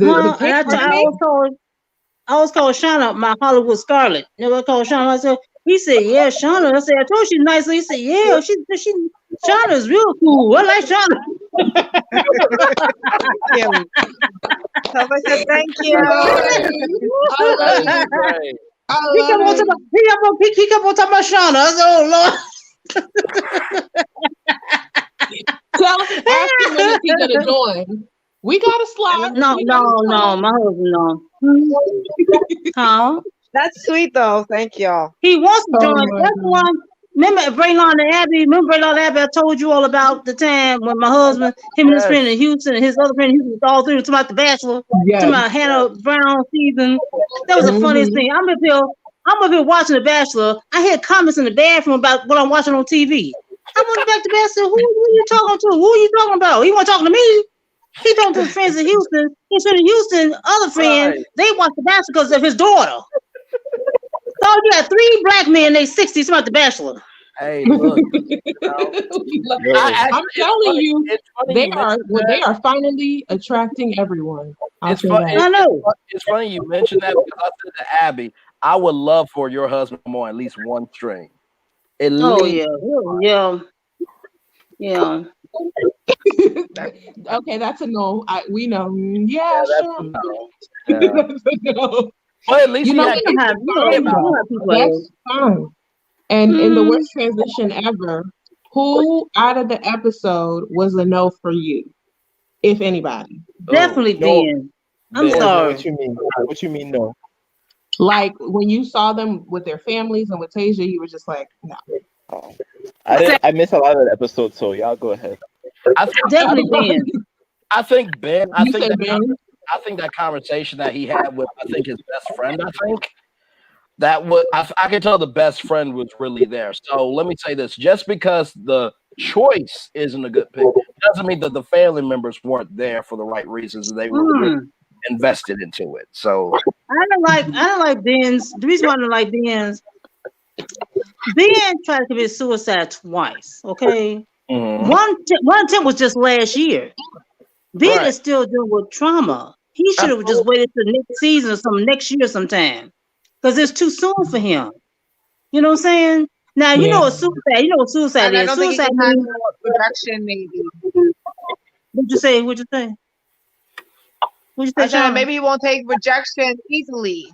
was called Shauna my Hollywood Scarlet. You know, I called Shauna. I said, he said, yeah, Shauna. I said, I told you nicely. He said, yeah, Shauna's real cool. I like Shauna. Thank you. He kept on talking about Shauna. I said, oh Lord. Ask him when he's gonna join. We got a slot. No, my husband, no. Huh? That's sweet though. Thank y'all. He wants to join. That's the one. Remember Braylon and Abby? I told you all about the time when my husband, him and his friend in Houston, and his other friend in Houston, all three were talking about the Bachelor, talking about Hannah Brown season. That was the funniest thing. I'm up here watching the Bachelor. I hear comments in the bathroom about what I'm watching on TV. I went back to Bachelor. Who are you talking to? Who are you talking about? He wasn't talking to me. He talking to his friends in Houston. His friend in Houston, other friend, they watch the Bachelor because of his daughter. So you got 3 black men in their 60s about the Bachelor. Hey, look. I'm telling you, they are finally attracting everyone. I know. It's funny you mentioned that because I said to Abby, I would love for your husband on at least one string. At least. Yeah. Okay, that's a no. We know. Yeah, sure. No. Well, at least that's fine. And in the worst transition ever, who out of the episode was a no for you, if anybody? Definitely Ben. I'm sorry. What you mean no? Like when you saw them with their families and with Tayshia, you were just like, no. I missed a lot of the episode, so y'all go ahead. Definitely Ben. I think Ben. I think that conversation that he had with his best friend. I could tell the best friend was really there. So let me say this: just because the choice isn't a good pick doesn't mean that the family members weren't there for the right reasons. They were really invested into it. So I don't like Ben's. The reason why I don't like Ben's, Ben tried to commit suicide twice. Okay, one attempt was just last year. Ben is still dealing with trauma. He should have just waited till next season or something, next year sometime, because it's too soon for him. You know what I'm saying? Now you know what suicide. You know what suicide And I is. don't think he Suicide can means. handle rejection, maybe. What'd you say? What'd you say? What'd you say, I said Sean? maybe he won't take rejection easily.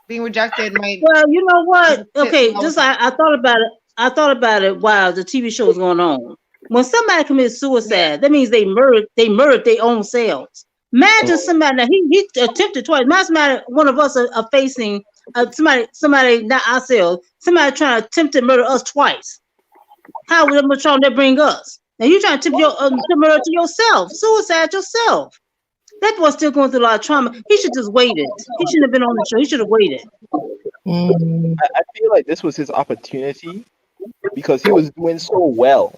Being rejected might. Well, you know what? Okay, just I thought about it. I thought about it while the TV show was going on. When somebody commits suicide, that means they murdered their own selves. Imagine somebody now he attempted twice. Imagine one of us are facing somebody not ourselves, somebody trying to attempt to murder us twice. How much trauma that bring us? Now you trying to attempt to murder to yourself, suicide yourself. That boy's still going through a lot of trauma. He should just waited. He shouldn't have been on the show. He should have waited. I feel like this was his opportunity because he was doing so well,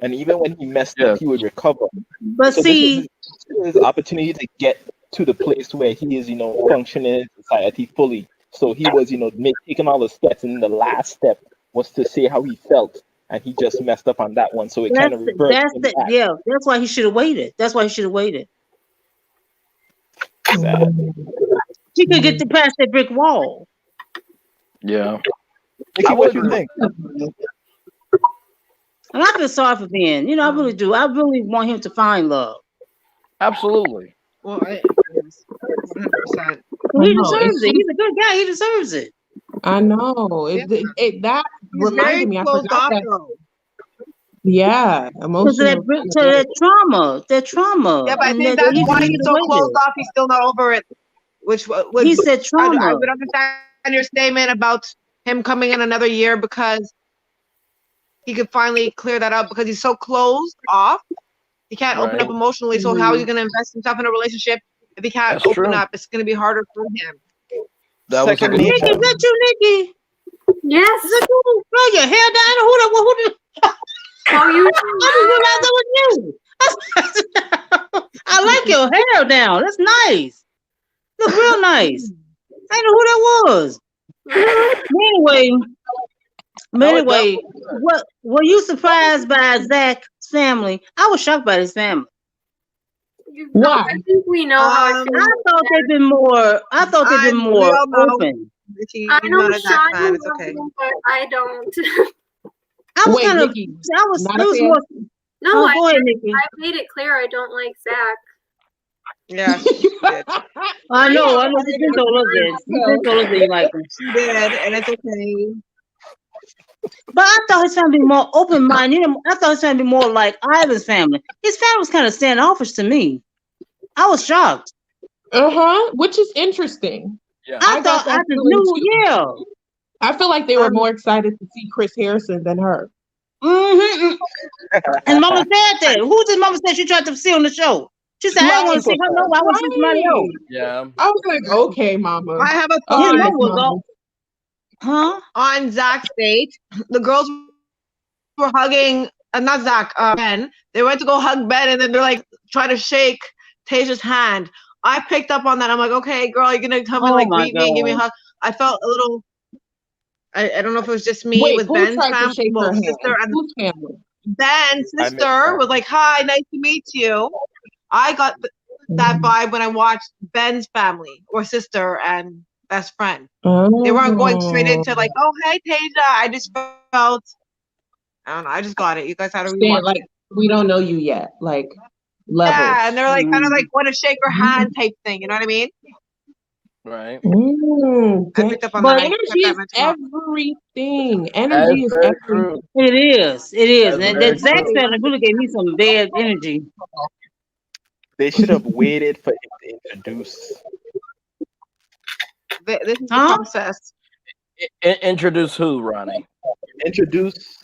and even when he messed up, he would recover. But so see, this was his opportunity to get to the place where he is, functioning in society fully. So he was, taking all the steps, and the last step was to say how he felt, and he just messed up on that one. So it kind of reversed. That's why he should have waited. That's why he should have waited. Sad. He could get past that brick wall. Yeah. Nikki, what do you think? And I feel sorry for Ben. I really do. I really want him to find love. Absolutely. Well, 100%. He deserves it. He's a good guy. He deserves it. I know. That reminded me. I forgot that. Yeah, emotional. That trauma. Yeah, but I think that's why he's so closed off. He's still not over it. He said trauma. I would understand your statement about him coming in another year because he could finally clear that up because he's so closed off. He can't open up emotionally. So how are you going to invest himself in a relationship if he can't open up? It's going to be harder for him. Nikki, is that you, Nikki? Yes. Is that you? Throw your hair down. Who did? Oh, you? I didn't realize that was you. I like your hair down. That's nice. Look real nice. I didn't know who that was. Anyway, what were you surprised by Zach's family? I was shocked by his family. Why? I think we know how it feels. I thought they'd been more. Open. I know Sean loves him, but I don't. I was kind of. I was. It was more. No, go ahead, Nikki. I made it clear I don't like Zach. Yeah, I know. You did told us that. You did told us that you like him. She did, and it's okay. But I thought his family be more open-minded. I thought his family be more like Ivan's family. His family was kind of standoffish to me. I was shocked. Which is interesting. Yeah. I thought I just knew. I feel like they were more excited to see Chris Harrison than her. And Mama said that. Who did Mama say she tried to see on the show? She said, I don't want to see her. No, I want to see somebody else. Yeah. I was like, okay, Mama. I have a thought. On Zach's date, the girls were hugging, not Zach, Ben. They went to go hug Ben, and then they're like trying to shake Tayshia's hand. I picked up on that. I'm like, okay, girl, you're gonna come and like greet me and give me a hug. I felt a little. I don't know if it was just me with Ben's family, sister, and family. Ben's sister was like, "Hi, nice to meet you." I got that vibe when I watched Ben's family or sister and best friend. They weren't going straight into like, "Oh, hey, Tayshia." I just felt, I don't know. I just got it. You guys had to rewatch like we don't know you yet, like levels. Yeah, and they're like kind of like want to shake her hand type thing. You know what I mean? Right. I picked up on that. Energy is everything. Energy is everything. It is. It is. And that Zach family really gave me some bad energy. They should have waited for him to introduce. This is the process. Introduce who, Ronnie? Introduce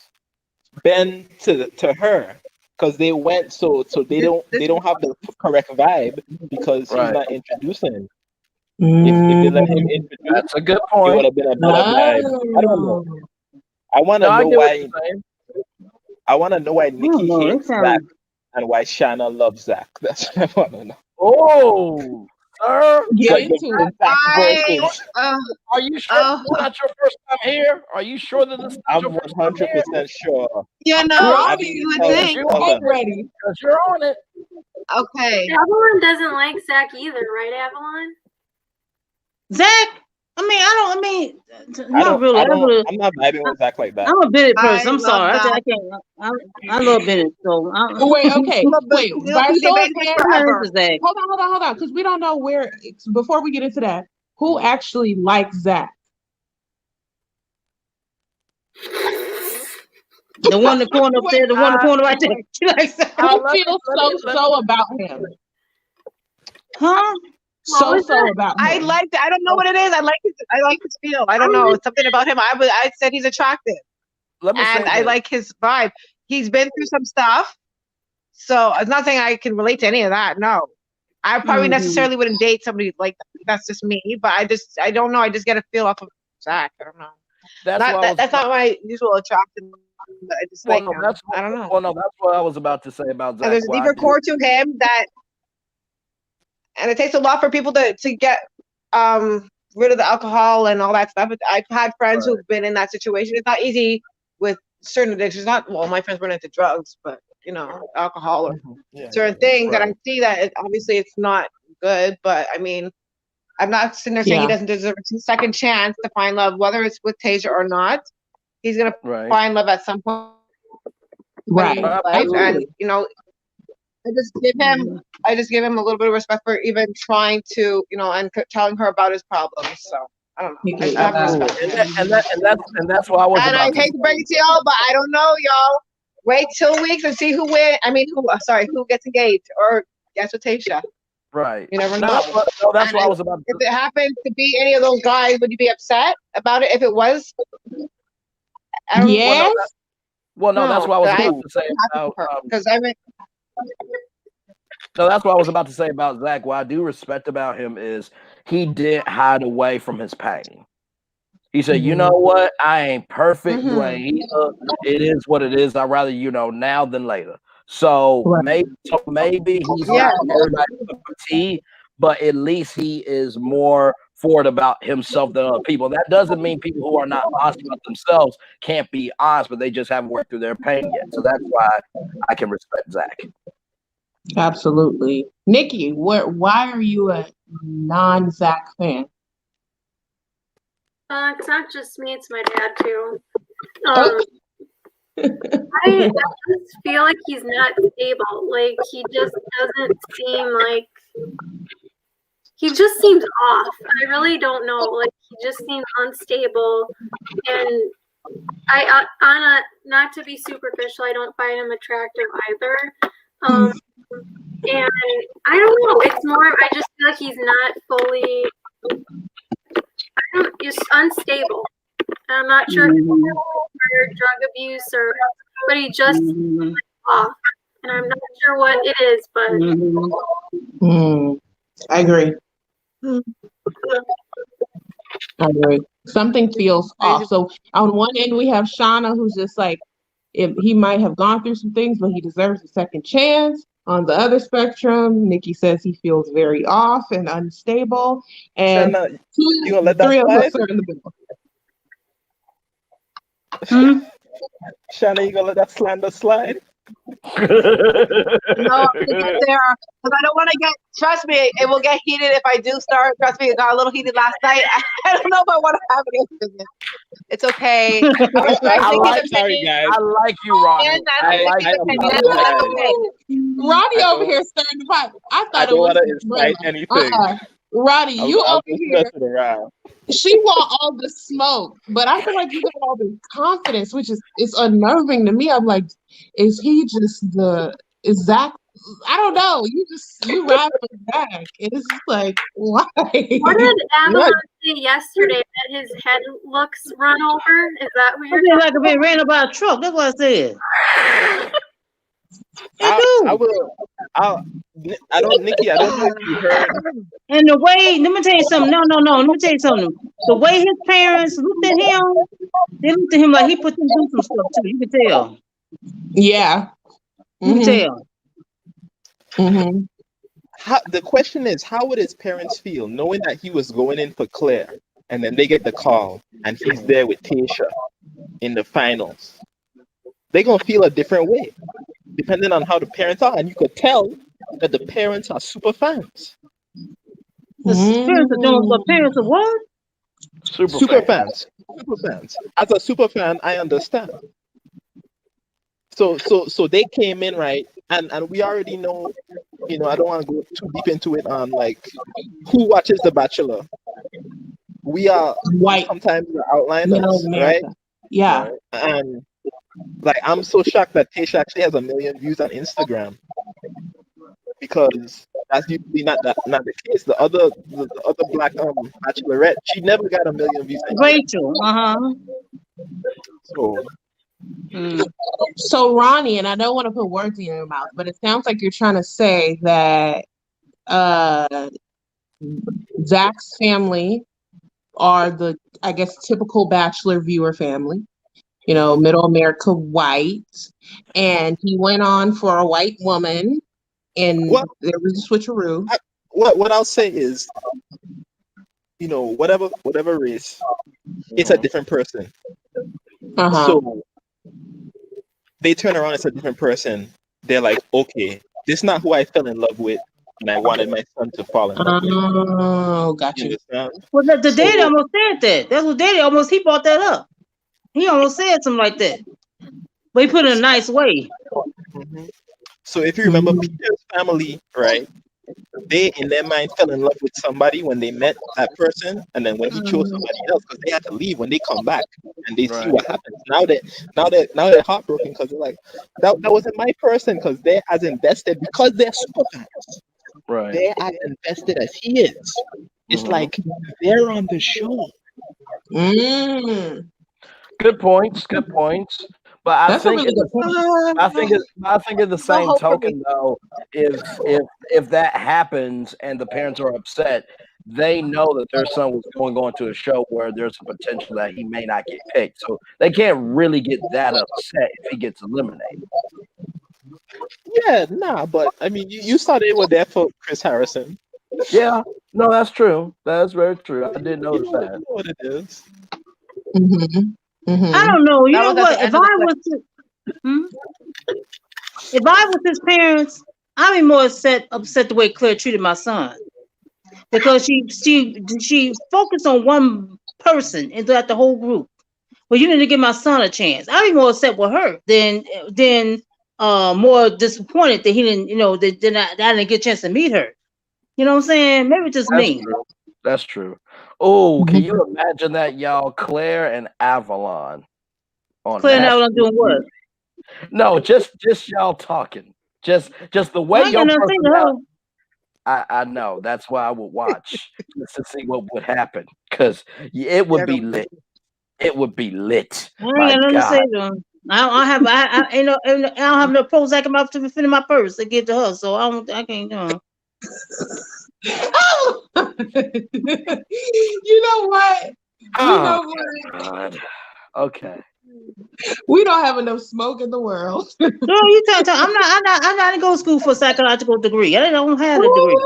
Ben to her, because they went so they don't have the correct vibe because he's not introducing him. If they let him introduce, that's a good point. It would have been a better vibe. I don't know. I want to know why. I want to know why Nikki hates Zach and why Shanna loves Zach. That's what I want to know. Oh, sir. Get Like into the it. Zach I versus. Are you sure this is not your first time here? Are you sure that this is not I'm your first time here? 100% sure. you know, I Ronnie, mean, you would tell think. you tell ain't them. ready. Because you're on it. Okay. Avalon doesn't like Zach either, right, Avalon? Zach, not really. I'm not vibing with Zach like that. I'm a Bennett person. I I'm love sorry. I that. can't. I love Bennett. So Wait, okay. Wait, We'll by be show of debating this hands, I'm not forever. into Zach. hold on, because we don't know where. Before we get into that, who actually likes Zach? The one in the corner up there, the one in the corner right there. She likes Zach. Who feels so about him? Huh? So about him. I don't know what it is. I like his feel. I don't know. It's something about him. I said he's attractive. Let me say And I this. like his vibe. He's been through some stuff. So it's not saying I can relate to any of that. No. I probably necessarily wouldn't date somebody like that. That's just me. But I don't know. I just get a feel off of Zach. I don't know. That's not my usual attraction. But I just like him. I don't know. Well, no, that's what I was about to say about Zach. And there's a deeper core to him and it takes a lot for people to get rid of the alcohol and all that stuff. I've had friends who've been in that situation. It's not easy with certain addictions. My friends weren't into drugs, but alcohol or certain things. And I see that obviously it's not good, but I mean, I'm not sitting there saying he doesn't deserve a second chance to find love, whether it's with Tayshia or not. He's gonna find love at some point. Right. In life. And I just give him a little bit of respect for even trying to, and telling her about his problems. So I don't know. I have respect. And that's what I was And I hate to bring it to y'all, but I don't know, y'all. Wait 2 weeks and see who wins. I mean, who gets engaged or gets with Tayshia. Right. You never know. That's what I was about to If it happened to be any of those guys, would you be upset about it if it was? Yes. Well, no, that's what I was about to say about. Because I mean. No, that's what I was about to say about Zach. What I do respect about him is he didn't hide away from his pain. He said, "You know what? I ain't perfect. You ain't either. It is what it is. I'd rather now than later." So maybe he's not everybody's cup of tea, but at least he is more forward about himself than other people. That doesn't mean people who are not honest about themselves can't be honest, but they just haven't worked through their pain yet. So that's why I can respect Zach. Absolutely. Nikki, why are you a non-Zach fan? It's not just me, it's my dad too. I just feel like he's not stable. Like he just doesn't seem like he just seems off. I really don't know. Like he just seems unstable, and not to be superficial, I don't find him attractive either. And I don't know. It's more. I just feel like he's not fully. Just unstable. I'm not sure if it's drug abuse but he just seems off, and I'm not sure what it is. But I agree. I agree. Something feels off. So on one end we have Shauna, who's just like, if he might have gone through some things, but he deserves a second chance. On the other spectrum, Nikki says he feels very off and unstable. And Shauna, you gonna let that three of slide? us are in the middle. Shauna, you gonna let that slander slide? No, because I don't want to get. Trust me, it will get heated if I do start. Trust me, it got a little heated last night. I don't know if I want to have it. It's okay. I like you, Ronnie. Ronnie over here stirring the pot. I thought don't want to was incite anything. Ronnie, you I'll over just here. messing around. She want all the smoke, but I feel like you got all the confidence, which is unnerving to me. I'm like, is he just is Zach? I don't know. You ride for Zach. It's just like, why? what did Avalon say yesterday that his head looks run over? Is that what you're talking about? Like being ran over by a truck. That's what I said. I don't, Nikki, I don't know if you heard. And the way, let me tell you something. No. Let me tell you something. The way his parents looked at him, they looked at him like he put them through some stuff too. You can tell. Yeah. You can tell. Mm-hmm. The question is, how would his parents feel knowing that he was going in for Claire, and then they get the call, and he's there with Tayshia in the finals? They're gonna feel a different way, depending on how the parents are, and you could tell that the parents are super fans. The parents of what? Super fans. Super fans. As a super fan, I understand. So they came in, right, and we already know, I don't want to go too deep into it on like who watches The Bachelor. We are white, sometimes the outliners, middle America. right? Yeah. And like I'm so shocked that Tayshia actually has 1 million views on Instagram, because that's usually not the case. The other black Bachelorette, she never got 1 million views. Rachel, So Ronnie, and I don't want to put words in your mouth, but it sounds like you're trying to say that Zach's family are the, I guess, typical Bachelor viewer family. Middle America white, and he went on for a white woman, and there was a switcheroo. What I'll say is, whatever race, it's a different person. So they turn around, it's a different person. They're like, okay, this is not who I fell in love with, and I wanted my son to fall in love with. Oh, gotcha. Well, the daddy almost said that. That's what daddy almost, he brought that up. He almost said something like that, but he put it in a nice way. So if you remember Peter's family, right? They, in their mind, fell in love with somebody when they met that person, and then when he chose somebody else, because they had to leave, when they come back and they see what happens. Now they're heartbroken, because they're like, that wasn't my person, because they're as invested, because they're super fans. Right. They're as invested as he is. It's like they're on the show. Good points. But I think in the same token, though, if that happens and the parents are upset, they know that their son was going to a show where there's a potential that he may not get picked. So they can't really get that upset if he gets eliminated. Yeah, but I mean, you saw they were there for Chris Harrison. Yeah, no, that's true. That's very true. I did notice that. You know what it is. I don't know. You know what? If I was his parents, I'd be more upset the way Claire treated my son, because she focused on one person and throughout the whole group. Well, you need to give my son a chance. I'd be more upset with her than more disappointed that he didn't, that I didn't get a chance to meet her. You know what I'm saying? Maybe just me. That's true. Oh, can you imagine that, y'all? Claire and Avalon. Claire and Avalon doing what? No, just y'all talking. Just the way your personality. I know. That's why I would watch, just to see what would happen, because it would be lit. It would be lit. I ain't got nothing to say to him. I don't have no Prozac enough to fit in my purse to give to her, so I can't do it. You know what? God. Okay. We don't have enough smoke in the world. No, you tell. I'm not in go to school for a psychological degree. I don't have a degree.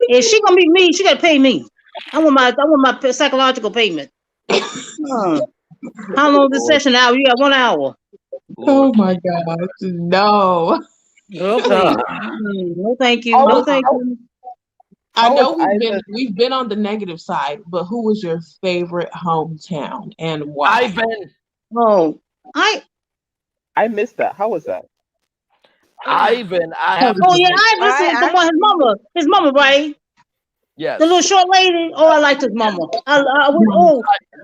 If she gonna be me, she gotta pay me. I want my psychological payment. How long is this session? Hour? You got 1 hour. Oh my God, no. Okay. No, thank you. No, thank you. I know we've been on the negative side, but who was your favorite hometown and why? I missed that. How was that? Ivan. Ivan is the one, his mama, right? Yes. The little short lady. Oh, I liked his mama. My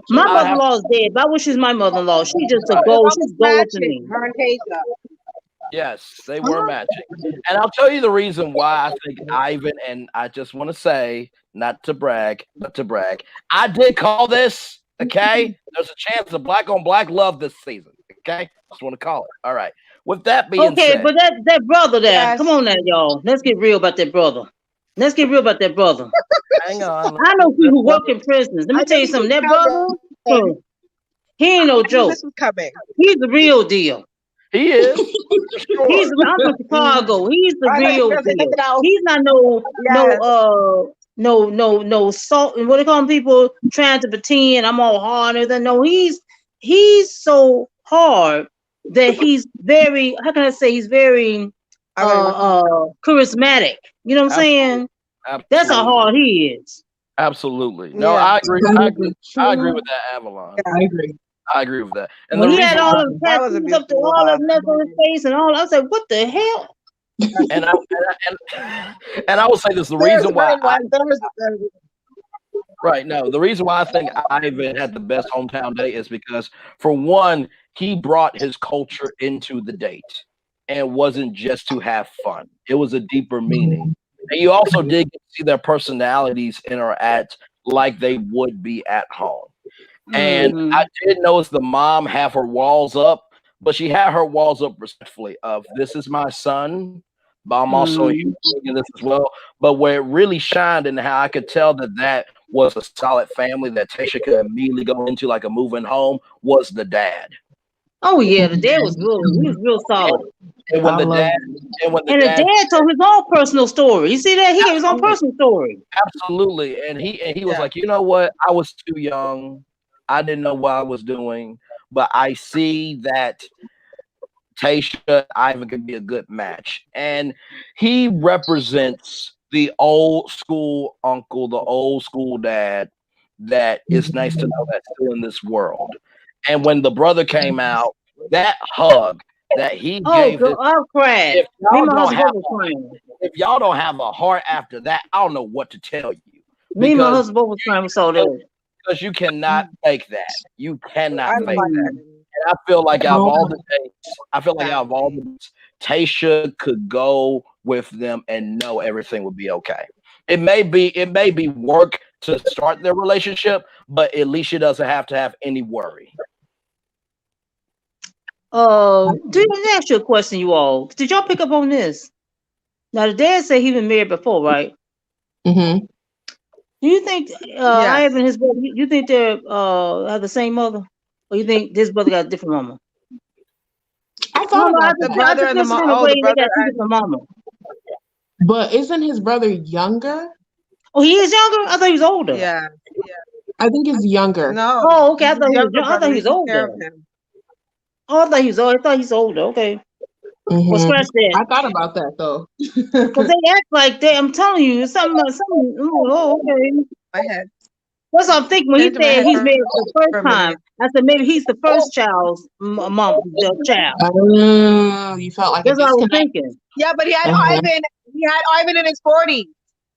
mother-in-law is dead, but I wish she's my mother-in-law. She's just a gold. She's gold to me. Her and Tayshia. Yes, they were matching. And I'll tell you the reason why I think Ivan, and I just want to say, not to brag, but to brag, I did call this, okay? There's a chance of black on black love this season, okay? Just want to call it. All right. With that being said. Okay, but that brother there, come on now, y'all. Let's get real about that brother. Hang on. I know people who work in prisons. Let me tell you something. That brother, he ain't no joke. He's the real deal. He is. Sure. He's I'm from Chicago. He's the I thought you real were gonna say deal. something else. He's not no salt. What they call people trying to pretend I'm all hard and everything. No, he's so hard that he's very, how can I say, he's very charismatic. You know what I'm saying? That's how hard he is. Absolutely. No, I agree. I agree with that, Avalon. I agree with that. And when the he had reason all the tattoos up to all of them on his face and all, I was like, what the hell? and I will say this: the reason why the reason why I think Ivan had the best hometown date is because, for one, he brought his culture into the date, and it wasn't just to have fun. It was a deeper meaning, and you also did get to see their personalities interact like they would be at home. And I did notice the mom have her walls up, but she had her walls up respectfully of this is my son, but I'm also in this as well. But where it really shined and how I could tell that was a solid family that Tayshia could immediately go into like a moving home was the dad. Oh yeah, the dad was real solid. And when the dad told his own personal story. You see that? He gave his own personal story. Absolutely. And he was like, you know what? I was too young. I didn't know what I was doing, but I see that Tayshia Ivan could be a good match. And he represents the old school uncle, the old school dad that is nice to know that's still in this world. And when the brother came out, that hug that he gave I'll cry. If y'all don't have a heart after that, I don't know what to tell you. Me and my husband both was crying. We saw that. Because you cannot fake that. You cannot fake that. And I feel like out of all the dates, Tayshia could go with them and know everything would be okay. It may be work to start their relationship, but at least she doesn't have to have any worry. Let me ask you a question, you all. Did y'all pick up on this? Now the dad said he been married before, right? Mm-hmm. Do you think Ivan and his brother? You think they have the same mother, or you think this brother got a different mama? I thought about the brother and the mom. Oh, the brother and the mama. But isn't his brother younger? Oh, he is younger. I thought he was older. Yeah. I think he's younger. No. Oh, okay. I thought he was older. Oh, I thought he was older. I thought he's older. Okay. Mm-hmm. Well, scratch that. I thought about that though. Because they act like that. I'm telling you, something. Oh, okay. My head. That's what I'm thinking when he said he's married for the first time. I said maybe he's the first child. You felt like that's what I was thinking. Yeah, but he had Ivan. He had Ivan in his 40s.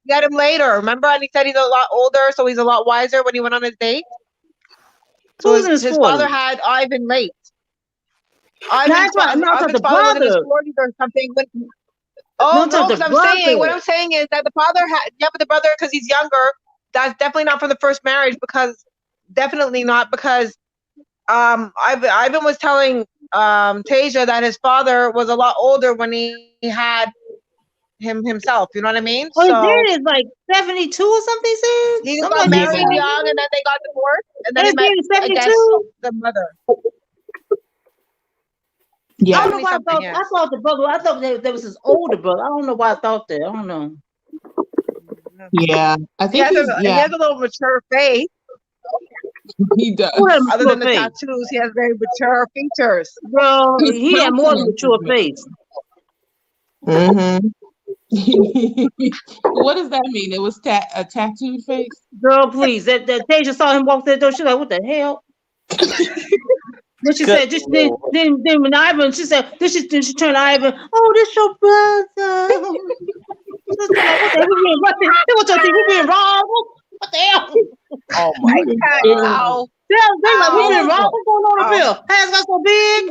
He had him later. Remember? And he said he's a lot older, so he's a lot wiser when he went on his date. So his father had Ivan late. Ivan's father was in his 40s or something. What I'm saying is that the father had, but the brother, because he's younger, that's definitely not from the first marriage, because Ivan was telling Tayshia that his father was a lot older when he had him himself. You know what I mean? Well, his dad is like 72 or something. He got married young, and then they got divorced, and then he met 72? The mother. Yeah, I don't know why I thought the brother. I thought that was his older brother. I don't know why I thought that. I don't know. Yeah, I think he has a little mature face. He does. Other than the tattoos, he has very mature features. Bro, he had more than a mature face. Mm-hmm. What does that mean? It was a tattooed face? Girl, please. That Tayshia saw him walk that door. She's like, what the hell? Then she said, then when Ivan, she said, then she turned to Ivan, oh, this your brother. What the hell? We being robbed. What the hell? Oh my God. We being robbed. What's going on up here? Hands got so big.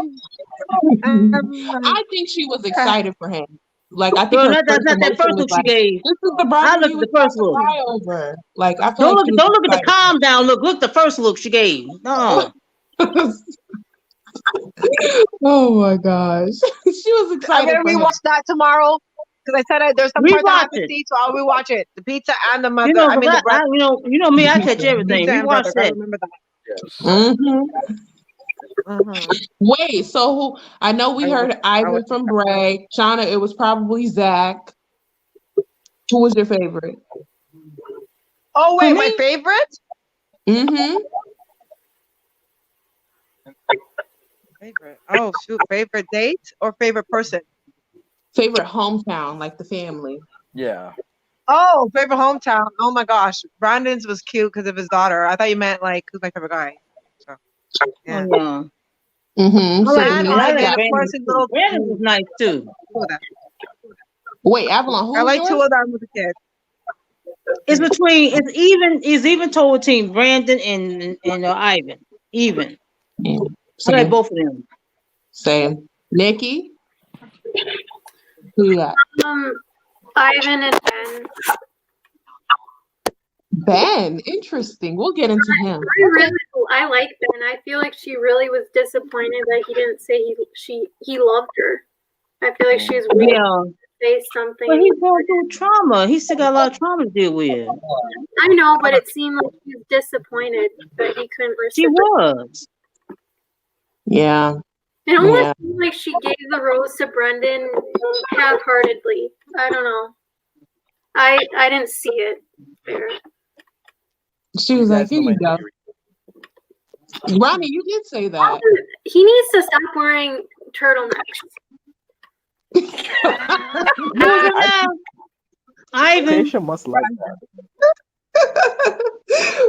I think she was excited for him. Like I think that's not that first look she gave. This is the brother. I looked at the first look. Over. Like I don't look at the calm down look. Look at the first look she gave. No. Oh my gosh, she was excited. I'm gonna rewatch that tomorrow because I said there's some parts I have to see, so I'll rewatch it. The pizza and the mother. The brother. You know me. I catch everything. Rewatch that. I remember that. Mm-hmm. Wait, so who? I know we heard Ivan from Bray. Shauna, it was probably Zach. Who was your favorite? Oh wait, my favorite? Mm-hmm. Favorite. Oh shoot, favorite date or favorite person? Favorite hometown, like the family. Yeah. Oh, favorite hometown. Oh my gosh, Brandon's was cute because of his daughter. I thought you meant like who's my favorite guy. So yeah. Oh, Mm-hmm. I So like, And I Nick like Ivan, got of course, Brandon his too. little. Brandon was nice too. Two of them. Wait, Avalon, who I was like two yours? of them with the kids. It's even told between Brandon and Ivan. Even. I like Same. both of them. Same. Nikki? Who you got? Ivan and Ben. Ben, interesting. We'll get into him. I like Ben. I feel like she really was disappointed that he didn't say he loved her. I feel like she was waiting to say something. But he's going through trauma. He still got a lot of trauma to deal with. I know, but it seemed like he was disappointed that he couldn't reciprocate. She was. Yeah. It almost seemed like she gave the rose to Brendan half-heartedly. I don't know. I didn't see it there. She was like, here you go. Ronnie, you did say that. He needs to stop wearing turtlenecks. Ivan. Tayshia must like that.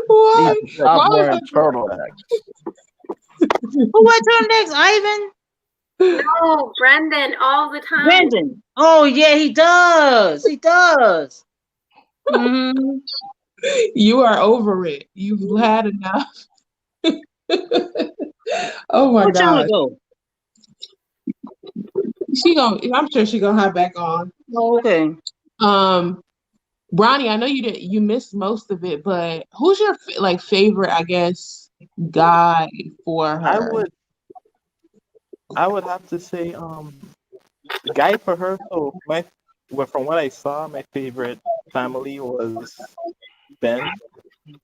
Why? Stop wearing turtlenecks. Who wear turtlenecks? Ivan? No, Brendan, all the time. Brendan. Oh yeah, he does. He does. Mm-hmm. You are over it. You've had enough. Oh my God. Go? I'm sure she gonna hop back on. Oh, okay. Ronnie, I know you missed most of it, but who's your favorite, I guess, guy for her? I would have to say guy for her. So from what I saw, my favorite family was Ben,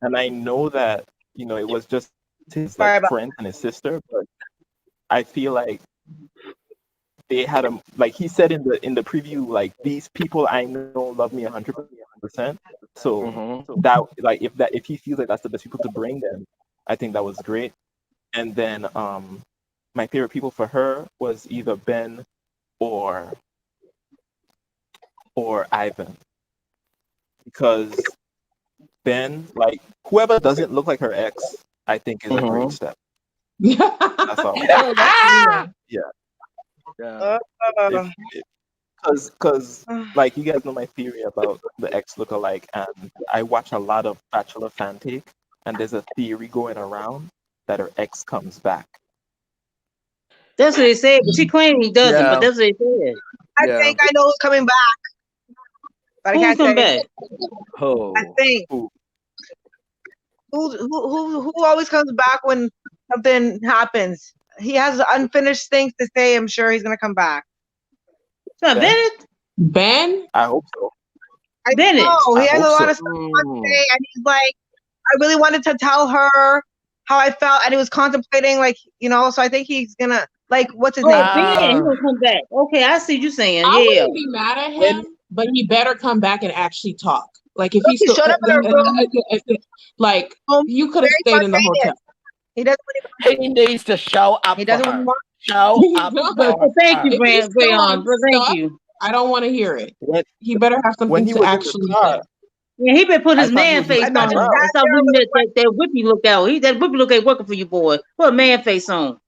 and I know that it was just his friend and his sister, but I feel like they had he said in the preview, like, these people I know love me 100%. So that if he feels like that's the best people to bring, then I think that was great. And then my favorite people for her was either Ben or Ivan, because Ben, like, whoever doesn't look like her ex, I think is a great step. That's all. Yeah. Because like, you guys know my theory about the ex lookalike, and I watch a lot of Bachelor fan take, and there's a theory going around that her ex comes back. That's what they said, but she claimed he doesn't. But that's what they said. I think I know who's coming back. But I can't coming say. back? Oh. I think. Who always comes back when something happens? He has unfinished things to say. I'm sure he's gonna come back. Bennett? Ben? I hope so. Bennett. No, he has a lot of stuff to say, and he's like, I really wanted to tell her how I felt, and he was contemplating, so I think he's gonna, what's his name? Ben, he gonna come back. Okay, I see you saying. I Yeah. wouldn't be mad at him, but he better come back and actually talk. Like, if he's He still showed up in our room. You could have stayed in the hotel. He doesn't. He needs to show up. He doesn't for her. want. Show up. But thank you, If he's Brayon. still Thank stuck, you. I don't want to hear it. He better have something to actually say. Yeah, he better put his man face on. just Stop looking at that whippy look out. That whippy look ain't working for you, boy. Put a man face on.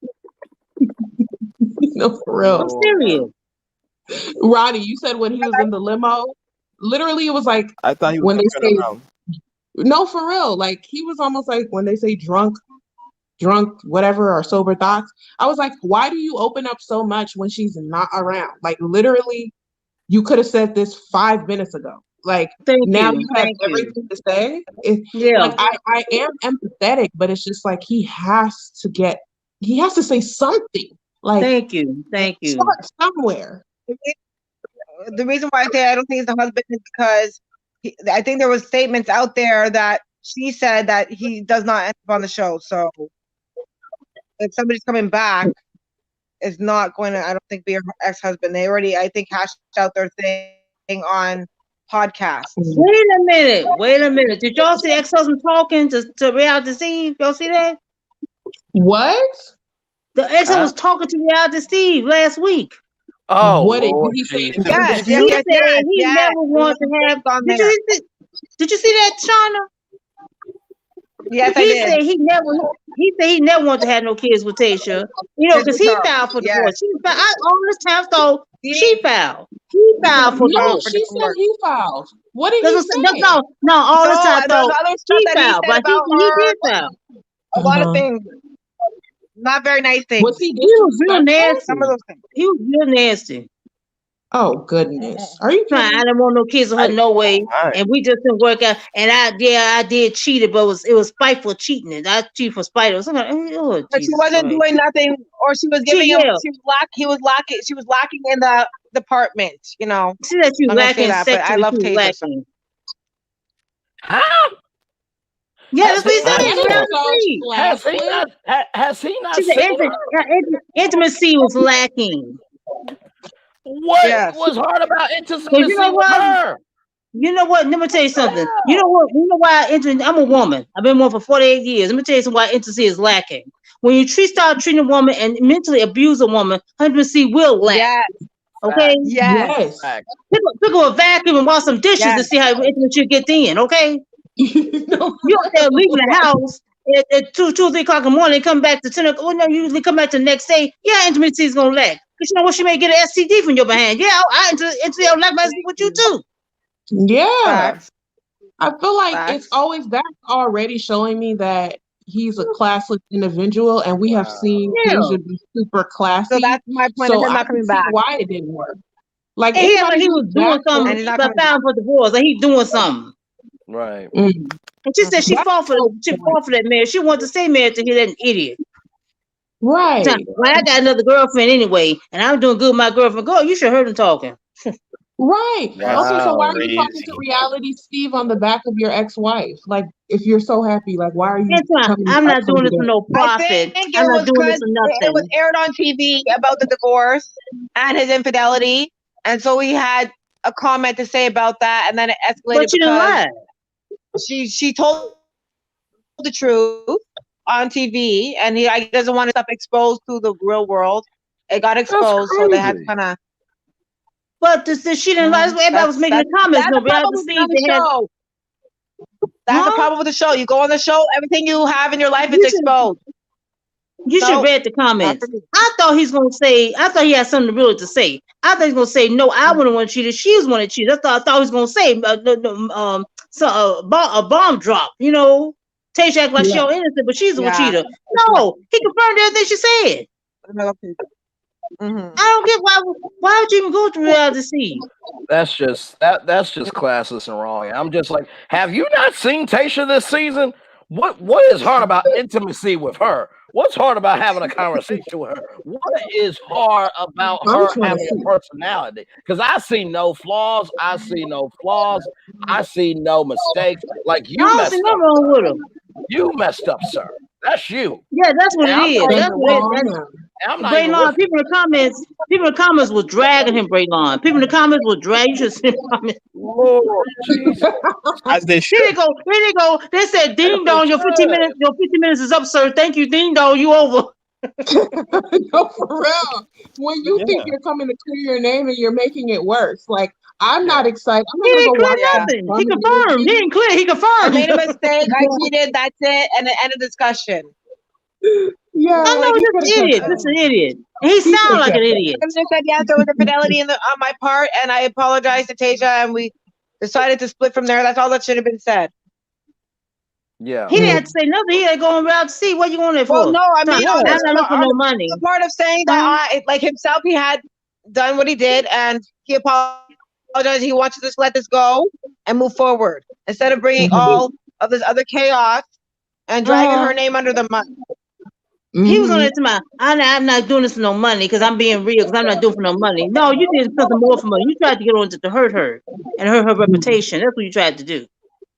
No, for real. I'm serious. Roddy, you said when he was in the limo, literally it was like I thought he was when they say around. no, for real. Like, he was almost like when they say drunk, whatever, or sober thoughts. I was like, why do you open up so much when she's not around? Like, literally, you could have said this 5 minutes ago. Like, now you have everything to say. Like, I am empathetic, but it's just like he has to say something. Like, thank you. Start somewhere. The reason why I say I don't think it's the husband is because I think there was statements out there that she said that he does not end up on the show. So if somebody's coming back, is not going to, I don't think, be her ex-husband. They already, I think, hashed out their thing on podcast. Wait a minute. Did y'all see ex-husband talking to Reality Steve? Y'all see that? What? The ex-husband was talking to Reality Steve last week. Oh, what did Lord he say? Jesus. Yes, He said he never wanted to have. Did you see that, Shauna? Yes, I He did. said he never wanted to have no kids with Tayshia. You know, because he filed for divorce. She filed. All this time, so she filed. He filed for No, divorce. she said he filed. What did he say? No, all this time, there's though, other stuff he that he filed, said but about he her. did file. A lot of things. Not very nice things. Was he He was real nasty. Some of those things. He was real nasty. Oh goodness! Are you kidding? I didn't want no kids with her, no way. And we just didn't work out. And I did cheat it, but it was spiteful cheating. And I cheated for spite. But she wasn't doing nothing, or she was giving him. She was lacking in the department. You know. See that you I'm gonna say lacking that, but I love sexually. Tayshia. So. Huh? Yeah, that's what he said. Has he not She said seen her? intimacy was lacking. What was hard about intimacy You know with what? her? You know what? Let me tell you something. You know what? You know why I'm a woman. I've been one for 48 years. Let me tell you something why intimacy is lacking. When you start treating a woman and mentally abuse a woman, intimacy will lack. Yes. Okay? Yes. Pick up a vacuum and wash some dishes to see how intimate you get in, okay? You out there leaving the house at 2 or 3 o'clock in the morning, come back to 10 o'clock. Well, no, you usually come back the next day. Yeah, intimacy is going to lack. Because you know what? She may get an STD from your behind. Yeah, I lack my STD with you too. Yeah. I feel like it's always that's already showing me that he's a classless individual, and we have seen Tayshia be super classy. So that's my point. So of him I not can coming see back. why it didn't work. Like He anybody like he was who's doing back something, home- but found for divorce. Like he doing something. Right. Mm. And she said she fought for that marriage. She wanted to stay married to that idiot. Right. Well, I got another girlfriend anyway, and I'm doing good with my girlfriend. Girl, you should have heard him talking. Right. Wow, Okay, so why are you talking to Reality Steve on the back of your ex-wife? Like, if you're so happy, like, why are you? I'm not doing this for no profit. I think I'm it not was doing this because for nothing. it was aired on TV about the divorce and his infidelity, and so he had a comment to say about that, and then it escalated But she didn't lie. She told the truth on TV, and he doesn't want stuff exposed to the real world. It got exposed, so they had to kind of. But she didn't lie. Everybody was making the comments. That's No, the problem with being on the show. That's the problem with the show. You go on the show, everything you have in your life is exposed. You should read the comments. I thought he had something real to say. I thought he was gonna say, no, I wouldn't want to cheat. She was want to cheat. I thought he was gonna say a bomb drop. You know, Tayshia act like she all innocent, but she's a cheater. No, he confirmed everything she said. I don't get why would you even go to Reality Steve? That's just classless and wrong. I'm just like, have you not seen Tayshia this season? What is hard about intimacy with her? What's hard about having a conversation with her? What is hard about her having a personality? Because I see no flaws. I see no mistakes. Like you I don't messed see up. nothing wrong with him. You messed up, sir. That's you. Yeah, that's what it is. That's what it is. Braylon, people in the comments was dragging him, Braylon. People in the comments will drag you. Should see the comments. Lord Jesus. As they should. Here they go. They said, "Ding dong, your 15 minutes is up, sir. Thank you, ding dong, you over." No, for real. When you think you're coming to clear your name and you're making it worse, like I'm not excited. I'm He not didn't gonna clear go watch nothing. He confirmed. He didn't clear. He confirmed. I made a mistake. I cheated. That's it. And the end of discussion. Yeah, I know this idiot. This is an idiot. And he sounds like an idiot. I said yes, there was infidelity on my part, and I apologized to Tayshia, and we decided to split from there. That's all that should have been said. Yeah. He didn't have to say nothing. He had to go around to see what you want it for. Well, no, I mean, I'm not looking for no money. The part of saying that, like himself, he had done what he did, and he apologized. He wants to just let this go and move forward instead of bringing all of this other chaos and dragging her name under the mud. He was on it to my, I'm not doing this for no money because I'm being real because I'm not doing it for no money. No, you did something more for money. You tried to get on to hurt her and hurt her reputation. That's what you tried to do.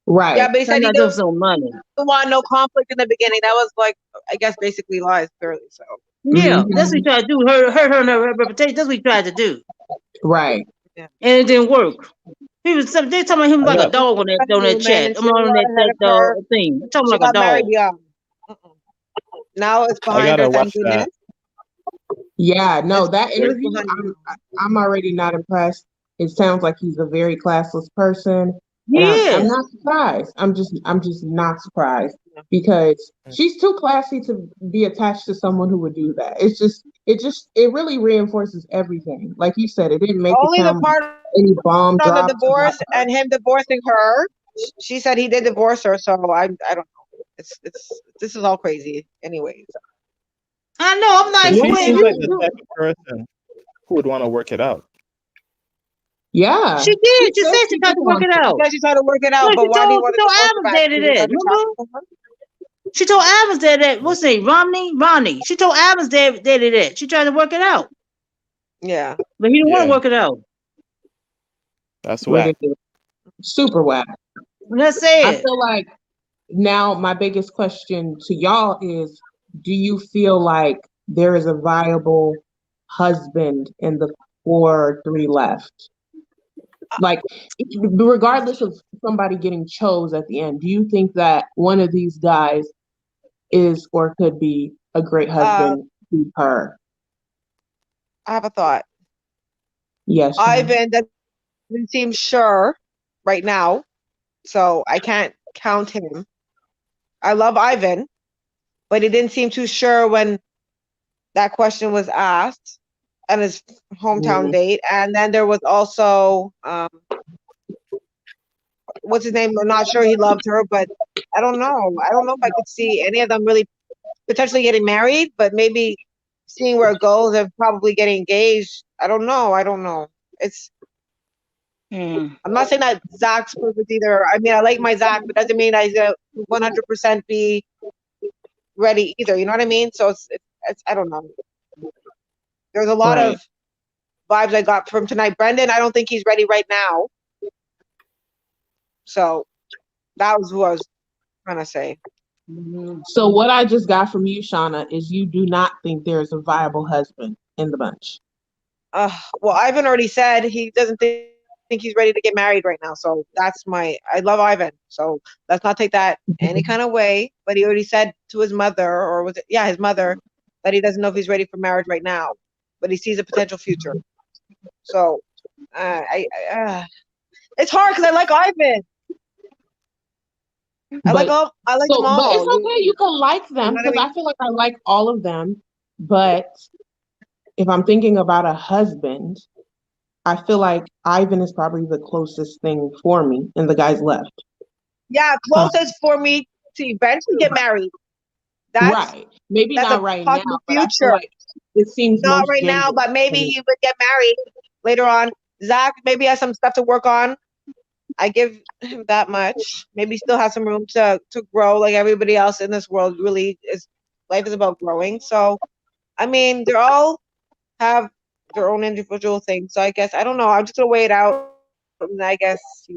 Right. Yeah, but he said he Not didn't some money. want no conflict in the beginning. That was like, I guess, basically lies, clearly. So Yeah, that's what he Mhm. tried to do. Hurt her and her reputation. That's what he tried to do, Right. yeah. and it didn't work. He was they talking about him like a Yep. dog on that Woman, chat. and I'm she on got ahead that of her. thing. Talking She like a got married dog. young. Mm-mm. Now it's I behind her, gotta thank watch that. goodness. Yeah, no, that It's interview, behind her. I'm already not impressed. It sounds like he's a very classless person, He and I'm is. not surprised. I'm just not surprised because she's too classy to be attached to someone who would do that. It really reinforces everything. Like you said, it didn't make it Only the sound like part any bomb on the drops about divorce and him divorcing her. She said he did divorce her, so I don't know. It's this is all crazy. Anyways, I know. I'm But like, she well, if seems like the you, type of person who would want to work it out. yeah. she did. She said said she she tried did to work want it to. she out. said she tried to work it out, Look, but why do you want she to told divorce her Adam's back? daddy She was that. unattracted Remember? to her? She told Adam's daddy that. What's his name? Ronnie. She told Adam's daddy that. She tried to work it out, Yeah. but he didn't want to Yeah, work it out. that's whack. Ridiculous. Super whack. Let's I say it. feel like now my biggest question to y'all is, do you feel like there is a viable husband in the 4 or 3 left? Like, regardless of somebody getting chose at the end, do you think that one of these guys is or could be a great husband to her? I have a thought. Yes. Ivan doesn't seem sure right now, so I can't count him. I love Ivan, but he didn't seem too sure when that question was asked at his hometown date. And then there was also what's his name? I'm not sure he loved her, but I don't know. I don't know if I could see any of them really potentially getting married, but maybe seeing where it goes and probably getting engaged. I don't know. It's I'm not saying that Zach's perfect either. I mean, I like my Zach, but doesn't mean he's gonna 100% be ready either. You know what I mean? So it's I don't know. There's a lot Right. of vibes I got from tonight. Brendan, I don't think he's ready right now. So that was who I was trying to say. So what I just got from you, Shauna, is you do not think there's a viable husband in the bunch. Well, Ivan already said he doesn't think he's ready to get married right now. So that's I love Ivan. So let's not take that any kind of way. But he already said to his mother, or was it, yeah, his mother, that he doesn't know if he's ready for marriage right now, but he sees a potential future. So it's hard because I like Ivan. I like them all. But it's okay. You can like them You know what I because mean? I feel like I like all of them. But if I'm thinking about a husband, I feel like Ivan is probably the closest thing for me, and the guys left. Yeah, closest for me to eventually get married. Right. Maybe That's not a right now, possible but I feel future. like it seems Not most right now, genuine but maybe to me. he would get married later on. Zach maybe has some stuff to work on. I give him that much. Maybe he still has some room to grow like everybody else in this world. Really, life is about growing. So, I mean, they all have their own individual things. So I guess I don't know. I'm just gonna wait it out and I guess see what happens.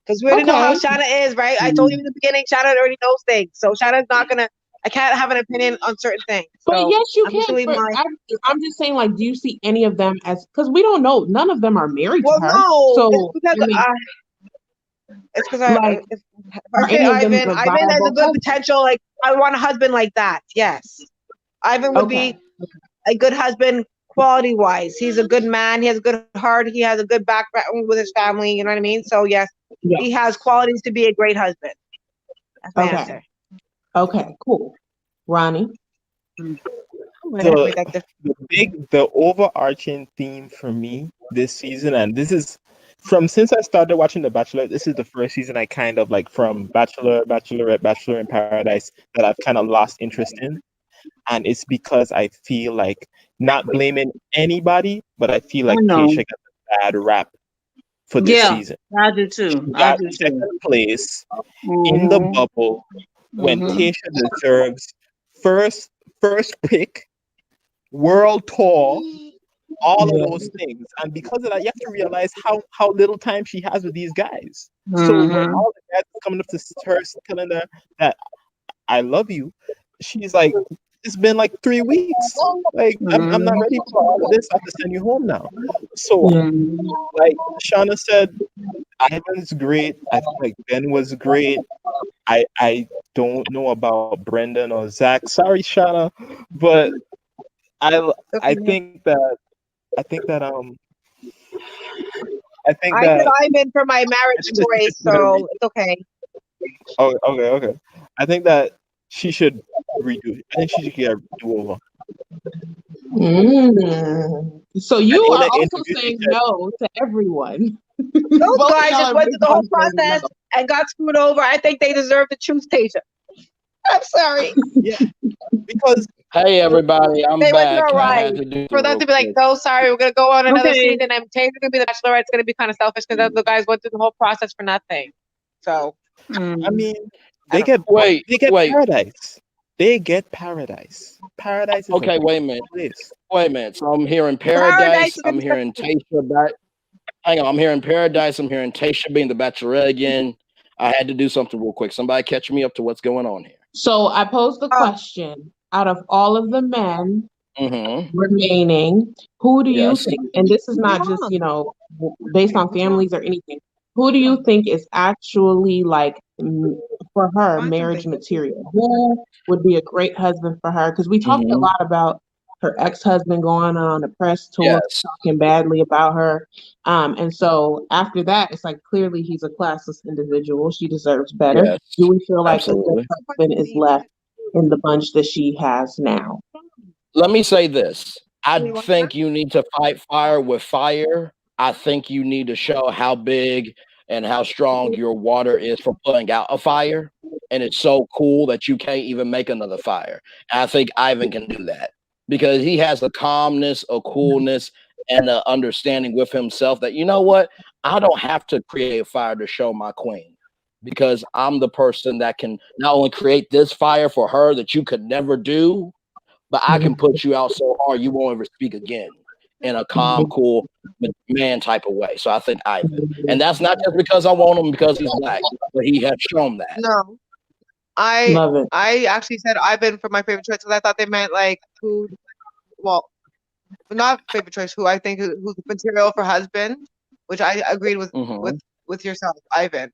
Because we already know how Okay. Shauna is, right? I told you in the beginning, Shauna already knows things. So Shauna's not gonna. I can't have an opinion on certain things. But So yes, you I'm just can. gonna leave But my. I'm just saying, like, do you see any of them as? Because we don't know. None of them are married Well, to her. no, So it's I mean, because like, if are I say any of them Ivan, the Ivan has a viable good husband? potential. Like I want a husband like that. Yes, Ivan would be Okay. a good husband quality wise. He's a good man. He has a good heart. He has a good background with his family. You know what I mean? So yes, Yeah. he has qualities to be a great husband. That's my Okay. answer. Okay. Cool. Ronnie. The overarching theme for me this season, and this is from since I started watching The Bachelor, this is the first season I kind of like from Bachelor, Bachelorette, Bachelor in Paradise that I've kind of lost interest in. And it's because I feel like, not blaming anybody, but I feel like I know. Tayshia got a bad rap for this Yeah, season. I do too. She I got do too. second place in the bubble when Tayshia deserves first pick, world tour, all of those things. And because of that, you have to realize how little time she has with these guys. So when all the guys are coming up to her telling her that I love you, she's like, it's been like 3 weeks. Like I'm not ready for all of this. I have to send you home now. So like Shauna said, Ivan's great. I feel like Ben was great. I don't know about Brendan or Zach. Sorry, Shauna, but I think that I think that I think I said that I'm in for my marriage think that she choice, should put her so it's okay. Oh, okay. I think that she should redo it. I think she should get a do-over. So And you in are an also interview, she saying said, no to everyone. Those Both of guys y'all just are went big through the whole on saying process no. and got screwed over. I think they deserve to choose Tayshia. I'm sorry. Yeah, because Hey everybody, I'm They went through back. a I ride. had to do For it them real to be like, quick. no, sorry, we're gonna go on another Okay. season, and Taylor's gonna be the Bachelorette. It's gonna be kind of selfish because the guys went through the whole process for nothing. So I mean, I they don't get Wait. paradise. They get paradise. Paradise is Okay, a wait a minute. place. Wait a minute. So I'm hearing Paradise Paradise. is I'm hearing Tayshia back. Hang on. I'm hearing Paradise. I'm hearing Tayshia being the Bachelorette again. I had to do something real quick. Somebody catch me up to what's going on here. So I posed the question, out of all of the men remaining, who do you Yes. think, and this is not just, based on families or anything, who do you think is actually like, for her, marriage material? Who would be a great husband for her? Because we talked a lot about her ex-husband going on a press tour, Yes. talking badly about her. And so after that, it's like clearly he's a classless individual. She deserves better. Yes. Do we feel like a Absolutely. good husband is left in the bunch that she has now? Let me say this. I think you need to fight fire with fire. I think you need to show how big and how strong your water is for putting out a fire. And it's so cool that you can't even make another fire. And I think Ivan can do that because he has a calmness, a coolness, and an understanding with himself that, you know what? I don't have to create a fire to show my queen because I'm the person that can not only create this fire for her that you could never do, but I can put you out so hard you won't ever speak again in a calm, cool man type of way. So I think Ivan. And that's not just because I want him because he's black, but he has shown that. No, I actually said Ivan for my favorite choice because I thought they meant like who. Well, not favorite choice. Who I think who's material for husband, which I agreed with yourself, Ivan.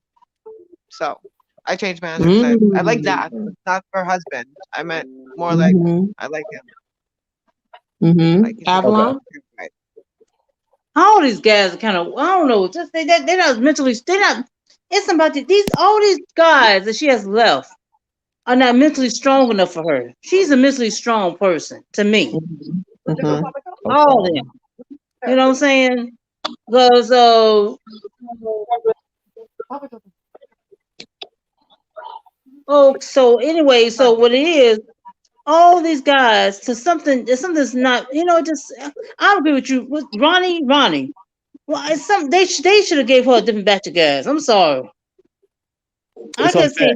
So I changed my answer because I like Zach, not for husband. I meant more like I like him. Like Avalon? Right. All these guys are kind of, I don't know, just they're not mentally, they're not. It's somebody, all these guys that she has left are not mentally strong enough for her. She's a mentally strong person to me. All of them. You know what I'm saying? So anyway, so what it is, all these guys to something's not, just I agree with you. With Ronnie. Well, it's they should have gave her a different batch of guys. I'm sorry. I can say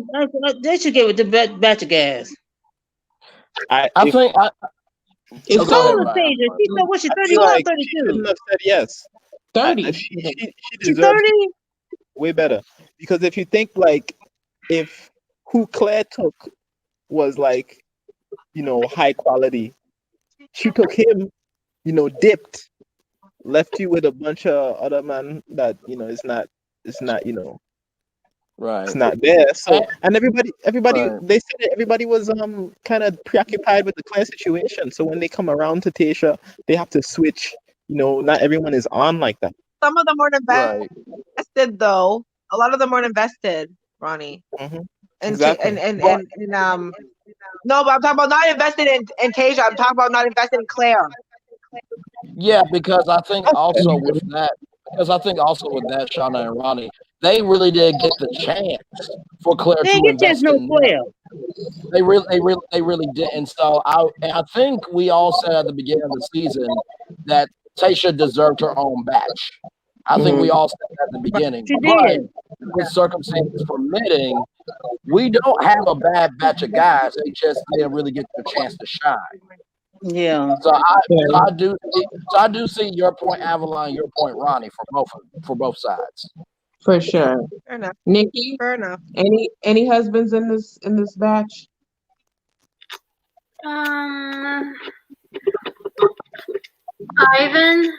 they should give a different batch of guys. I think it's so Tayshia. She said, what, she 31 or 32? She shouldn't have said yes. 30. She She's deserves 30? way better. Because if you think like if who Claire took was like, high quality, she took him, dipped, left you with a bunch of other men that, it's not, right. It's not there. So and everybody Right. they said that everybody was kind of preoccupied with the Claire situation. So when they come around to Tayshia, they have to switch. Not everyone is on like that. Some of them weren't invested though. A lot of them weren't invested, Ronnie. Exactly. No, but I'm talking about not invested in Tayshia. I'm talking about not invested in Claire. Yeah, because I think also with that, Shauna and Ronnie, they really did get the chance for Claire to invest in them. They really didn't. So I think we all said at the beginning of the season that Tayshia deserved her own batch. I think we all said that at the beginning. But with circumstances permitting, we don't have a bad batch of guys. They just didn't really get their chance to shine. Yeah. So I do see your point, Avalon, your point, Ronnie, for both sides. For sure. Fair enough. Nikki, Fair enough. any husbands in this batch? Ivan,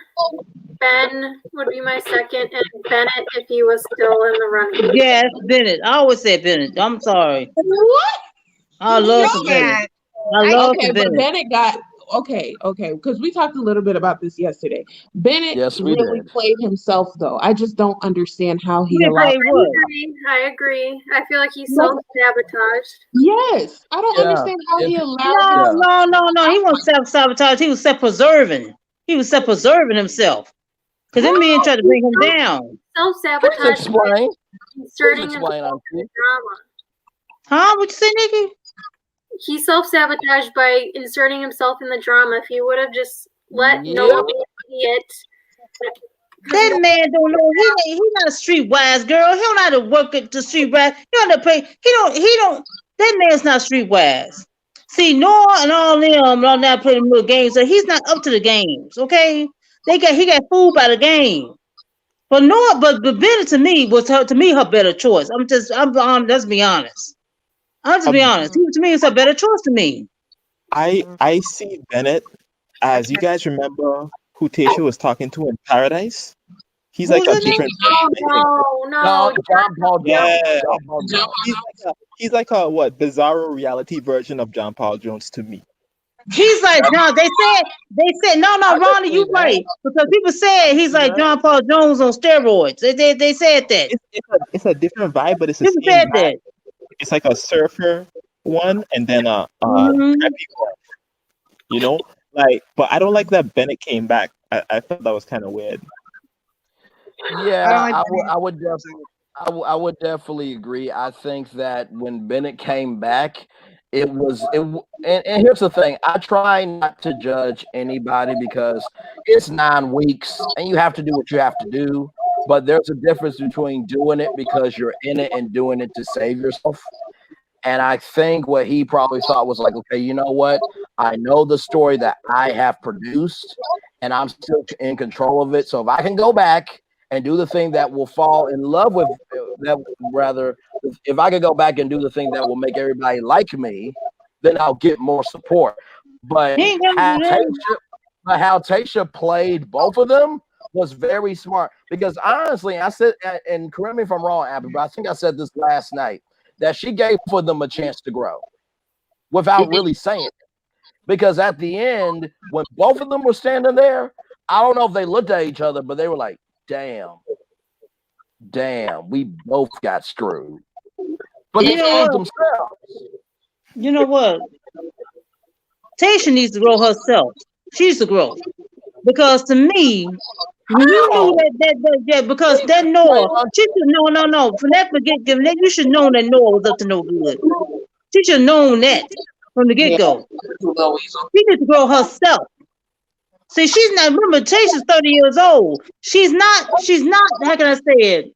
Ben would be my second, and Bennett if he was still in the running. Yes, Bennett. I always say Bennett. I'm sorry. What? I love Bennett. I love Okay, but Bennett. Bennett got okay, because we talked a little bit about this yesterday. Bennett Yes, we really did. played himself though. I just don't understand how he He allowed. played what? I agree. I feel like he self-sabotaged. Yes, I don't understand how he allowed. No. He wasn't self-sabotage. He was self-preserving. He was self-preserving himself. Because them men tried to bring him down. Self-sabotage. Explain. Inserting Explain, himself in Auntie. drama. Huh? What you say, Nikki? He self-sabotaged by inserting himself in the drama. If he would have just let Noah be an idiot. That man don't know. He not a streetwise girl. He don't know how to work at the streetwise. He don't know how to play. He don't. That man's not streetwise. See, Noah and all them all now playing little games, so he's not up to the games. Okay, he got fooled by the game. But Noah, but Bennett to me was her better choice. Let's be honest. I'll just be honest. To me, it's a better choice to me. I see Bennett as, you guys remember who Tayshia was talking to in Paradise? He's like a different. No, John Paul Jones. Yeah. John Paul Jones. He's like a what bizarro reality version of John Paul Jones to me. He's like John. They said no, Ronnie, you right, because people said he's like John Paul Jones on steroids. They said that. It's a different vibe, but it's the People same said vibe. that. It's like a surfer one and then a preppy one. You know, but I don't like that Bennett came back. I thought that was kind of weird. Yeah, I would definitely agree. I think that when Bennett came back, and here's the thing. I try not to judge anybody because it's 9 weeks and you have to do what you have to do. But there's a difference between doing it because you're in it and doing it to save yourself. And I think what he probably thought was like, okay, you know what? I know the story that I have produced and I'm still in control of it. So if I can go back and do the thing that will fall in love with if I could go back and do the thing that will make everybody like me, then I'll get more support. But how Tayshia played both of them was very smart, because honestly, I said, and correct me if I'm wrong, Abby, but I think I said this last night, that she gave for them a chance to grow without really saying it. Because at the end, when both of them were standing there, I don't know if they looked at each other, but they were like, damn, we both got screwed. But they screwed themselves. You know what? Tayshia needs to grow herself. She needs to grow. Because to me, when you knew that because that Noah, she should no. From that beginning, you should know that Noah was up to no good. She should have known that from the get-go. She needs to grow herself. See, she's not, remember, Tayshia's 30 years old. She's not, how can I say it?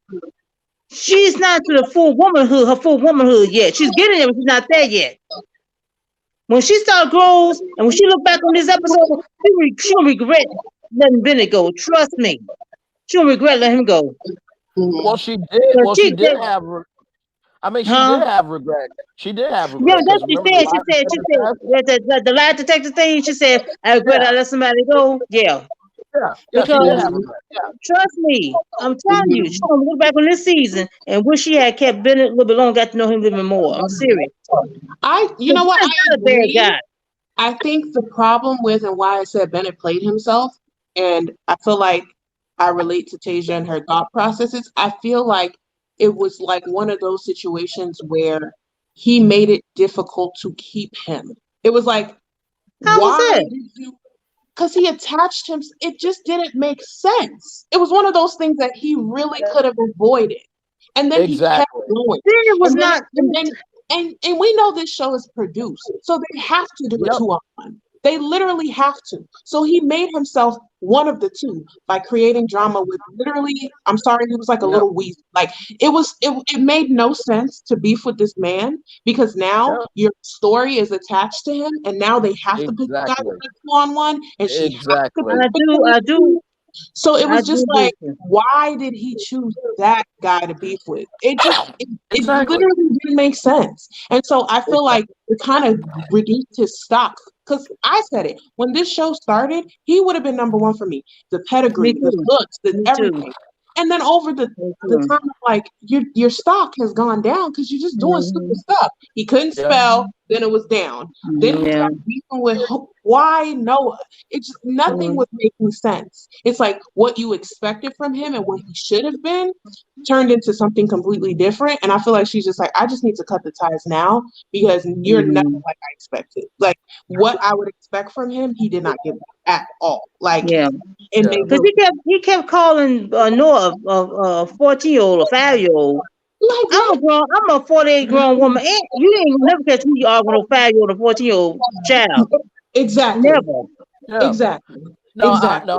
She's not to the full womanhood yet. She's getting there, but she's not there yet. When she starts grows, and when she look back on this episode, she'll regret letting Bennett go. Trust me. She'll regret letting him go. Well, she did. Well, she did have. I mean, she did have regret. She did have regret. Yeah, that's what she said. She said the lie detector thing. She said, "I regret I let somebody go." Yeah. Yeah, she did have regret. Trust me, I'm telling you, she's gonna look back on this season and wish she had kept Bennett a little bit longer, got to know him a little bit more. I'm serious. You know what? I agree. I think the problem with, and why I said Bennett played himself, and I feel like I relate to Tayshia and her thought processes. I feel like it was like one of those situations where he made it difficult to keep him. It was like, why did you? Because he attached him. It just didn't make sense. It was one of those things that he really could have avoided. And then he kept going. It was not. And we know this show is produced, so they have to do a 2-on-1. They literally have to. So he made himself one of the two by creating drama with literally, I'm sorry, he was like a Yeah. little weasel. Like it made no sense to beef with this man because now your story is attached to him and now they have to put you guys Exactly. in a 2-on-1 and she has to Exactly. And I do. so it was I just do like, listen. why did he choose that guy to beef with? It Exactly. literally didn't make sense. And so I feel like it kind of reduced his stock. Because I said it, when this show started, he would have been number one for me. The Me pedigree, the too. looks, the Me everything. too. And then over the Me time, too. I'm like, your stock has gone down because you're just doing stupid stuff. He couldn't Yeah. spell, then it was down. Then he Yeah. started beefing with why Noah. It's just nothing was making sense. It's like what you expected from him and what he should have been turned into something completely different. And I feel like she's just like, I just need to cut the ties now because you're nothing like I expected. Like what I would expect from him, he did not give at all. Like Yeah. it Yeah. made Because no he kept calling Noah a 14-year-old, a 5-year-old. like I'm a 48 grown woman. And you ain't gonna never catch me arguing with a 5-year-old or 14-year-old child. exactly. Never. Yeah. Exactly. No, Exactly.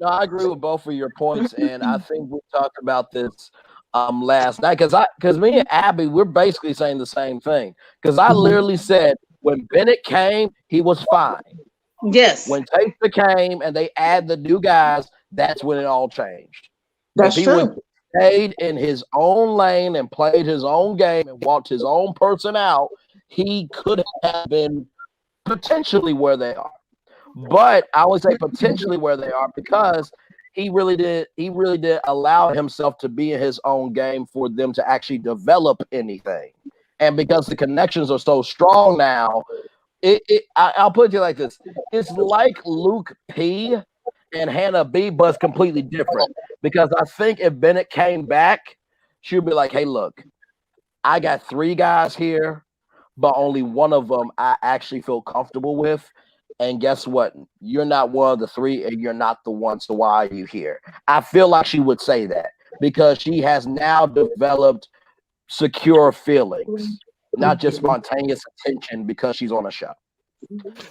I agree with both of your points, and I think we talked about this last night because me and Abby, we're basically saying the same thing. Because I literally said when Bennett came, he was fine. Yes. When Tayshia came and they add the new guys, that's when it all changed. That's if he would true. stayed in his own lane and played his own game and walked his own person out, he could have been potentially where they are. But I always say potentially where they are because he really did allow himself to be in his own game for them to actually develop anything. And because the connections are so strong now, I'll put it to you like this. It's like Luke P and Hannah B, but it's completely different. Because I think if Bennett came back, she'd be like, hey, look, I got 3 guys here, but only one of them I actually feel comfortable with. And guess what? You're not one of the 3, and you're not the one. So why are you here? I feel like she would say that because she has now developed secure feelings, not just spontaneous attention because she's on a show.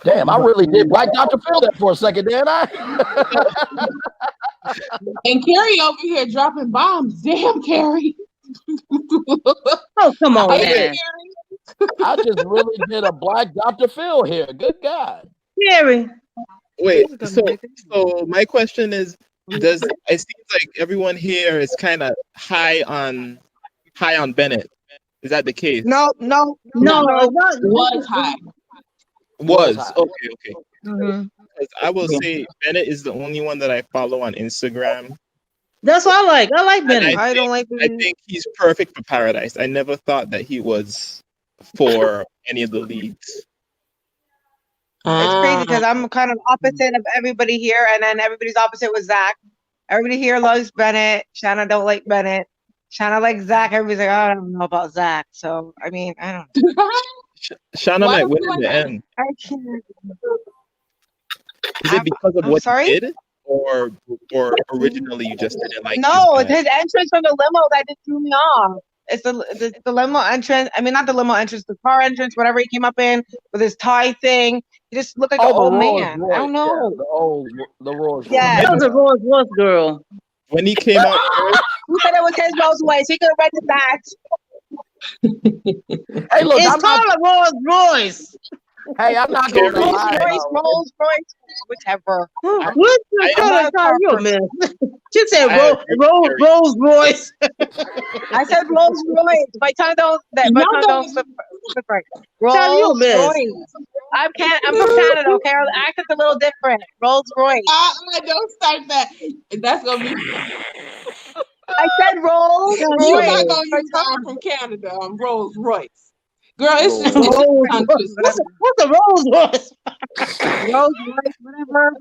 Damn, I really did Black Dr. Phil that for a second, didn't I? And Carrie over here dropping bombs. Damn, Carrie. Oh, come on, Hey, man. I just really did a Black Dr. Phil here. Good God. Carrie. Wait, so my question is, it seems like everyone here is kind of high on Bennett. Is that the case? No, was high. Was high. okay. Mm-hmm. I will say Bennett is the only one that I follow on Instagram. That's what I like. I like Bennett. I don't like. I think he's perfect for Paradise. I never thought that he was for any of the leads. It's crazy because I'm kind of opposite of everybody here, and then everybody's opposite with Zach. Everybody here loves Bennett. Shanna don't like Bennett. Shanna likes Zach. Everybody's like, oh, I don't know about Zach. So I mean, I don't know. Shanna might win in the end. I can't. Is it because of I'm what sorry? he did, or originally you just didn't like? No, it's his entrance from the limo that just threw me off. It's the limo entrance. I mean, not the limo entrance, the car entrance, whatever he came up in with his tie thing. He just looked like an old man. I don't know. Yeah, the Rolls Royce. Yeah. That was a Rolls Royce girl. When he came out, Who said it was his Rolls Royce? He could have rented that. Hey, look, It's called a Rolls Royce. Hey, I'm not going to lie. Rolls Royce, whichever. What's the color car you miss? She said Rolls Royce. I said Rolls Royce. My tongue don't. My tongue don't slip right. Rolls Royce. I'm from Canada. Okay, our accent's a little different. Rolls Royce. Don't start that. That's gonna be. I said Rolls Royce. You're not gonna use I'm from Canada. I'm Rolls Royce. Girl, it's just what's a Rolls Royce? Rolls Royce, whatever.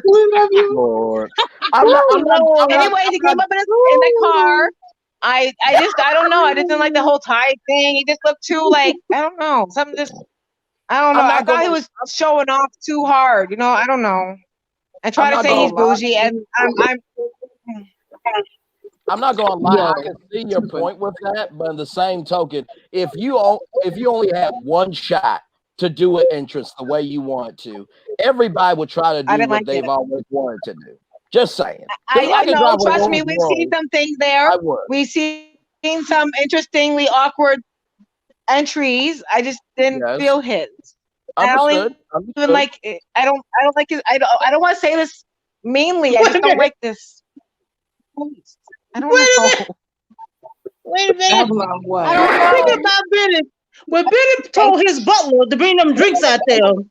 We love you. Lord. Anyways, he came up in the car. I don't know. I just didn't like the whole tie thing. He just looked too like, I don't know. Something just, I don't know. I thought he was showing off too hard. You know, I don't know. I try to say he's bougie, and I'm not gonna lie, I can see your point with that, but in the same token, if you only have one shot to do an entrance the way you want to, everybody would try to do what they've always wanted to do. Just saying. I know. Trust me, we've seen some things there. I would. We've seen some interestingly awkward entries. I just didn't feel his. Understood. Even like I don't like his. I don't want to say this meanly. I just don't like this. I don't know. Wait a minute. What? I don't know. Think about Benny. When Benny told his butler to bring them drinks out there, and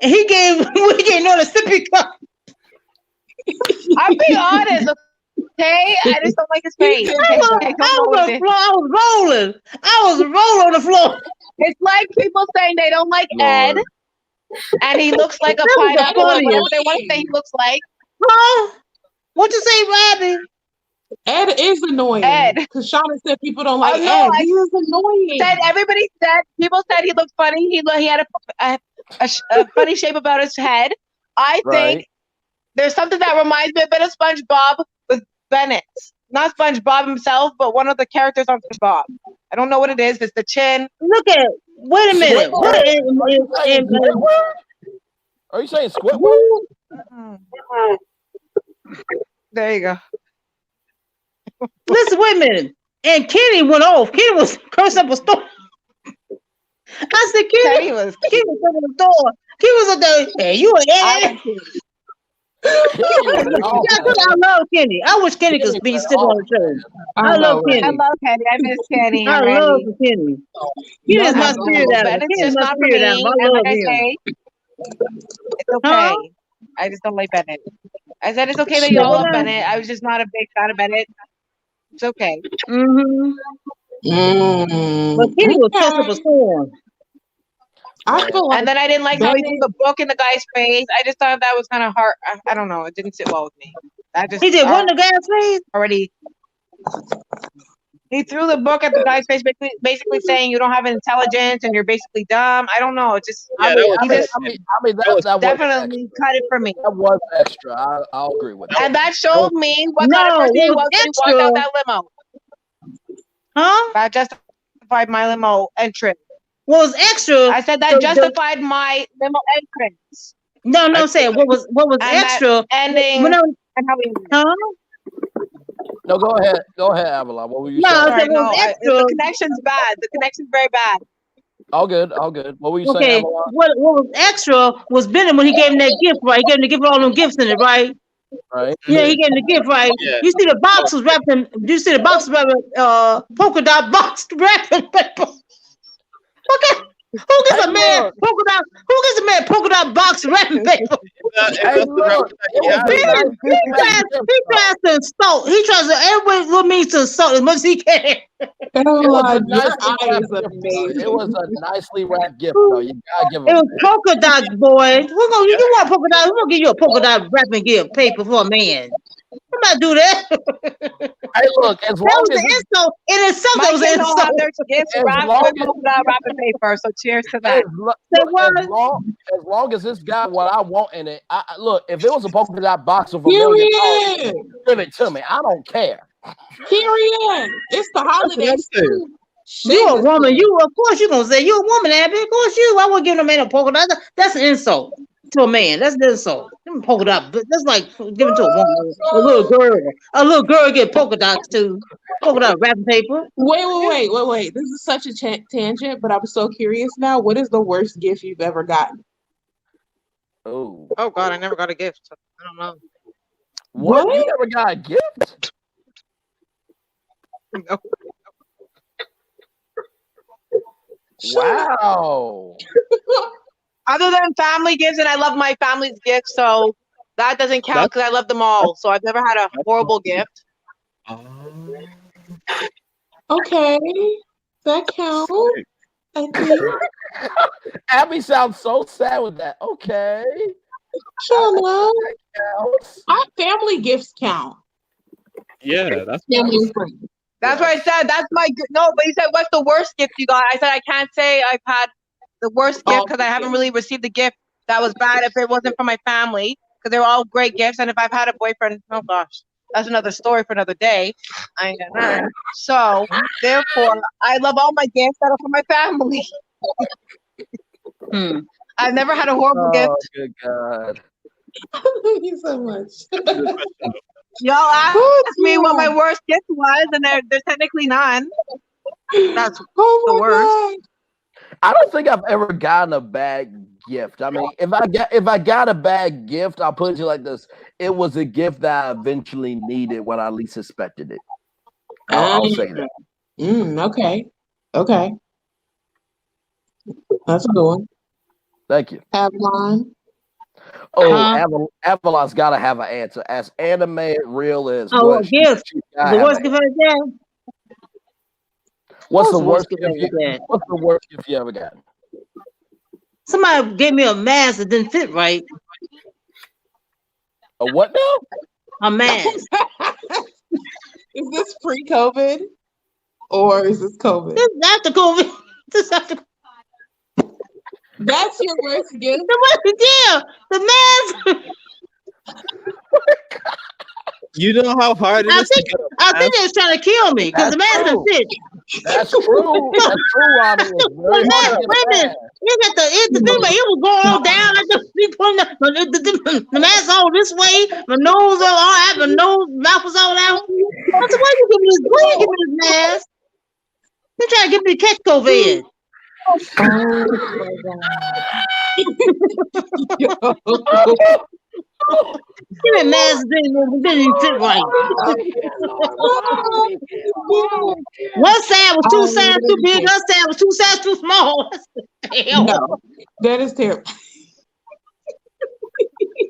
we gave another sippy cup. I'll be honest, okay? I just don't like his face. I was rolling on the floor. It's like people saying they don't like Ed, and he looks like a That was the pineapple. Whatever funniest. they want to say he looks like. Huh? What you say, Robbie? Ed is annoying. Ed. Because Shauna said people don't like no, Ed. He is annoying. People said he looked funny. He had a funny shape about his head. I think there's something that reminds me a bit of SpongeBob with Bennett. Not SpongeBob himself, but one of the characters on SpongeBob. I don't know what it is. It's the chin. Look at it. Wait a minute. Are you saying Squidward? There you go. Listen, wait a minute. And Kenny went off. Kenny was cursing up a storm. I said, Kenny was up the door. Kenny was up there. Hey, you an Ed? I love Kenny. I wish Kenny could be still on the show. I love Kenny. I love Kenny. I miss Kenny. I love Kenny. Kenny is my spirit animal. Kenny is my spirit animal. I love him. It's okay. I just don't like Bennett. I said it's okay that you don't love Bennett. I was just not a big fan of Bennett. It's okay. Mm-hmm. But Kenny was cursing up a storm. And then I didn't like how he threw the book in the guy's face. I just thought that was kind of hard. I don't know. It didn't sit well with me. He did what in the guy's face? Already. He threw the book at the guy's face, basically saying you don't have intelligence and you're basically dumb. I don't know. It just that definitely cut it for me. That was extra. I'll agree with that. And that showed me what kind of person he was when he walked out that limo. Huh? That justified my limo entrance. What was extra? I said that justified my limo entrance. No, I'm saying what was extra ending and how he No, go ahead. Go ahead, Avalon. What were you saying? Sorry, the connection's bad. The connection's very bad. All good. All good. What were you saying, Okay, Avalon? what was extra was Bennett when he gave him that gift, right? He gave him the gift with all them gifts in it, right? Right. Yeah, he gave him the gift, right? Yeah. You see the box was wrapped in. You see the box was wrapped in polka dot box wrapped in paper. Okay. Who gets a man polka dot? Who gets a man polka dot box wrapping paper? Hey, look, He tries to insult. He tries to every means to insult as much as he can. It was a nicely wrapped gift, though. You gotta give it was polka dots, boy. You want polka dots? We're gonna give you a polka dot wrapping gift paper for a man. I'm not do that. Hey, look, as long as insult, in itself, that was an insult. Have their gifts wrapped with polka dot wrapping paper. So cheers to that. As long as it's got what I want in it. Look, if it was a polka dot box of $1 million, give it to me. I don't care. Period. It's the holidays too. You a woman. Of course you're gonna say you a woman, Abby. Of course you. I wouldn't give no man a polka dot. That's an insult to a man. That's an insult. Polka dot. That's like giving to a woman. A little girl. A little girl get polka dots too. Polka dot wrapping paper. Wait. This is such a tangent, but I'm so curious now. What is the worst gift you've ever gotten? Oh God, I never got a gift. I don't know. What? You never got a gift? No. Wow. Other than family gifts, and I love my family's gifts, so that doesn't count because I love them all. So I've never had a horrible gift. Okay, that counts. I think. Abby sounds so sad with that. Okay. Sure, our family gifts count. Yeah, that's family. That's what I said. That's my no. But he said, "What's the worst gift you got?" I said, "I can't say I've had the worst gift because I haven't really received a gift that was bad if it wasn't from my family because they were all great gifts. And if I've had a boyfriend, oh gosh, that's another story for another day. So therefore, I love all my gifts that are from my family. I've never had a horrible gift. Good God. Thank you so much. Y'all asked me what my worst gift was, and there's technically none. That's the worst. God. I don't think I've ever gotten a bad gift. I mean, if I got a bad gift, I'll put it to you like this: it was a gift that I eventually needed when I least expected it. I'll say that. Okay. Okay. That's a good one. Thank you. Avalon. Oh, Avalon's got to have an answer. As animated, real as what gift? The worst gift I got? What's the worst gift What's the worst gift you ever got? Somebody gave me a mask that didn't fit right. A what now? A mask. Is this pre-COVID or is this COVID? This is after COVID. This is after. That's your worst gift? The mask. You know how hard it is to get a I think they was trying to kill me because the mask didn't fit. That's true. That's true, Ronnie. It's very hard to get a mask. It was going all down. I just be putting the mask all this way. My nose all out. My mouth was all out. I said, why you give me this mask? They trying to get me to catch COVID. Give me a mask didn't even fit right. One side was 2 sides too big, other side was 2 sides too small. No, that is terrible.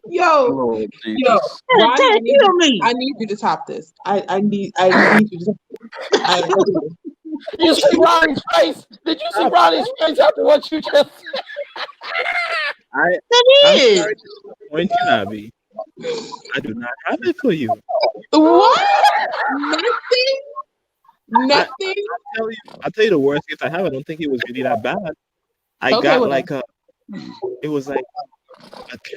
Yo, Ronnie, I need you to top this. I need you to. You see Ronnie's face? Did you see Ronnie's face after what you just said? I'm sorry to disappoint you, Abby. I do not have it for you. What? Nothing? I'll tell you the worst gift I have. I don't think it was really that bad. I got like a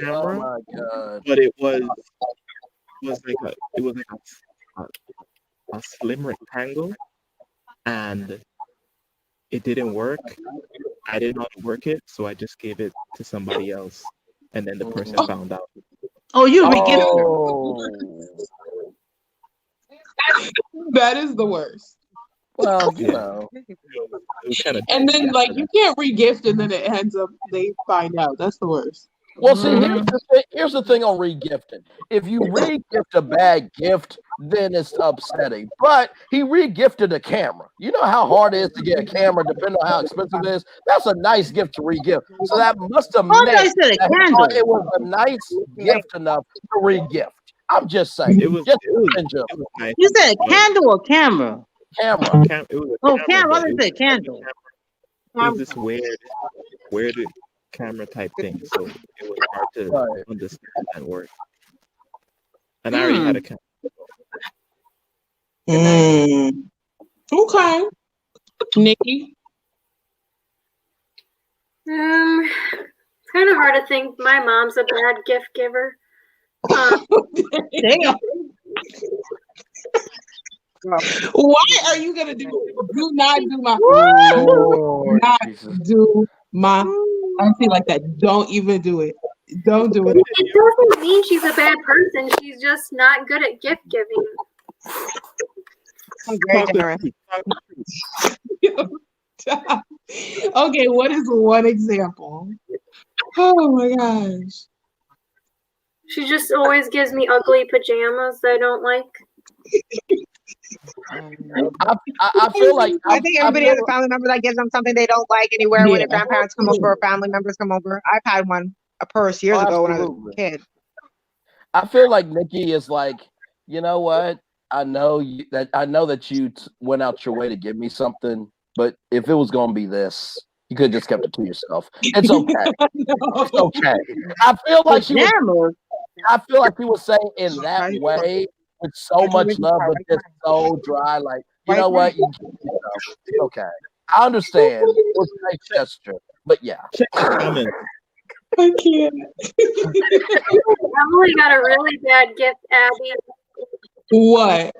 camera, oh my God. but it was like a slim rectangle, and it didn't work. I didn't know how to work it, so I just gave it to somebody else, and then the person found out. Oh, you re-gifted. That is the worst. Well, you know. And then, like, you can't re-gift, and then it ends up they find out. That's the worst. Well, see, here's the thing on re-gifting. If you re-gift a bad gift, then it's upsetting. But he re-gifted a camera. You know how hard it is to get a camera, depending on how expensive it is? That's a nice gift to re-gift. So that must have meant that it was a nice gift enough to re-gift. I'm just saying. You said a candle or camera? Camera. Camera. I didn't say candle. It was this weird camera type thing, so it was hard to understand and work. And I already had a camera. Okay. Nikki? Kind of hard to think. My mom's a bad gift giver. Damn. Why are you gonna do not do my Lord, do my I feel like that. Don't even do it. Don't do it. It doesn't mean she's a bad person. She's just not good at gift giving. I'm very generous. Okay, what is one example? Oh my gosh. She just always gives me ugly pajamas that I don't like. I feel like I think everybody has a family member that gives them something they don't like, and you wear when their grandparents come over or family members come over. I've had a purse years ago when I was a kid. I feel like Nikki is like, you know what? I know that you went out your way to give me something, but if it was gonna be this, you could have just kept it to yourself. It's okay. It's okay. I feel like she was saying in that way with so much love, but just so dry. Like, you know what? You keep yourself. It's okay. I understand. It was a nice gesture, but yeah. I can't. Emily got a really bad gift, Abby. What?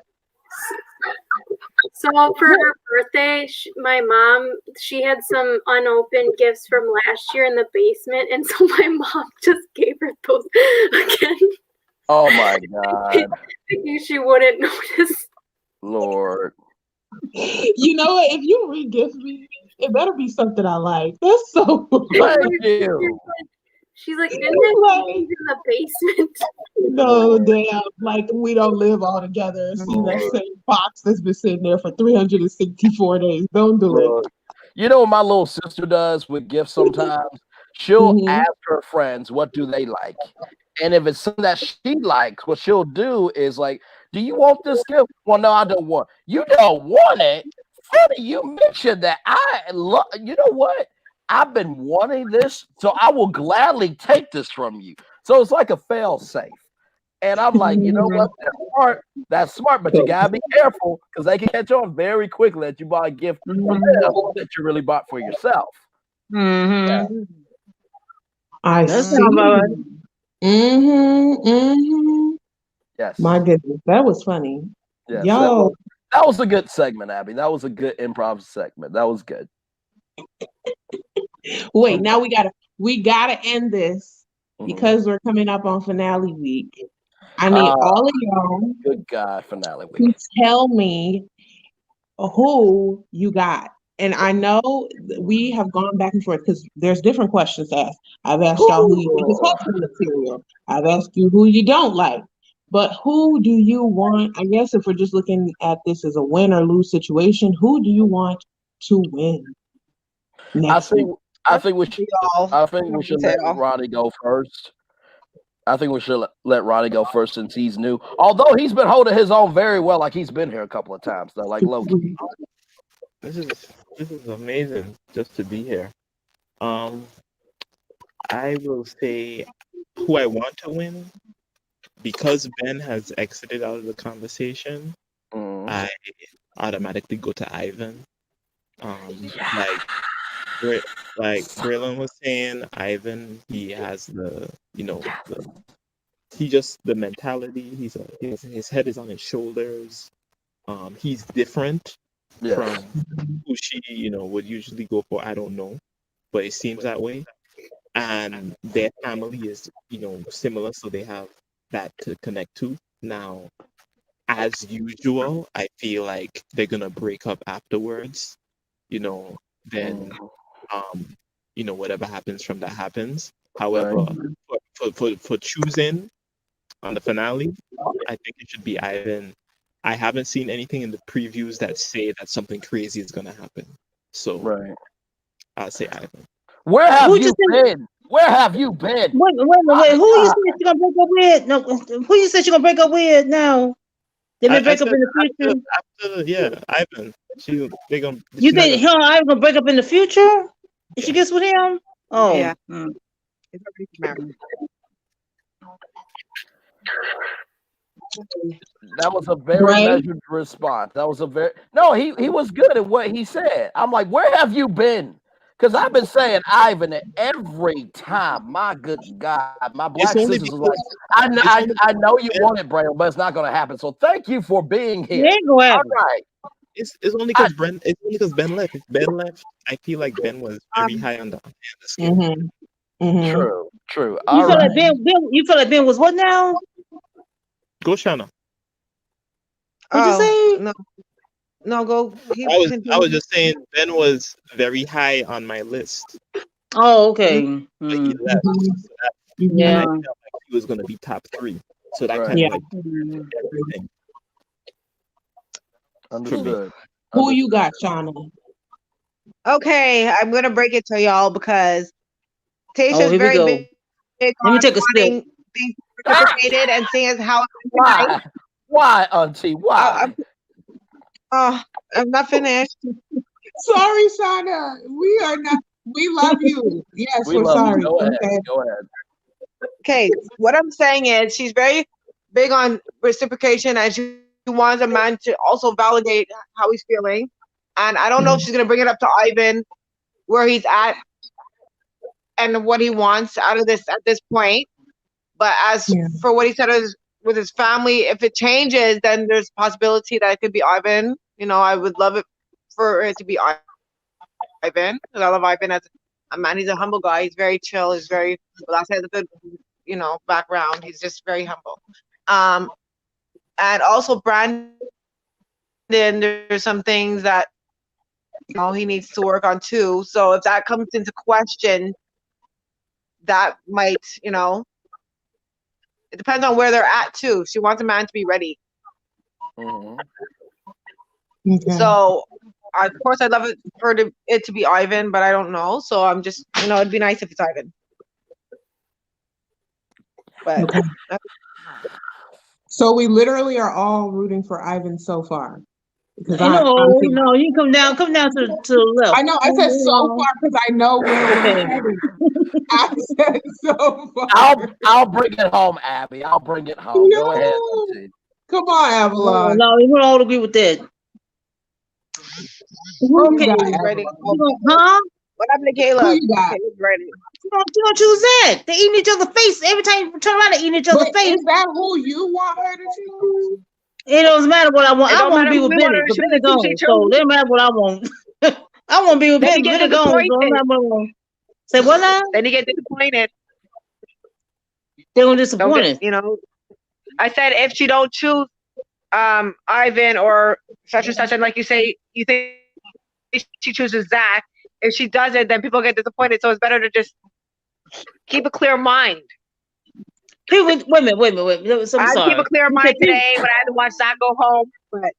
So for her birthday, my mom, she had some unopened gifts from last year in the basement, and so my mom just gave her those again. Oh my God. Thinking she wouldn't notice. Lord. You know what? If you re-gift me, it better be something I like. That's so Thank you. She's like, didn't it in the basement? No, damn. Like, we don't live all together and see that same box that's been sitting there for 364 days. Don't do Look, you know what my little sister does with gifts sometimes? She'll ask her friends, what do they like? And if it's something that she likes, what she'll do is like, do you want this gift? Well, no, I don't want. You don't want it? Funny you mentioned that. You know what? I've been wanting this, so I will gladly take this from you. So it's like a fail safe. And I'm like, you know what? That's smart, but you gotta be careful because they can catch on very quickly that you bought a gift from them that you really bought for yourself. Mm-hmm. I That's see. not about right. Yes. My goodness, that was funny. Yes, Yo. that was a good segment, Abby. That was a good improv segment. That was good. Wait, now we gotta end this because we're coming up on finale week. I need all of y'all good God, finale week. to tell me who you got. And I know we have gone back and forth because there's different questions asked. I've asked y'all who you think is husband material. I've asked you who you don't like. But who do you want? I guess if we're just looking at this as a win or lose situation, who do you want to win? I think we should let Ronnie go first. I think we should let Ronnie go first since he's new. Although he's been holding his own very well, like he's been here a couple of times though, like low-key. This is amazing just to be here. I will say who I want to win because Ben has exited out of the conversation. I automatically go to Ivan. Like Braylon was saying, Ivan, he has the mentality. His head is on his shoulders. He's different from who she would usually go for. I don't know, but it seems that way. And their family is similar, so they have that to connect to. Now, as usual, I feel like they're gonna break up afterwards. Then whatever happens from that happens. However, for choosing on the finale, I think it should be Ivan. I haven't seen anything in the previews that say that something crazy is gonna happen. So I'll say Ivan. Where have you been? Where have you been? Wait. Who you said you're gonna break up with? No, who you said you're gonna break up with now? They may break up in the future. Ivan. They're gonna. You think him and Ivan gonna break up in the future? If she gets with him? Oh. Yeah. It's already married. That was a very measured response. That was he was good at what he said. I'm like, where have you been? Because I've been saying Ivan every time. My good God, my black sisters is like, I know you want it, Braille, but it's not going to happen. So thank you for being here. All right. It's only because Ben left. If Ben left, I feel like Ben was very high on the scale. True. You feel like Ben was what now? Go, Shana. What'd you say? No, go. I was just saying Ben was very high on my list. Oh, okay. But he left. And I felt like he was going to be top 3. So that kind of like everything. Understood. Who you got, Shauna? Okay, I'm gonna break it to y'all because Tayshia's very big Let me take a sip. Being reciprocated and seeing as how. Why, Auntie? Why? I'm not finished. Sorry, Shauna. We are not. We love you. Yes, we're sorry. Go ahead. Okay, what I'm saying is she's very big on reciprocation and she wants a man to also validate how he's feeling. And I don't know if she's gonna bring it up to Ivan where he's at and what he wants out of this at this point. But as for what he said with his family, if it changes, then there's a possibility that it could be Ivan. You know, I would love it for it to be Ivan, because I love Ivan as a man. He's a humble guy. He's very chill. He's very, well, he has a good, you know, background. He's just very humble. And also Brandon, there's some things that, you know, he needs to work on too. So if that comes into question, that might, you know, it depends on where they're at too. She wants a man to be ready. Mm-hmm. Okay. So, of course, I'd love it to be Ivan, but I don't know. So I'm just, you know, it'd be nice if it's Ivan. But okay. So we literally are all rooting for Ivan so far. Because no, you come down to the left. I know. I said so far because I know where we're heading. I said so far. I'll bring it home, Abby. I'll bring it home. No. Go ahead. Come on, Avalon. No, we don't all agree with that. Okay, ready. Huh? What happened to Caleb? Who you got? Caleb's ready. You don't choose that. They eating each other's face every time you turn around. They eating each other's face. Is that who you want her to choose? It doesn't matter what I want. It I don't want to matter be who with we Benny, want her to but choose, Benny gone. she So it doesn't matter what I want. I want to be with Then Benny. you get Benny gone. So it disappointed. don't matter what I want. Say what now? Then you get disappointed. They're gonna disappoint. You know, I said if she don't choose Ivan or such and such, and like you say, you think she chooses Zach. If she doesn't, then people get disappointed. So it's better to just keep a clear mind. People, wait a minute. So I'm sorry. Keep a clear mind today when I had to watch Zach go home. But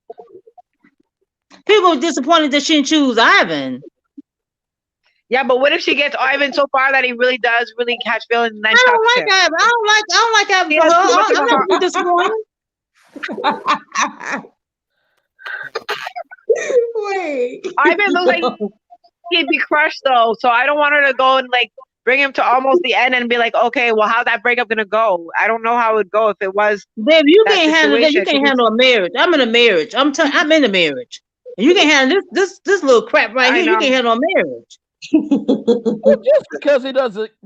people are disappointed that she didn't choose Ivan. Yeah, but what if she gets Ivan so far that he really does really catch feelings and then I don't like Ivan. I don't like Ivan for her. I'm not disappointed. Wait. Ivan looks like he'd be crushed though, so I don't want her to go and like bring him to almost the end and be like, okay, well, how's that breakup gonna go? I don't know how it would go if it was. Babe, you can't handle that. You can't handle a marriage. I'm in a marriage. I'm in a marriage. And you can't handle this little crap right here. You can't handle a marriage.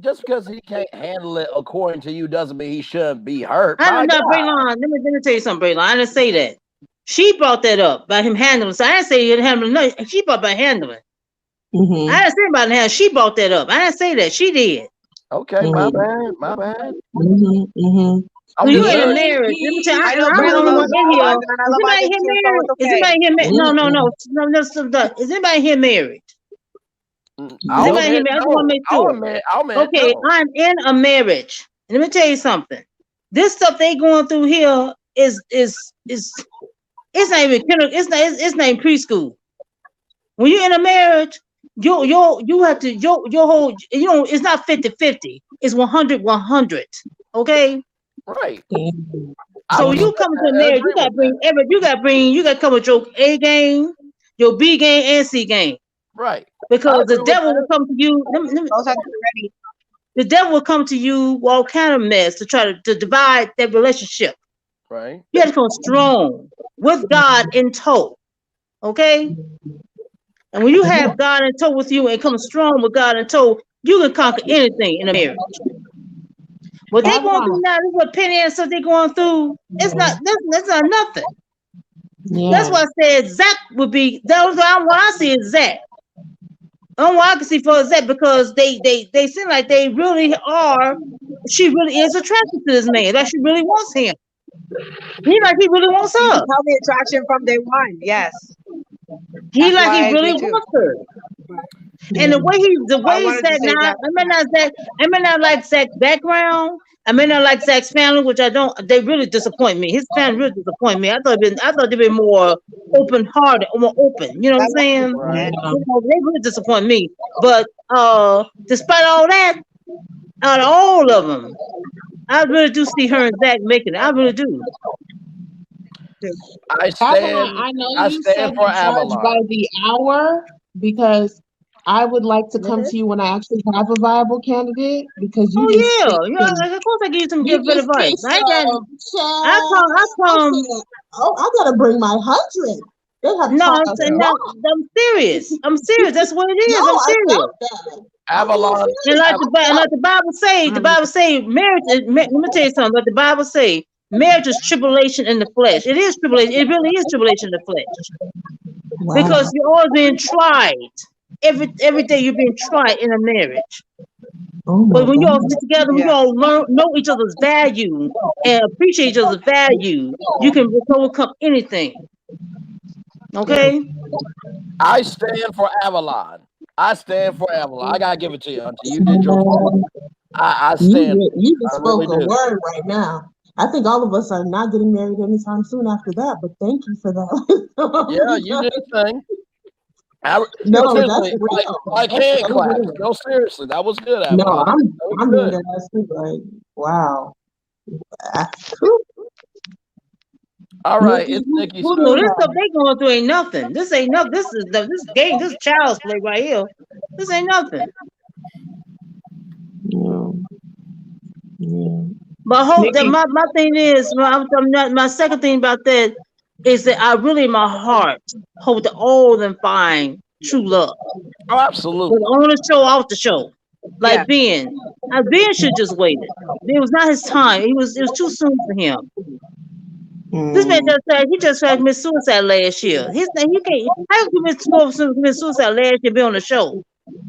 just because he can't handle it according to you doesn't mean he shouldn't be hurt. I don't know, Braylon. Let me tell you something, Braylon. I didn't say that. She brought that up about him handling. So I didn't say he didn't handle. No, she brought about handling. Mm-hmm. I didn't say about handling. She brought that up. I didn't say that. She did. Okay, my bad. So you in a marriage. Let me tell you, I'm the only one in here. Is anybody here married? No. Is anybody here married? I'll okay, I'm in a marriage. Let me tell you something. This stuff they going through here is it's not even it's not even preschool. When you're in a marriage, you have to your whole it's not 50-50. It's 100-100. Okay. Right. So you come to a marriage, you gotta come with your A game, your B game, and C game. Right. Because the devil will come to you. The devil will come to you all kind of mess to try to divide that relationship. Right. You have to come strong with God in tow. Okay? And when you have God in tow with you and come strong with God in tow, you can conquer anything in a marriage. What they going through now, this is what Penny and stuff they going through. It's not that's not nothing. Yeah. That's why I said Zach would be that was what I see is Zach. I don't know why I can see for Zach because they seem like they really are. She really is attracted to this man. Like she really wants him. He really wants her. Tell the attraction from day one. Yes. He really wants her. And the way he's Zach now, I may not like Zach's background. I may not like Zach's family, which I don't. They really disappoint me. His family really disappoint me. I thought they'd be more open-hearted, more open. You know what I'm saying? Right. They really disappoint me. But despite all that, out of all of them, I really do see her and Zach making it. I really do. I know you said you judge by the hour because I would like to come to you when I actually have a viable candidate because you. Of course I give you some good advice. I gotta bring my 100. I'm serious. That's what it is. No, I'm serious. Avalon. And like the Bible say, marriage. Let me tell you something. But the Bible say, Marriage is tribulation in the flesh. It is tribulation. It really is tribulation in the flesh. Because you're always being tried. Every day you're being tried in a marriage. But when you all sit together, when you all know each other's value and appreciate each other's value, you can overcome anything. Okay? I stand for Avalon. I stand for Avalon. I gotta give it to you, Auntie. You did your part. I stand. You just I spoke really a do. word right now. I think all of us are not getting married anytime soon after that, but thank you for that. Yeah, you did the thing. No, seriously, that's real. like That's hand so claps. real. No, seriously, that was good, No, Avalon. That was I'm good. being asked too. Like, wow. All right, it's Nikki's So turn. this stuff they going through ain't nothing. This ain't nothing. This game. This child's play right here. This ain't nothing. But hope that my thing is my second thing about that is that I really in my heart hope that all of them find true love. Oh, absolutely. But on the show, off the show, like Ben. Ben should just waited. It was not his time. It was too soon for him. This man just tried to commit suicide last year. He can't. How you commit suicide last year? Be on the show.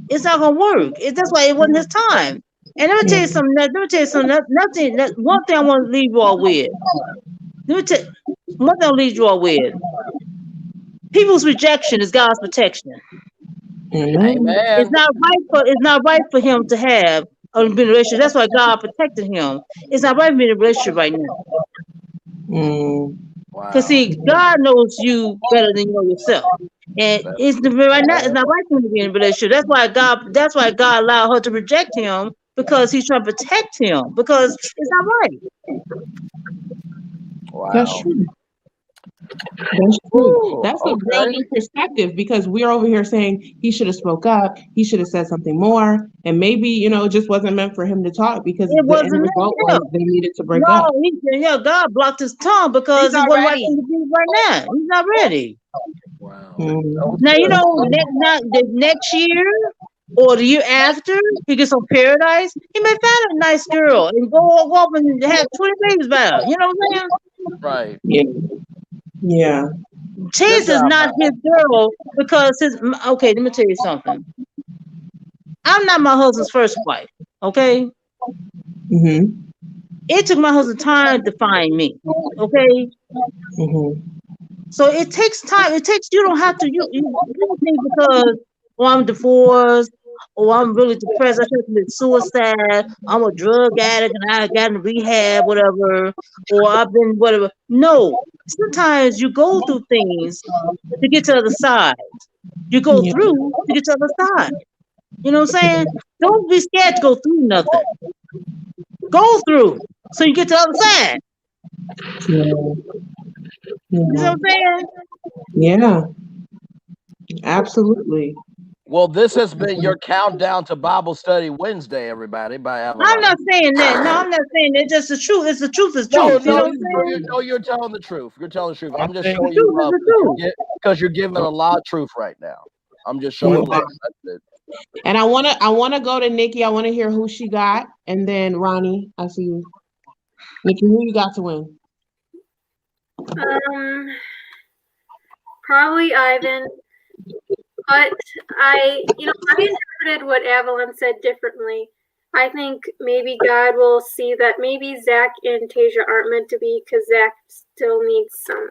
It's not gonna work. That's why it wasn't his time. And let me tell you something. One thing I want to leave you all with. One thing I'll leave you all with. People's rejection is God's protection. Amen. It's not right for him to have a relationship. That's why God protected him. It's not right to be in a relationship right now. Because see, God knows you better than you know yourself. And right now, it's not right for him to be in a relationship. That's why God allowed her to reject him, because he's trying to protect him, because it's not right. Wow. That's true. That's true. That's a real good perspective, because we're over here saying he should have spoke up, he should have said something more, and maybe it just wasn't meant for him to talk, because It the end wasn't result was they needed to break No, up. God blocked his tongue because he wasn't right to do right now. He's not ready. Wow. Now the next year or the year after, he gets on Paradise. He may find a nice girl and go off and have 20 babies by her. You know what I'm saying? Right. Yeah. Chase is not his girl because okay, let me tell you something. I'm not my husband's first wife, okay? Mm-hmm. It took my husband time to find me, okay? Mm-hmm. So it takes time. You don't have to, you don't think because, I'm divorced, or I'm really depressed, I should commit suicide, I'm a drug addict and I got in rehab, whatever, or I've been whatever. No, sometimes you go through things to get to the other side. You go through to get to the other side. You know what I'm saying? Don't be scared to go through nothing. Go through so you get to the other side. You know what I'm saying? Yeah. Absolutely. Well, this has been your countdown to Bible Study Wednesday, everybody, by Avalon. I'm not saying that. No, I'm not saying that. Just the truth. It's the truth. It's truth. No, You know what I'm saying? you're telling the truth. You're telling the truth. I'm just The showing truth you is love the truth. because you're giving a lot of truth right now. I'm just showing love. That's it. And I wanna go to Nikki. I want to hear who she got, and then Ronnie. I see you. Nikki, who you got to win? Probably Ivan, but I interpreted what Avalon said differently. I think maybe God will see that maybe Zach and Tayshia aren't meant to be, because Zach still needs some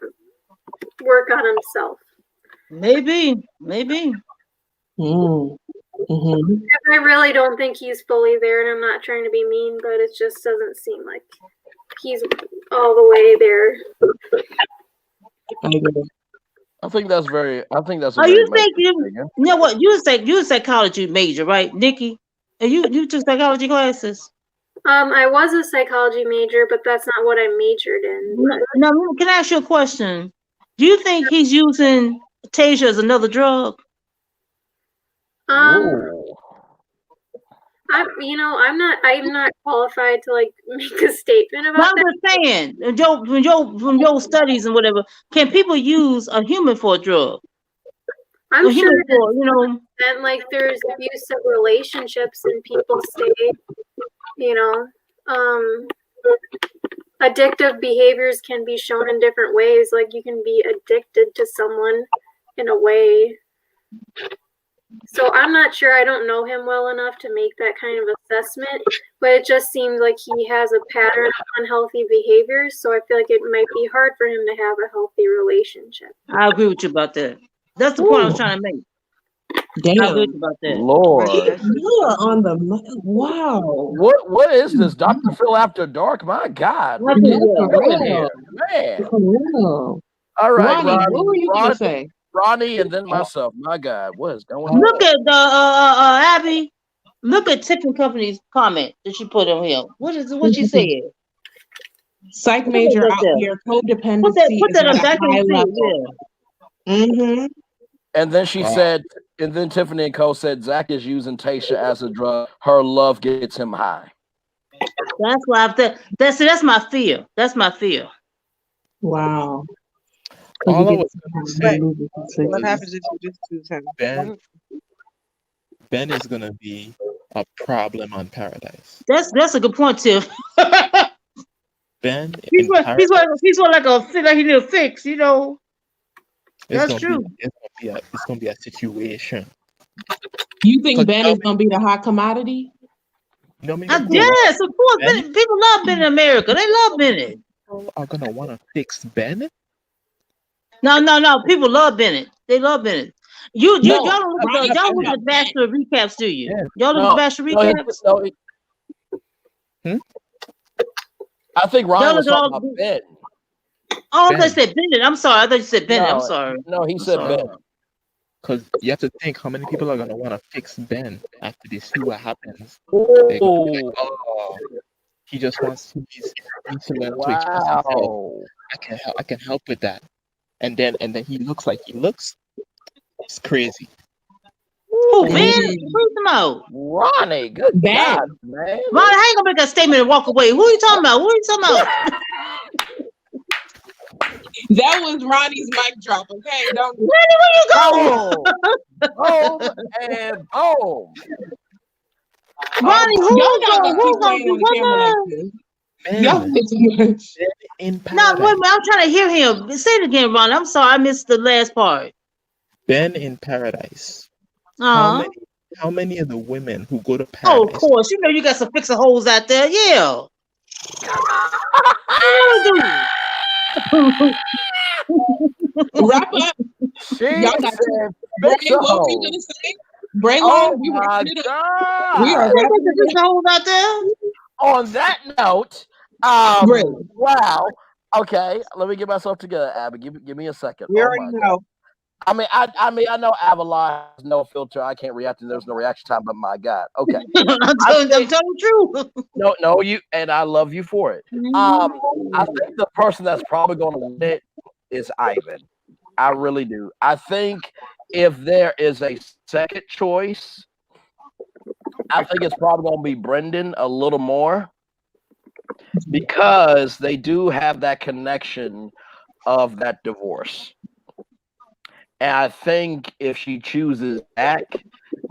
work on himself. Maybe. Mm-hmm. I really don't think he's fully there, and I'm not trying to be mean, but it just doesn't seem like he's all the way there. I think that's very. You think you know what? You're a psychology major, right, Nikki? And you took psychology classes? I was a psychology major, but that's not what I majored in. Now, can I ask you a question? Do you think he's using Tayshia as another drug? I'm not qualified to make a statement about that. I'm just saying, from your studies and whatever, can people use a human for a drug? I'm sure and there's abusive relationships and people stay, addictive behaviors can be shown in different ways. Like you can be addicted to someone in a way. So I'm not sure. I don't know him well enough to make that kind of assessment, but it just seems like he has a pattern of unhealthy behaviors. So I feel like it might be hard for him to have a healthy relationship. I agree with you about that. That's the point I was trying to make. Damn. I agree with you about that. Lord. You are on the wow. What is this? Dr. Phil After Dark? My God. For real. Man. For real. All right, Ronnie, what were you gonna say? Ronnie and then myself. My God, what is going on? Look at the Abby. Look at Tiffany Company's comment that she put on here. What she said? Psych major out here, codependency Put that is on at a high level. yeah. Mm-hmm. And then she said, and then Tiffany and Co said Zach is using Tayshia as a drug. Her love gets him high. That's why that's my fear. That's my fear. Wow. All I was saying What happens if you just choose him? Ben is gonna be a problem on Paradise. That's a good point, Tiff. Ben, he's like he need a fix, you know. That's true. It's gonna be a situation. You think Ben is gonna be the hot commodity? Yes, of course. Ben, people love Ben in America. They love Bennett. People are gonna want to fix Ben. No. People love Bennett. They love Bennett. Y'all don't Ronnie, y'all look at Bachelor recaps, do you? Y'all look at Bachelor recaps? I think Ryan was talking about Ben. Oh, I thought you said Bennett. I'm sorry. I thought you said Bennett. I'm No, sorry. No, he said Ben. Because you have to think how many people are gonna want to fix Ben after they see what happens. He just wants to be to express himself. I can help with that. And then he looks like he looks. It's crazy. Oh man, who's him out? Ronnie, good God, man. Ronnie, how you gonna make a statement and walk away? Who are you talking about? That was Ronnie's mic drop, okay? Don't Ronnie, where you going? Boom and boom. Ronnie, who's gonna do what? No, wait a minute, I'm trying to hear him. Say it again, Ronnie. I'm sorry, I missed the last part. Ben in Paradise. Uh-huh. How many of the women who go to Paradise? Oh, of course. You know you got some fixer holes out there. Yeah. Wrap up. Y'all got to. Bray, what were you gonna say? Bray, we were God. We are fixer holes out there. On that note, wow. Okay, let me get myself together, Abby. Give me a second. We already know. I mean, I know Avalon has no filter. I can't react, and there's no reaction time. But my God, okay. I'm telling the truth. No, you and I love you for it. I think the person that's probably going to win it is Ivan. I really do. I think if there is a second choice, I think it's probably going to be Brendan a little more because they do have that connection of that divorce. And I think if she chooses Zach,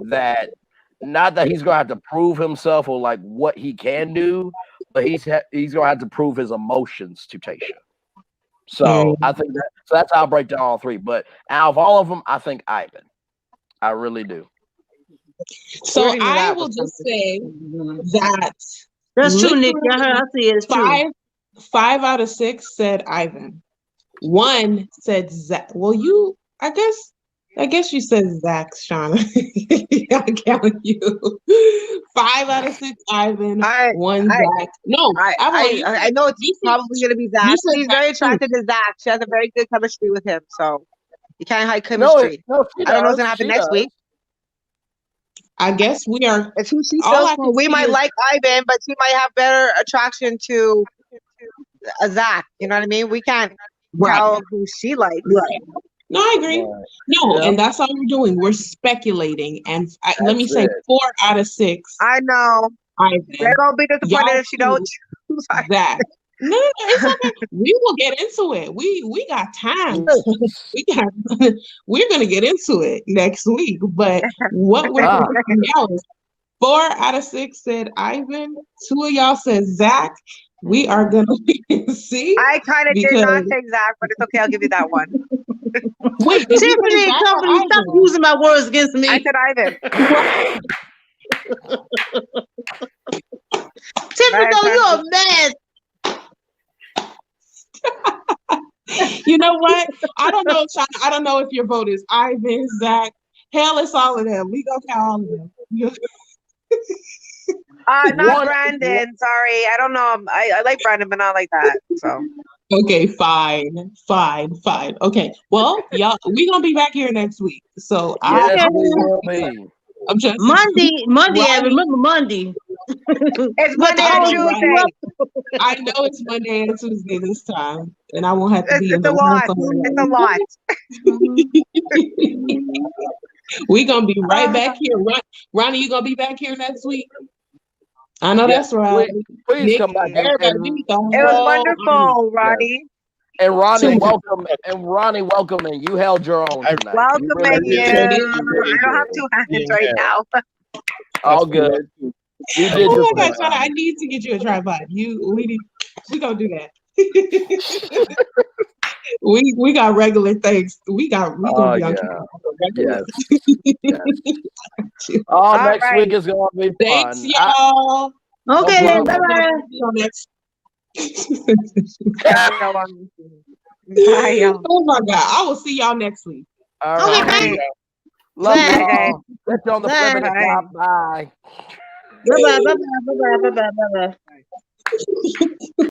that not that he's gonna have to prove himself or like what he can do, but he's gonna have to prove his emotions to Tayshia. So I think that's how I'll break down all three. But out of all of them, I think Ivan. I really do. So I will just say that that's true, Nick. I see it. It's true. 5 out of 6 said Ivan. 1 said Zach. Well, I guess you said Zach, Shauna. I count you. 5 out of 6, Ivan. 1 Zach. No, I know it's probably gonna be Zach. She's very attracted to Zach. She has a very good chemistry with him, so you can't hide chemistry. No, I don't know what's gonna happen next week. I guess we are. It's who she feels for. We might like Ivan, but she might have better attraction to Zach. You know what I mean? We can't tell who she likes. Right. No, I agree. No, and that's all we're doing. We're speculating. And let me say 4 out of 6. I know. They're going to be disappointed if she don't choose that. No, it's okay. We will get into it. We got time. We're going to get into it next week. But what we're doing now is 4 out of 6 said Ivan. 2 of y'all said Zach. We are gonna see. I kind of did not Because say Zach, but it's okay. I'll give you that one. wait, did you say Tiffany and Zach or Company, stop Ivan? using my words against me. I said Ivan. Tiffany, no, you're a mess. You know what? I don't know, Sean. I don't know if your vote is Ivan, Zach. Hell, it's all of them. We gonna count all of them. Not Brandon. Sorry, I don't know. I like Brandon, but not like that. So Okay, fine. Okay, well, y'all, we gonna be back here next week. So Yes, we will be. I'm just Monday. I Ronnie, remember Monday. it's What Monday and the hell Tuesday. I know it's Monday and Tuesday this time, and I won't have to be in It's the a lot. marathon. It's a lot. We gonna be right back here. Ronnie, you gonna be back here next week? I know Yeah, that's right. please Nick, come back everybody, we need the It was whole wonderful, Ronnie. And Ronnie, So- welcome. And Ronnie, welcome. And you held your own tonight. Welcome you. did. I don't have two hands right now. All good. You did Oh just my fine. gosh, Ronnie, I need to get you a tripod. We gonna do that. we got regular things. We gonna be on camera. Yes. Oh, next week is gonna be fun. Thanks, y'all. Okay, No bye problem. bye. Bye, y'all. Oh my God. I will see y'all next week. All Okay, right. bye. Love Bye. y'all. Catch you on the flip of the top. Bye. Bye bye. Bye bye. Bye bye. Bye bye. Bye bye.